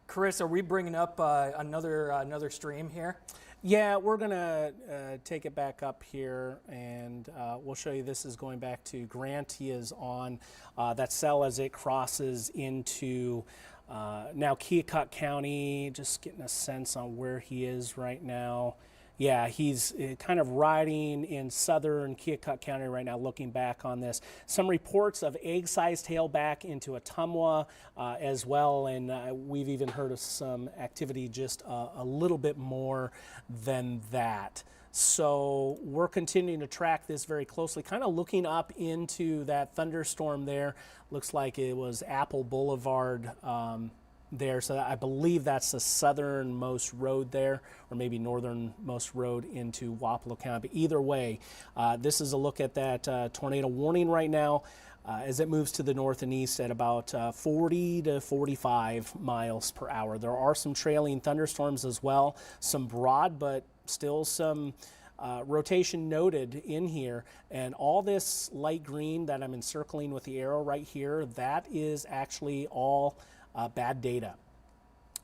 Speaker 2: Chris, are we bringing up another stream here?
Speaker 1: Yeah, we're going to take it back up here, and we'll show you. This is going back to Grant. He is on that cell as it crosses into now Keokuk County. Just getting a sense on where he is right now. Yeah, he's kind of riding in southern Keokuk County right now, looking back on this. Some reports of egg-sized hail back into Ottumwa as well, and we've even heard of some activity just a little bit more than that. So we're continuing to track this very closely, kind of looking up into that thunderstorm there. Looks like it was Apple Boulevard there, so I believe that's the southernmost road there, or maybe northernmost road into Wapello County. But either way, this is a look at that tornado warning right now as it moves to the north and east at about 40 to 45 miles per hour. There are some trailing thunderstorms as well, some broad, but still some rotation noted in here. And all this light green that I'm encircling with the arrow right here, that is actually all bad data.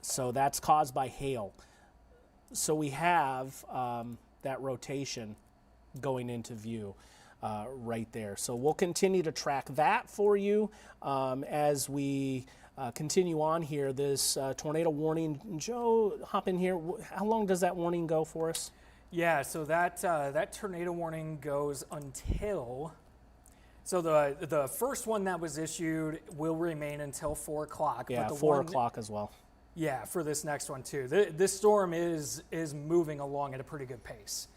Speaker 1: So that's caused by hail. So we have that rotation going into view right there. So we'll continue to track that for you as we continue on here. This tornado warning, Joe, hop in here. How long does that warning go for us?
Speaker 2: Yeah, so that tornado warning goes until... So the first one that was issued will remain until 4 o'clock.
Speaker 1: Yeah,
Speaker 2: but the
Speaker 1: 4 o'clock as well.
Speaker 2: Yeah, for this next one too. This storm is moving along at a pretty good pace,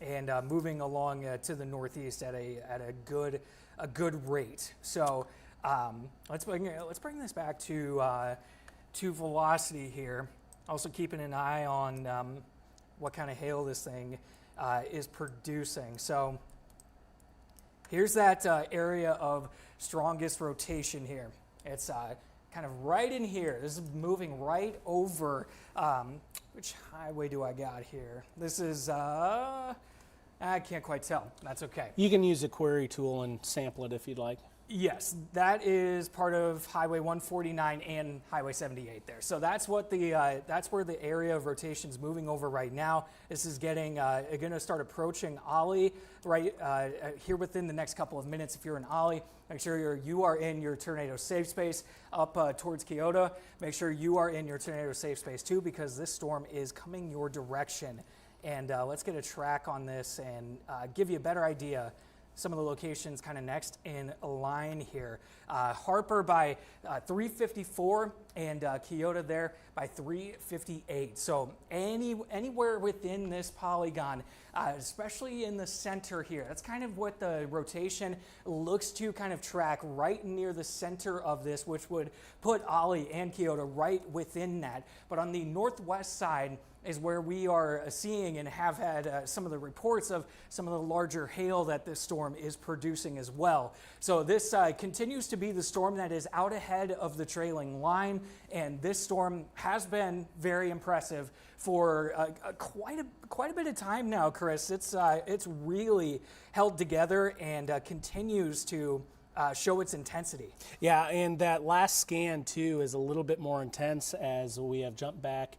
Speaker 2: and moving along to the northeast at a good rate. So let's bring this back to velocity here. Also keeping an eye on what kind of hail this thing is producing. So here's that area of strongest rotation here. It's kind of right in here. This is moving right over, which highway do I got here? This is, I can't quite tell. That's okay.
Speaker 1: You can use a query tool and sample it if you'd like.
Speaker 2: Yes, that is part of Highway 149 and Highway 78 there. So that's what that's where the area of rotation is moving over right now. This is going to start approaching Ollie right here within the next couple of minutes. If you're in Ollie, make sure you are in your tornado safe space. Up towards Keota, make sure you are in your tornado safe space too, because this storm is coming your direction. And let's get a track on this and give you a better idea. Some of the locations kind of next in line here. Harper by 354 and Keota there by 358. So anywhere within this polygon, especially in the center here, that's kind of what the rotation looks to kind of track right near the center of this, which would put Ollie and Keota right within that. But on the northwest side, is where we are seeing and have had some of the reports of some of the larger hail that this storm is producing as well. So this continues to be the storm that is out ahead of the trailing line, and this storm has been very impressive for quite a bit of time now, Chris. It's really held together and continues to show its intensity.
Speaker 1: Yeah, and that last scan too is a little bit more intense as we have jumped back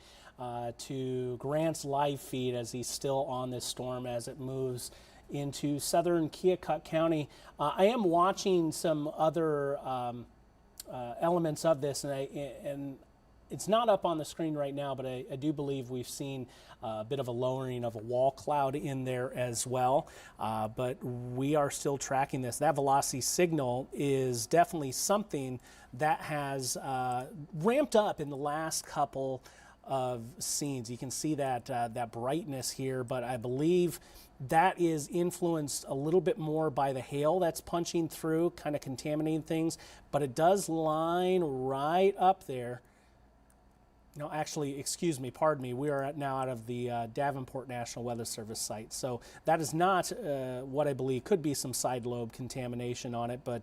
Speaker 1: to Grant's live feed as he's still on this storm as it moves into southern Keokuk County. I am watching some other elements of this, and it's not up on the screen right now, but I do believe we've seen a bit of a lowering of a wall cloud in there as well. But we are still tracking this. That velocity signal is definitely something that has ramped up in the last couple of scenes. You can see that that brightness here, but I believe that is influenced a little bit more by the hail that's punching through, kind of contaminating things, but it does line right up there. No, actually, excuse me, pardon me, we are now out of the Davenport National Weather Service site. So that is not what I believe could be some side lobe contamination on it, but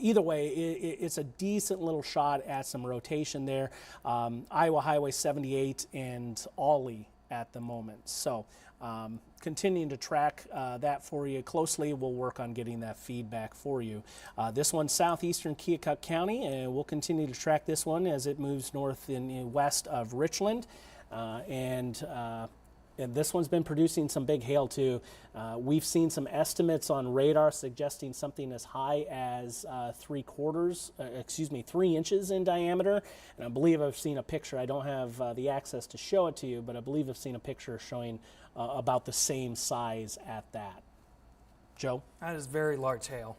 Speaker 1: either way, it's a decent little shot at some rotation there. Iowa Highway 78 and Ollie at the moment. So continuing to track that for you closely. We'll work on getting that feedback for you. This one's southeastern Keokuk County, and we'll continue to track this one as it moves north and west of Richland. And this one's been producing some big hail too. We've seen some estimates on radar suggesting something as high as 3 inches in diameter. And I believe I've seen a picture. I don't have the access to show it to you, but I believe I've seen a picture showing about the same size at that. Joe?
Speaker 2: That is very large hail.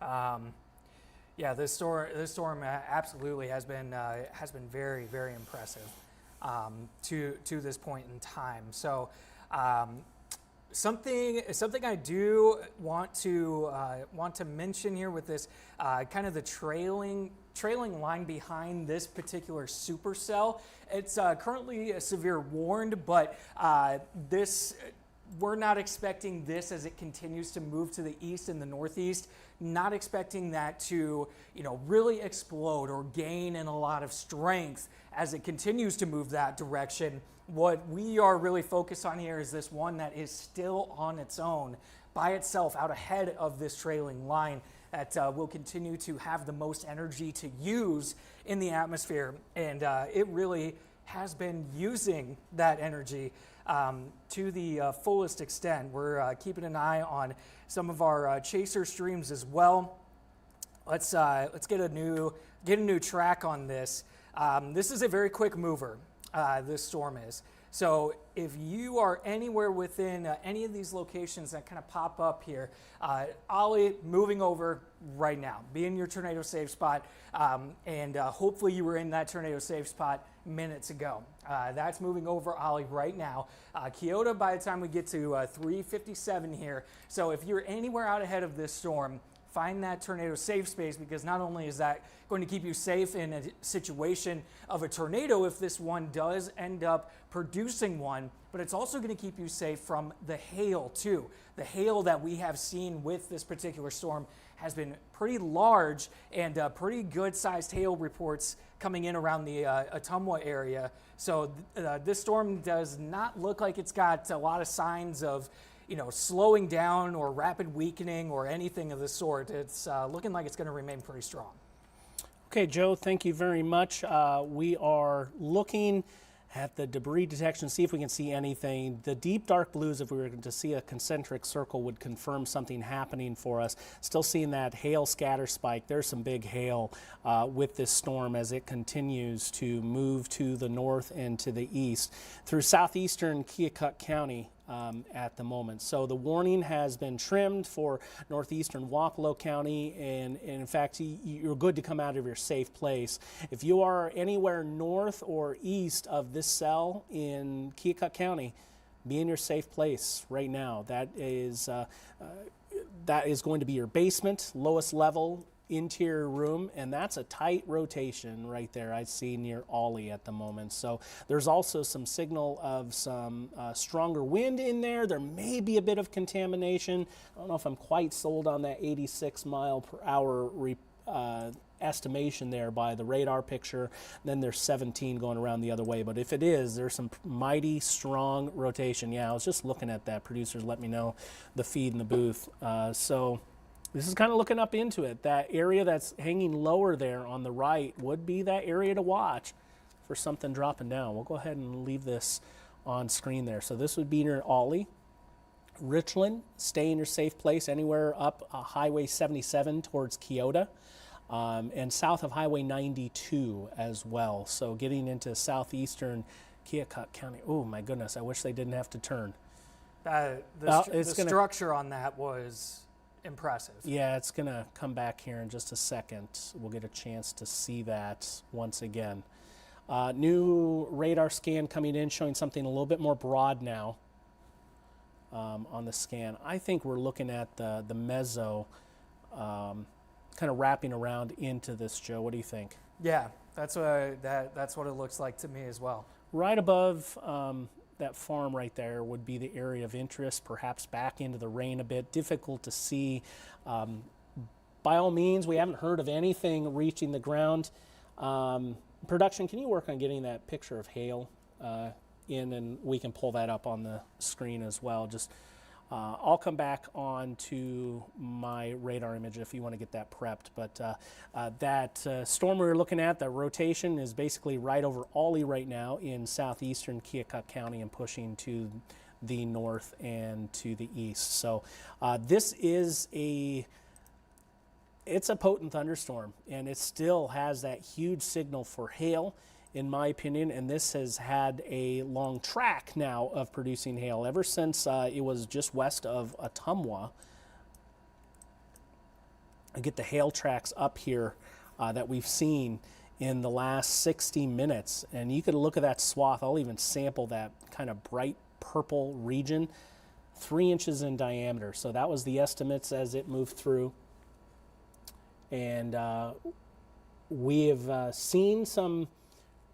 Speaker 2: Yeah, this storm absolutely has been very, very impressive to this point in time. So something I do want to mention here with this kind of the trailing line behind this particular supercell. It's currently severe warned, but we're not expecting this as it continues to move to the east and the northeast. Not expecting that to, really explode or gain in a lot of strength as it continues to move that direction. What we are really focused on here is this one that is still on its own, by itself, out ahead of this trailing line that will continue to have the most energy to use in the atmosphere. And it really has been using that energy to the fullest extent. We're keeping an eye on some of our chaser streams as well. Let's get a new track on this. This is a very quick mover. This storm is. So if you are anywhere within any of these locations that kind of pop up here, Ollie, moving over right now. Be in your tornado safe spot, and hopefully you were in that tornado safe spot minutes ago. That's moving over Ollie right now. Keota by the time we get to 3:57 here. So if you're anywhere out ahead of this storm, find that tornado safe space, because not only is that going to keep you safe in a situation of a tornado if this one does end up producing one, but it's also going to keep you safe from the hail too. The hail that we have seen with this particular storm has been pretty large, and pretty good sized hail reports coming in around the Ottumwa area. So this storm does not look like it's got a lot of signs of slowing down or rapid weakening or anything of the sort. It's looking like it's going to remain pretty strong.
Speaker 1: Okay, Joe, thank you very much. We are looking at the debris detection, see if we can see anything. The deep dark blues, if we were to see a concentric circle, would confirm something happening for us. Still seeing that hail scatter spike. There's some big hail with this storm as it continues to move to the north and to the east through southeastern Keokuk County at the moment. So the warning has been trimmed for northeastern Wapello County, and in fact, you're good to come out of your safe place. If you are anywhere north or east of this cell in Keokuk County, be in your safe place right now. That is going to be your basement, lowest level, interior room, and that's a tight rotation right there I see near Ollie at the moment. So there's also some signal of some stronger wind in there. There may be a bit of contamination. I don't know if I'm quite sold on that 86 mile per hour estimation there by the radar picture. Then there's 17 going around the other way, but if it is, there's some mighty strong rotation. Yeah, I was just looking at that. Producers let me know the feed in the booth. So this is kind of looking up into it. That area that's hanging lower there on the right would be that area to watch for something dropping down. We'll go ahead and leave this on screen there. So this would be near Ollie. Richland, stay in your safe place anywhere up Highway 77 towards Keota, and south of Highway 92 as well. So getting into southeastern Keokuk County. Oh my goodness, I wish they didn't have to turn.
Speaker 2: The structure on that was impressive.
Speaker 1: Yeah, it's going to come back here in just a second. We'll get a chance to see that once again. New radar scan coming in showing something a little bit more broad now on the scan. I think we're looking at the meso kind of wrapping around into this, Joe. What do you think?
Speaker 2: Yeah, that's what it looks like to me as well.
Speaker 1: Right above that farm right there would be the area of interest, perhaps back into the rain a bit. Difficult to see. By all means, we haven't heard of anything reaching the ground. Production, can you work on getting that picture of hail in, and we can pull that up on the screen as well. Just I'll come back on to my radar image if you want to get that prepped. But that storm we were looking at, the rotation is basically right over Ollie right now in southeastern Keokuk County and pushing to the north and to the east. So this is it's a potent thunderstorm, and it still has that huge signal for hail, in my opinion, and this has had a long track now of producing hail ever since it was just west of Ottumwa. I get the hail tracks up here that we've seen in the last 60 minutes, and you could look at that swath. I'll even sample that kind of bright purple region, 3 inches in diameter. So that was the estimates as it moved through. And we have seen some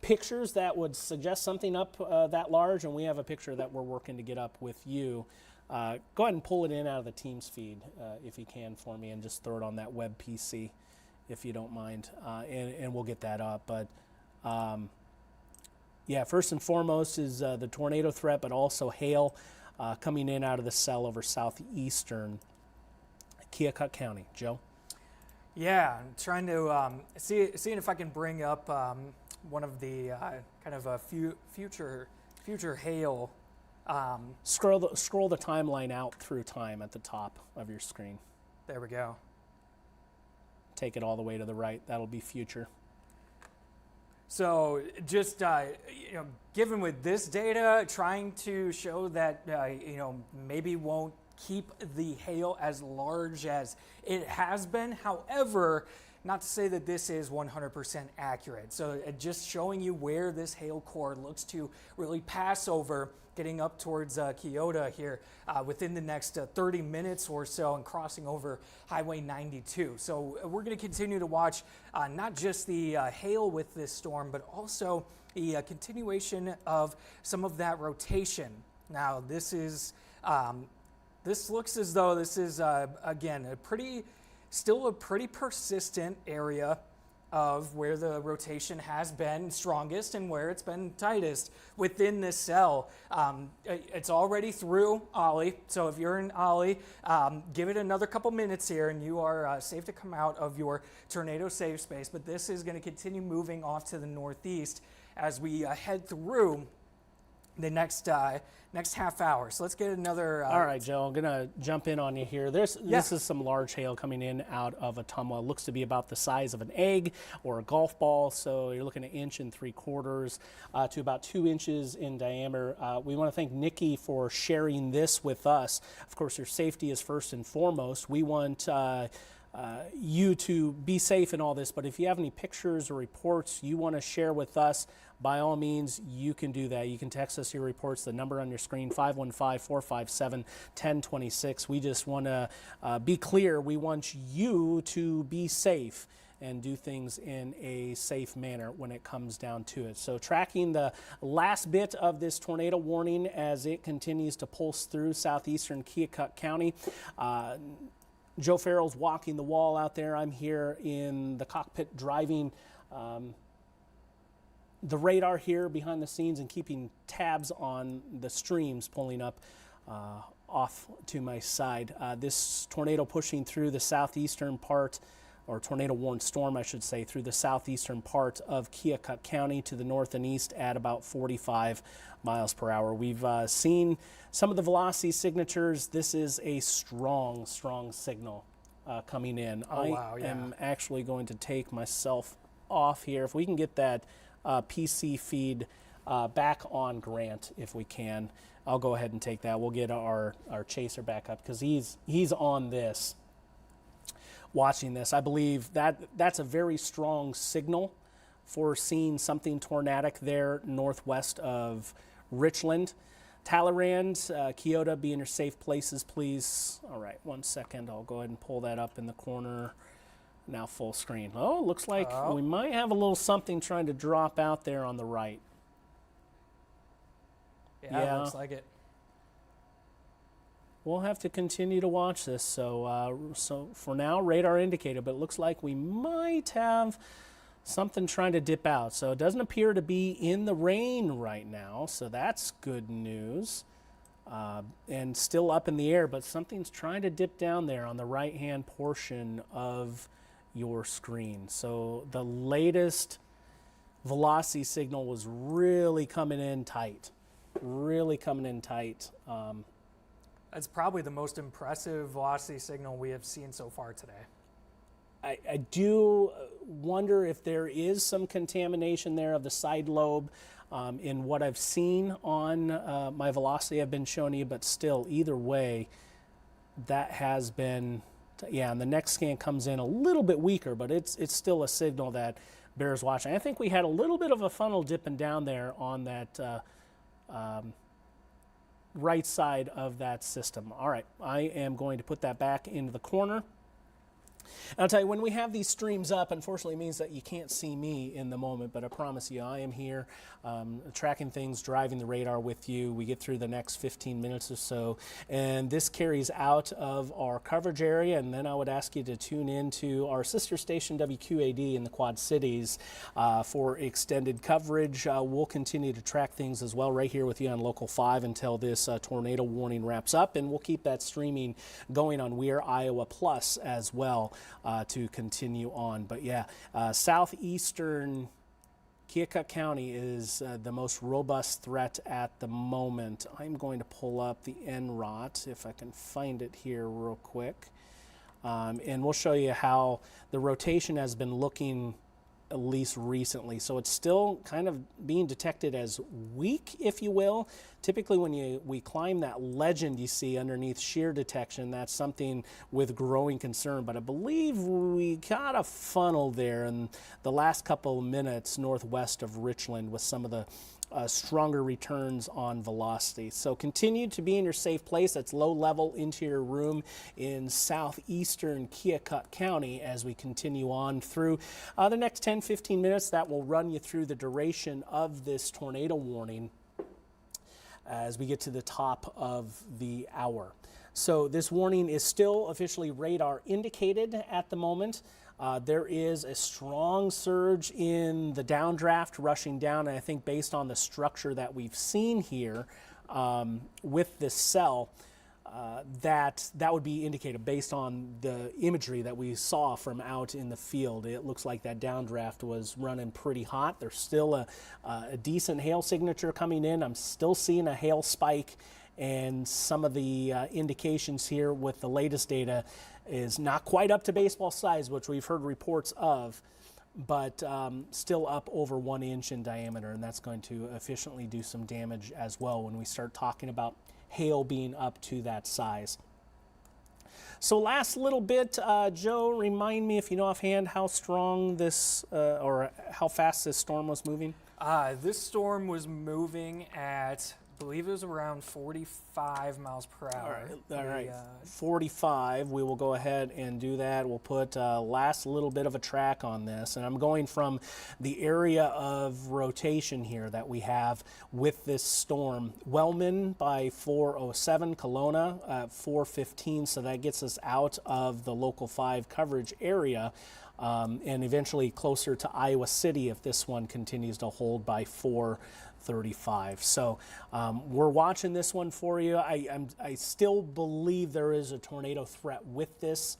Speaker 1: pictures that would suggest something up that large, and we have a picture that we're working to get up with you. Go ahead and pull it in out of the Teams feed if you can for me, and just throw it on that web PC if you don't mind, and we'll get that up. But yeah, first and foremost is the tornado threat, but also hail coming in out of the cell over southeastern Keokuk County. Joe? Yeah,
Speaker 2: I'm trying to seeing if I can bring up one of the kind of a future hail.
Speaker 1: Scroll the timeline out through time at the top of your screen.
Speaker 2: There we go.
Speaker 1: Take it all the way to the right. That'll be future.
Speaker 2: So just given with this data, trying to show that maybe won't keep the hail as large as it has been. However, not to say that this is 100% accurate. So just showing you where this hail core looks to really pass over, getting up towards Keota here within the next 30 minutes or so and crossing over Highway 92. So we're going to continue to watch not just the hail with this storm, but also the continuation of some of that rotation. Now, this looks as though this is, again, still a pretty persistent area of where the rotation has been strongest and where it's been tightest within this cell. It's already through Ollie, so if you're in Ollie, give it another couple minutes here and you are safe to come out of your tornado safe space. But this is going to continue moving off to the northeast as we head through the next half hour. So let's get another.
Speaker 1: All right, Joe, I'm going to jump in on you here. This is some large hail coming in out of Ottumwa. It looks to be about the size of an egg or a golf ball. So you're looking at 1 3/4 to about 2 inches in diameter. We want to thank Nikki for sharing this with us. Of course, your safety is first and foremost. We want you to be safe in all this, but if you have any pictures or reports you want to share with us, by all means, you can do that. You can text us your reports, the number on your screen, 515-457-1026. We just want to be clear. We want you to be safe and do things in a safe manner when it comes down to it. So tracking the last bit of this tornado warning as it continues to pulse through southeastern Keokuk County. Joe Farrell's walking the wall out there. I'm here in the cockpit driving the radar here behind the scenes and keeping tabs on the streams pulling up off to my side. This tornado pushing through the southeastern part, or tornado warned storm, I should say, through the southeastern part of Keokuk County to the north and east at about 45 miles per hour. We've seen some of the velocity signatures. This is a strong signal coming in.
Speaker 2: Wow, yeah.
Speaker 1: I am actually going to take myself off here. If we can get that PC feed back on Grant, if we can, I'll go ahead and take that. We'll get our chaser back up because he's on this, watching this. I believe that's a very strong signal for seeing something tornadic there northwest of Richland. Talleyrand, Keota, be in your safe places, please. All right, 1 second. I'll go ahead and pull that up in the corner. Now full screen. Oh, looks like we might have a little something trying to drop out there on the right.
Speaker 2: Yeah, looks like it.
Speaker 1: We'll have to continue to watch this. So for now, radar indicated, but it looks like we might have something trying to dip out. So it doesn't appear to be in the rain right now, so that's good news. And still up in the air, but something's trying to dip down there on the right-hand portion of your screen. So the latest velocity signal was really coming in tight.
Speaker 2: That's probably the most impressive velocity signal we have seen so far today.
Speaker 1: I do wonder if there is some contamination there of the side lobe in what I've seen on my velocity I've been showing you, but still, either way, that has been, and the next scan comes in a little bit weaker, but it's still a signal that bears watching. I think we had a little bit of a funnel dipping down there on that right side of that system. All right, I am going to put that back into the corner. And I'll tell you, when we have these streams up, unfortunately it means that you can't see me in the moment, but I promise you I am here tracking things, driving the radar with you. We get through the next 15 minutes or so, and this carries out of our coverage area, and then I would ask you to tune in to our sister station WQAD in the Quad Cities for extended coverage. We'll continue to track things as well right here with you on Local 5 until this tornado warning wraps up, and we'll keep that streaming going on Weir Iowa Plus as well to continue on. But yeah, southeastern Keokuk County is the most robust threat at the moment. I'm going to pull up the NROT if I can find it here real quick. And we'll show you how the rotation has been looking at least recently. So it's still kind of being detected as weak, if you will. Typically when we climb that legend you see underneath shear detection, that's something with growing concern. But I believe we got a funnel there in the last couple of minutes northwest of Richland with some of the stronger returns on velocity. So continue to be in your safe place. That's low level into your room in southeastern Keokuk County as we continue on through the next 10-15 minutes. That will run you through the duration of this tornado warning as we get to the top of the hour. So this warning is still officially radar indicated at the moment. There is a strong surge in the downdraft rushing down, and I think based on the structure that we've seen here with this cell, that would be indicated based on the imagery that we saw from out in the field. It looks like that downdraft was running pretty hot. There's still a decent hail signature coming in. I'm still seeing a hail spike, and some of the indications here with the latest data is not quite up to baseball size, which we've heard reports of, but still up over 1 inch in diameter, and that's going to efficiently do some damage as well when we start talking about hail being up to that size. So last little bit, Joe, remind me if you know offhand how strong this or how fast this storm was moving?
Speaker 2: This storm was moving at, I believe it was around 45 miles per hour.
Speaker 1: All right. 45. We will go ahead and do that. We'll put last little bit of a track on this. And I'm going from the area of rotation here that we have with this storm. Wellman by 4:07, Kelowna at 4:15. So that gets us out of the local 5 coverage area. And eventually closer to Iowa City if this one continues to hold by 4:35. So we're watching this one for you. I still believe there is a tornado threat with this.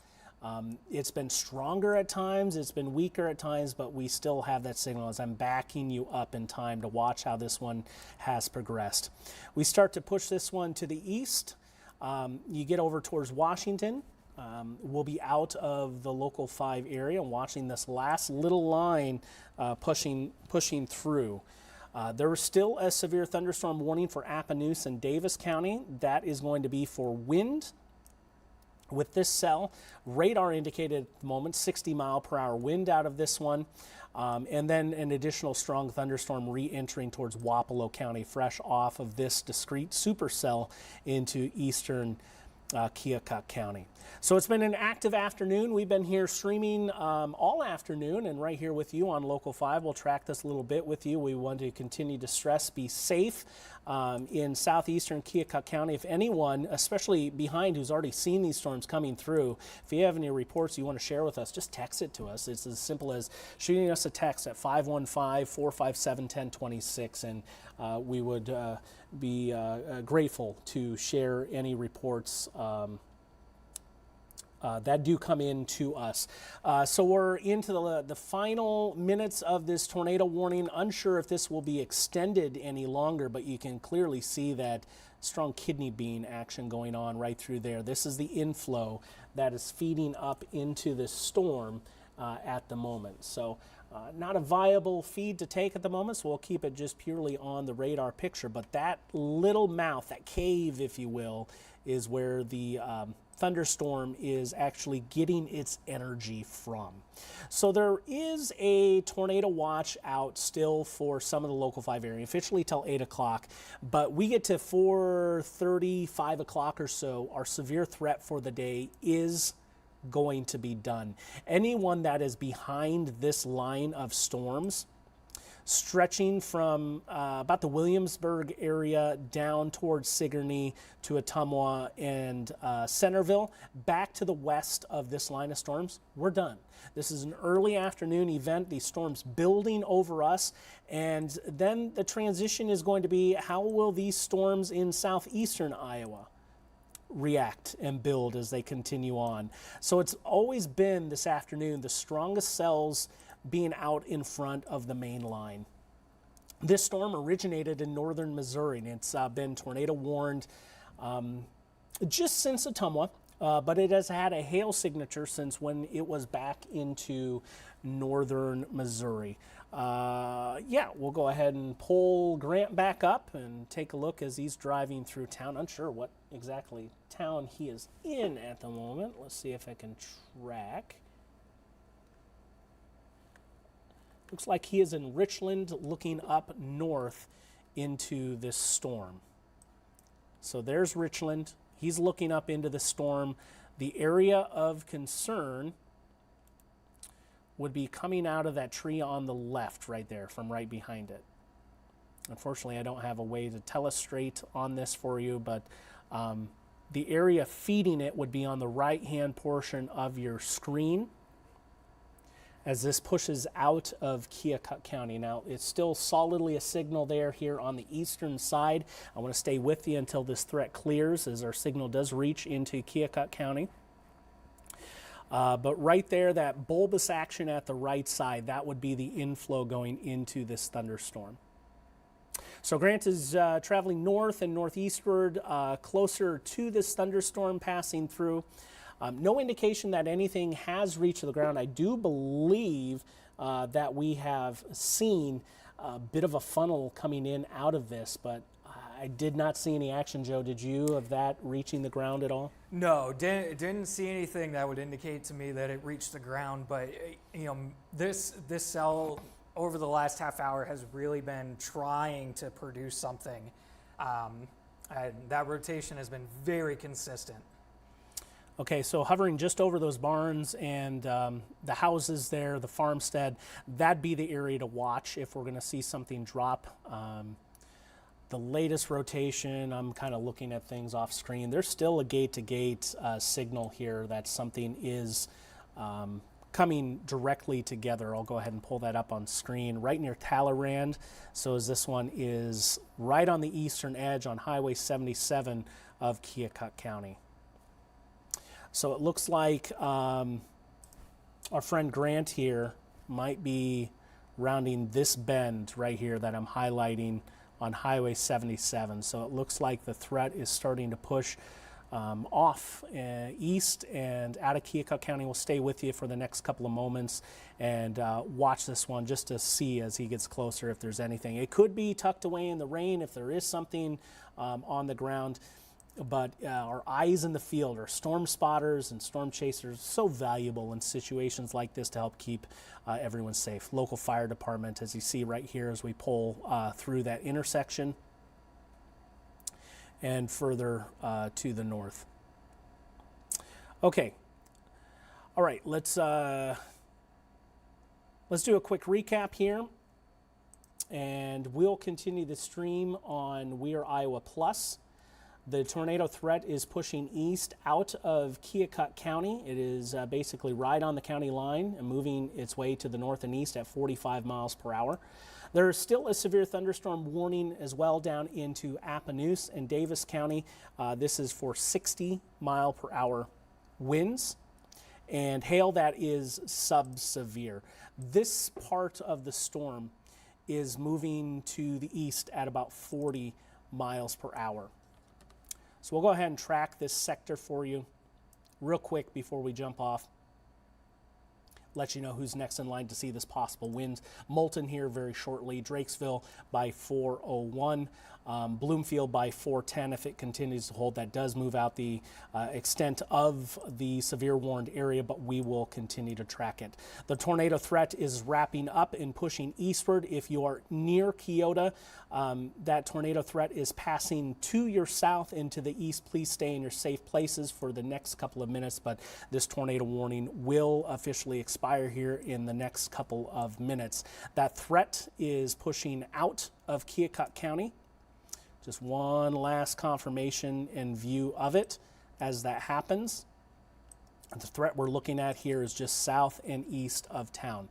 Speaker 1: It's been stronger at times, it's been weaker at times, but we still have that signal as I'm backing you up in time to watch how this one has progressed. We start to push this one to the east. You get over towards Washington. We'll be out of the local 5 area and watching this last little line pushing through. There is still a severe thunderstorm warning for Appanoose and Davis County. That is going to be for wind. With this cell, radar indicated at the moment 60 mile per hour wind out of this one. And then an additional strong thunderstorm re-entering towards Wapello County, fresh off of this discrete supercell into eastern Keokuk County. So it's been an active afternoon. We've been here streaming all afternoon and right here with you on Local 5. We'll track this a little bit with you. We want to continue to stress be safe in southeastern Keokuk County. If anyone, especially behind who's already seen these storms coming through, if you have any reports you want to share with us, just text it to us. It's as simple as shooting us a text at 515-457-1026, and we would be grateful to share any reports that do come in to us. So we're into the final minutes of this tornado warning. Unsure if this will be extended any longer, but you can clearly see that strong kidney bean action going on right through there. This is the inflow that is feeding up into this storm at the moment. So not a viable feed to take at the moment, so we'll keep it just purely on the radar picture. But that little mouth, that cave, if you will, is where the thunderstorm is actually getting its energy from. So there is a tornado watch out still for some of the local 5 area, officially till 8 o'clock, but we get to 4:30, 5 o'clock or so, our severe threat for the day is going to be done. Anyone that is behind this line of storms, stretching from about the Williamsburg area down towards Sigourney to Ottumwa and Centerville, back to the west of this line of storms, we're done. This is an early afternoon event, these storms building over us, and then the transition is going to be how will these storms in southeastern Iowa react and build as they continue on. So it's always been this afternoon the strongest cells being out in front of the main line. This storm originated in northern Missouri, and it's been tornado warned just since Ottumwa. but it has had a hail signature since when it was back into northern Missouri. Yeah, we'll go ahead and pull Grant back up and take a look as he's driving through town. Unsure what exactly town he is in at the moment. Let's see if I can track. Looks like he is in Richland looking up north into this storm. So there's Richland. He's looking up into the storm. The area of concern would be coming out of that tree on the left right there from right behind it. Unfortunately, I don't have a way to telestrate on this for you, but the area feeding it would be on the right-hand portion of your screen as this pushes out of Keokuk County. Now, it's still solidly a signal there here on the eastern side. I want to stay with you until this threat clears as our signal does reach into Keokuk County. But right there, that bulbous action at the right side, that would be the inflow going into this thunderstorm. So Grant is traveling north and northeastward, closer to this thunderstorm passing through. No indication that anything has reached the ground. I do believe that we have seen a bit of a funnel coming in out of this, but I did not see any action, Joe. Did you, of that reaching the ground at all?
Speaker 2: No, didn't see anything that would indicate to me that it reached the ground. But you know, this cell over the last half hour has really been trying to produce something, and that rotation has been very consistent.
Speaker 1: Okay, so hovering just over those barns and the houses there, the farmstead, that'd be the area to watch if we're going to see something drop. The latest rotation, I'm kind of looking at things off screen. There's still a gate-to-gate signal here that something is coming directly together. I'll go ahead and pull that up on screen right near Talleyrand. So as this one is right on the eastern edge on Highway 77 of Keokuk County. So it looks like our friend Grant here might be rounding this bend right here that I'm highlighting on Highway 77. So it looks like the threat is starting to push off east and out of Keokuk County. We'll stay with you for the next couple of moments and watch this one just to see as he gets closer if there's anything. It could be tucked away in the rain if there is something on the ground. But our eyes in the field, our storm spotters and storm chasers, so valuable in situations like this to help keep everyone safe. Local fire department, as you see right here as we pull through that intersection and further to the north. Okay, all right, let's do a quick recap here, and we'll continue the stream on Weir Iowa Plus. The tornado threat is pushing east out of Keokuk County. It is basically right on the county line and moving its way to the north and east at 45 miles per hour. There is still a severe thunderstorm warning as well down into Appanoose and Davis County. This is for 60 mile per hour winds and hail that is sub-severe. This part of the storm is moving to the east at about 40 miles per hour. So we'll go ahead and track this sector for you real quick before we jump off. Let you know who's next in line to see this possible wind. Moulton here very shortly. Drakesville by 4:01. Bloomfield by 4:10. If it continues to hold, that does move out the extent of the severe warned area, but we will continue to track it. The tornado threat is wrapping up and pushing eastward. If you are near Keota, that tornado threat is passing to your south and to the east. Please stay in your safe places for the next couple of minutes, but this tornado warning will officially expire here in the next couple of minutes. That threat is pushing out of Keokuk County. Just one last confirmation and view of it as that happens. The threat we're looking at here is just south and east of town.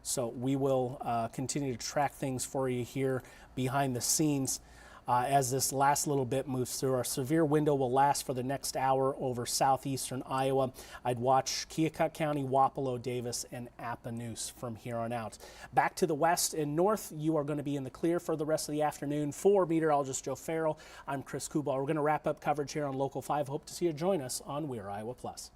Speaker 1: So we will continue to track things for you here behind the scenes. as this last little bit moves through. Our severe window will last for the next hour over southeastern Iowa. I'd watch Keokuk County, Wapello, Davis, and Appanoose from here on out. Back to the west and north, you are going to be in the clear for the rest of the afternoon. For meteorologist Joe Farrell, I'm Chris Kubal. We're going to wrap up coverage here on Local 5. Hope to see you join us on We're Iowa Plus.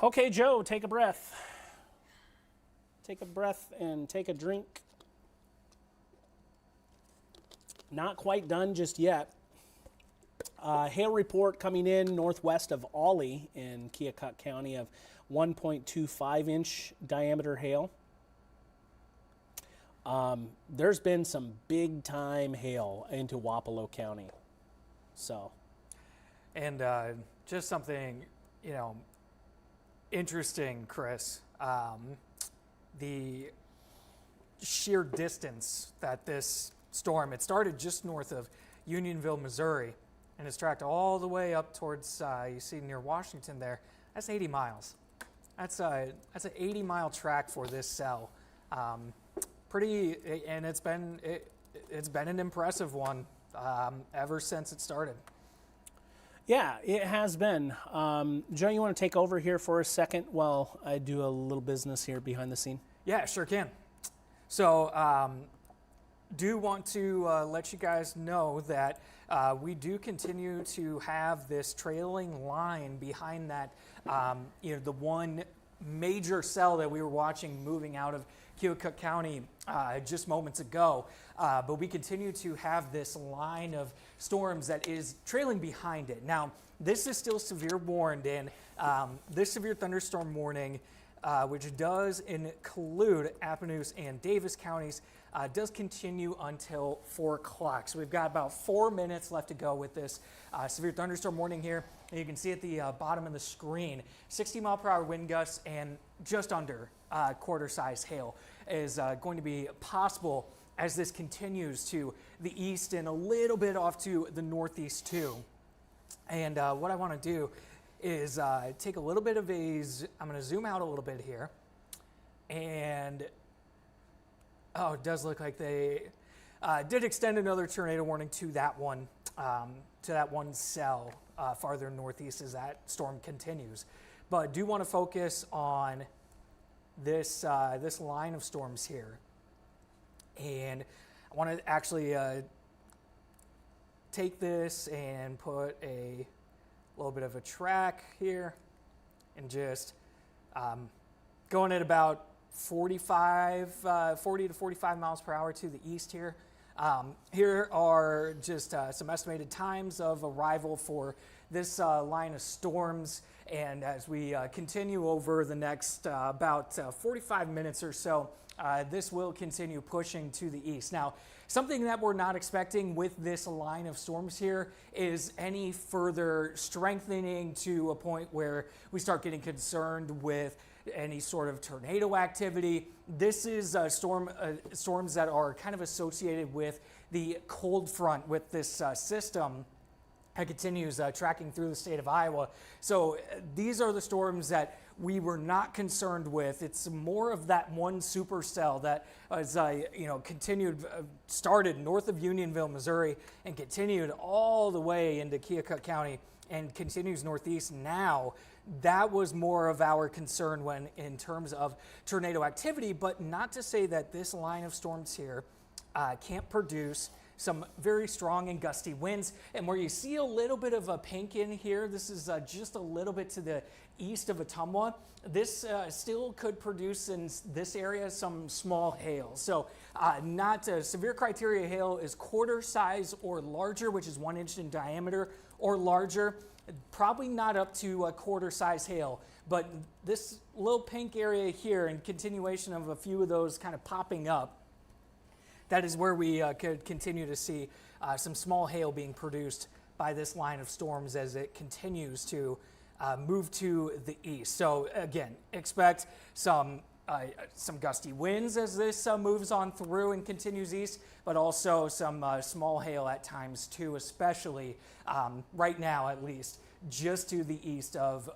Speaker 1: Okay, Joe, take a breath. Take a breath and take a drink. Not quite done just yet. Hail report coming in northwest of Ollie in Keokuk County of 1.25 inch diameter hail. There's been some big time hail into Wapello County. So.
Speaker 2: And just something, interesting, Chris. The sheer distance that this storm, it started just north of Unionville, Missouri, and it's tracked all the way up towards, you see near Washington there. That's 80 miles. That's an 80-mile track for this cell. And it's been an impressive one ever since it started.
Speaker 1: Yeah, it has been. Joe, you want to take over here for a second while I do a little business here behind the scene?
Speaker 2: Yeah, sure can. So, do want to let you guys know that we do continue to have this trailing line behind that, the one major cell that we were watching moving out of Keokuk County just moments ago. But we continue to have this line of storms that is trailing behind it. Now, this is still severe warned, and this severe thunderstorm warning, which does include Appanoose and Davis counties, does continue until 4 o'clock. So we've got about 4 minutes left to go with this severe thunderstorm warning here. And you can see at the bottom of the screen, 60-mile-per-hour wind gusts and just under quarter-size hail is going to be possible as this continues to the east and a little bit off to the northeast too. And what I want to do is take a little bit of I'm going to zoom out a little bit here. And, it does look like they did extend another tornado warning to that one cell farther northeast as that storm continues. But I do want to focus on this line of storms here. And I want to actually take this and put a little bit of a track here and just going at about 40 to 45 miles per hour to the east here. Here are just some estimated times of arrival for this line of storms. And as we continue over the next about 45 minutes or so, this will continue pushing to the east. Now, something that we're not expecting with this line of storms here is any further strengthening to a point where we start getting concerned with any sort of tornado activity. This is storms that are kind of associated with the cold front with this system that continues tracking through the state of Iowa. So these are the storms that we were not concerned with. It's more of that one supercell that was, started north of Unionville, Missouri, and continued all the way into Keokuk County and continues northeast now. That was more of our concern when in terms of tornado activity, but not to say that this line of storms here can't produce some very strong and gusty winds. And where you see a little bit of a pink in here, this is just a little bit to the east of Ottumwa. This still could produce in this area some small hail. So not severe criteria hail is quarter size or larger, which is 1 inch in diameter or larger. Probably not up to a quarter size hail, but this little pink area here and continuation of a few of those kind of popping up, that is where we could continue to see some small hail being produced by this line of storms as it continues to move to the east. So again, expect some gusty winds as this moves on through and continues east, but also some small hail at times too, especially right now at least, just to the east of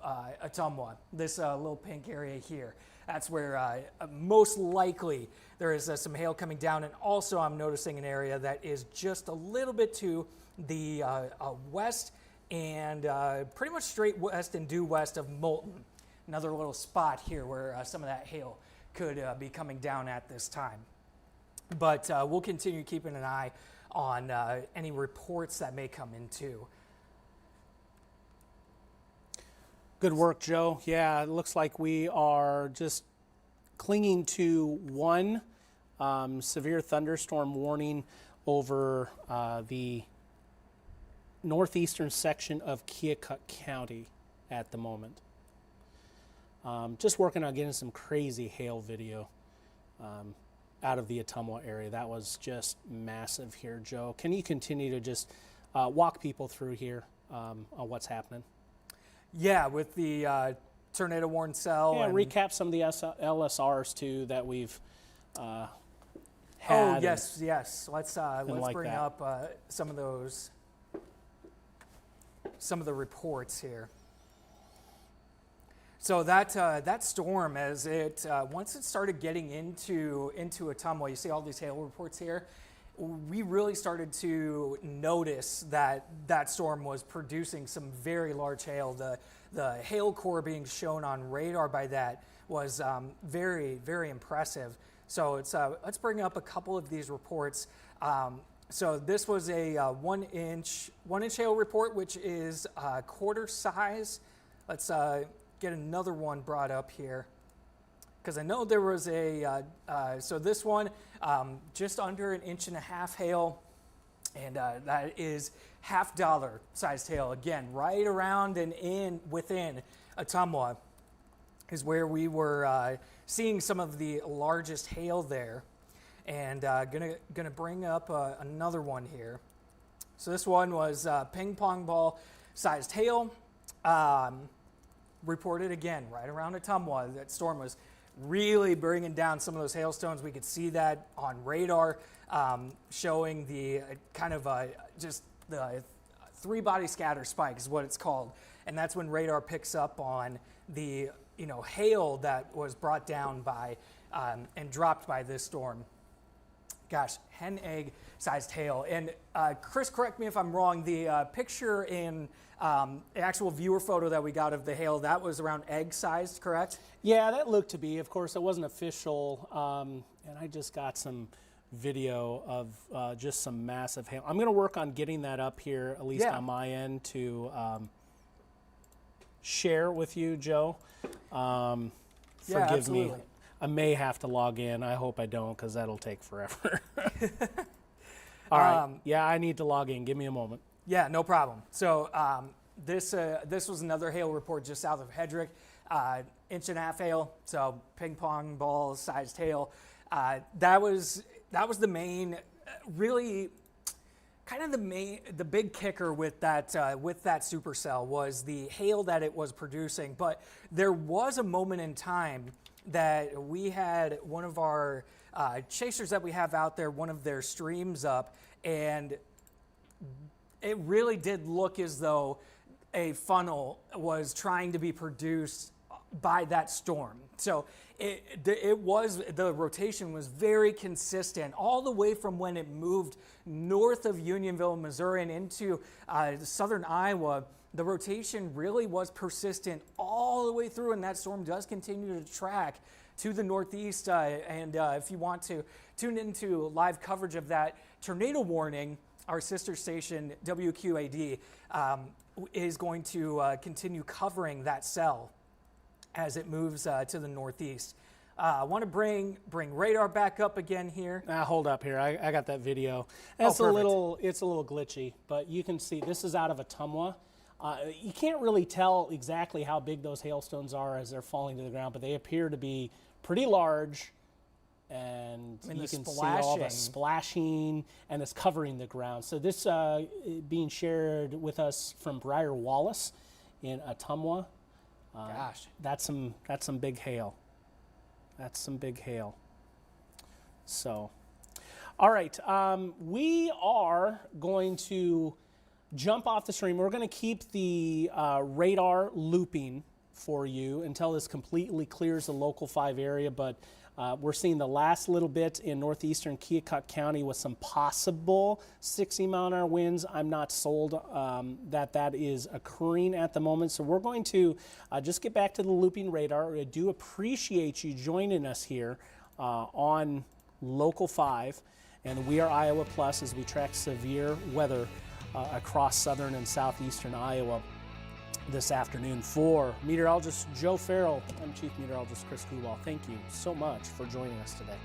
Speaker 2: Ottumwa, this little pink area here. That's where most likely there is some hail coming down. And also I'm noticing an area that is just a little bit to the west and pretty much straight west and due west of Moulton. Another little spot here where some of that hail could be coming down at this time. But we'll continue keeping an eye on any reports that may come in too.
Speaker 1: Good work, Joe. Yeah, it looks like we are just clinging to one severe thunderstorm warning over the northeastern section of Keokuk County at the moment. Just working on getting some crazy hail video out of the Ottumwa area. That was just massive here, Joe. Can you continue to just walk people through here on what's happening?
Speaker 2: Yeah, with the tornado warning cell.
Speaker 1: Yeah,
Speaker 2: and
Speaker 1: recap some of the LSRs too that we've had.
Speaker 2: Oh yes, yes. Let's
Speaker 1: like
Speaker 2: bring
Speaker 1: that.
Speaker 2: up some of the reports here. So that storm, as it once it started getting into Ottumwa, you see all these hail reports here. We really started to notice that that storm was producing some very large hail. The hail core being shown on radar by that was very, very impressive. So let's bring up a couple of these reports. So this was a 1 inch hail report, which is quarter size. Let's get another one brought up here, because I know there was so this one, just under 1.5 inches hail, and that is $half sized hail. Again, right around and within Ottumwa is where we were seeing some of the largest hail there. And gonna bring up another one here. So this one was ping pong ball sized hail. Reported again right around Ottumwa. That storm was really bringing down some of those hailstones. We could see that on radar, showing the kind of just the three-body scatter spike is what it's called. And that's when radar picks up on the hail that was brought down by and dropped by this storm. Gosh, hen egg sized hail. And Chris, correct me if I'm wrong, the picture in the actual viewer photo that we got of the hail, that was around egg sized, correct?
Speaker 1: Yeah, that looked to be. Of course, it wasn't official, and I just got some video of just some massive hail. I'm going to work on getting that up here, at least on my end, to share with you, Joe. Forgive me. I may have to log in. I hope I don't, because that'll take forever. All right. Yeah, I need to log in. Give me a moment.
Speaker 2: Yeah, no problem. So this was another hail report just south of Hedrick, 1.5 inches hail. So ping pong ball sized hail. That was the main, really, kind of the big kicker with that supercell was the hail that it was producing. But there was a moment in time that we had one of our chasers that we have out there, one of their streams up, and it really did look as though a funnel was trying to be produced by that storm. So the rotation was very consistent all the way from when it moved north of Unionville, Missouri, and into southern Iowa. The rotation really was persistent all the way through, and that storm does continue to track to the northeast. And if you want to tune into live coverage of that tornado warning, our sister station, WQAD, is going to continue covering that cell as it moves to the northeast. I want to bring radar back up again here.
Speaker 1: Hold up here. I got that video. It's a little glitchy, but you can see this is out of Ottumwa. You can't really tell exactly how big those hailstones are as they're falling to the ground, but they appear to be pretty large. And you can see all the splashing, and it's covering the ground. So this being shared with us from Briar Wallace in Ottumwa.
Speaker 2: Gosh,
Speaker 1: that's some big hail. That's some big hail. So, all right, we are going to jump off the stream. We're going to keep the radar looping for you until this completely clears the local 5 area, but we're seeing the last little bit in northeastern Keokuk County with some possible 60-mile-an-hour winds. I'm not sold that is occurring at the moment. So we're going to just get back to the looping radar. I do appreciate you joining us here on Local 5 and We Are Iowa Plus as we track severe weather across southern and southeastern Iowa this afternoon. For meteorologist Joe Farrell, I'm Chief Meteorologist Chris Kuhlwall. Thank you so much for joining us today.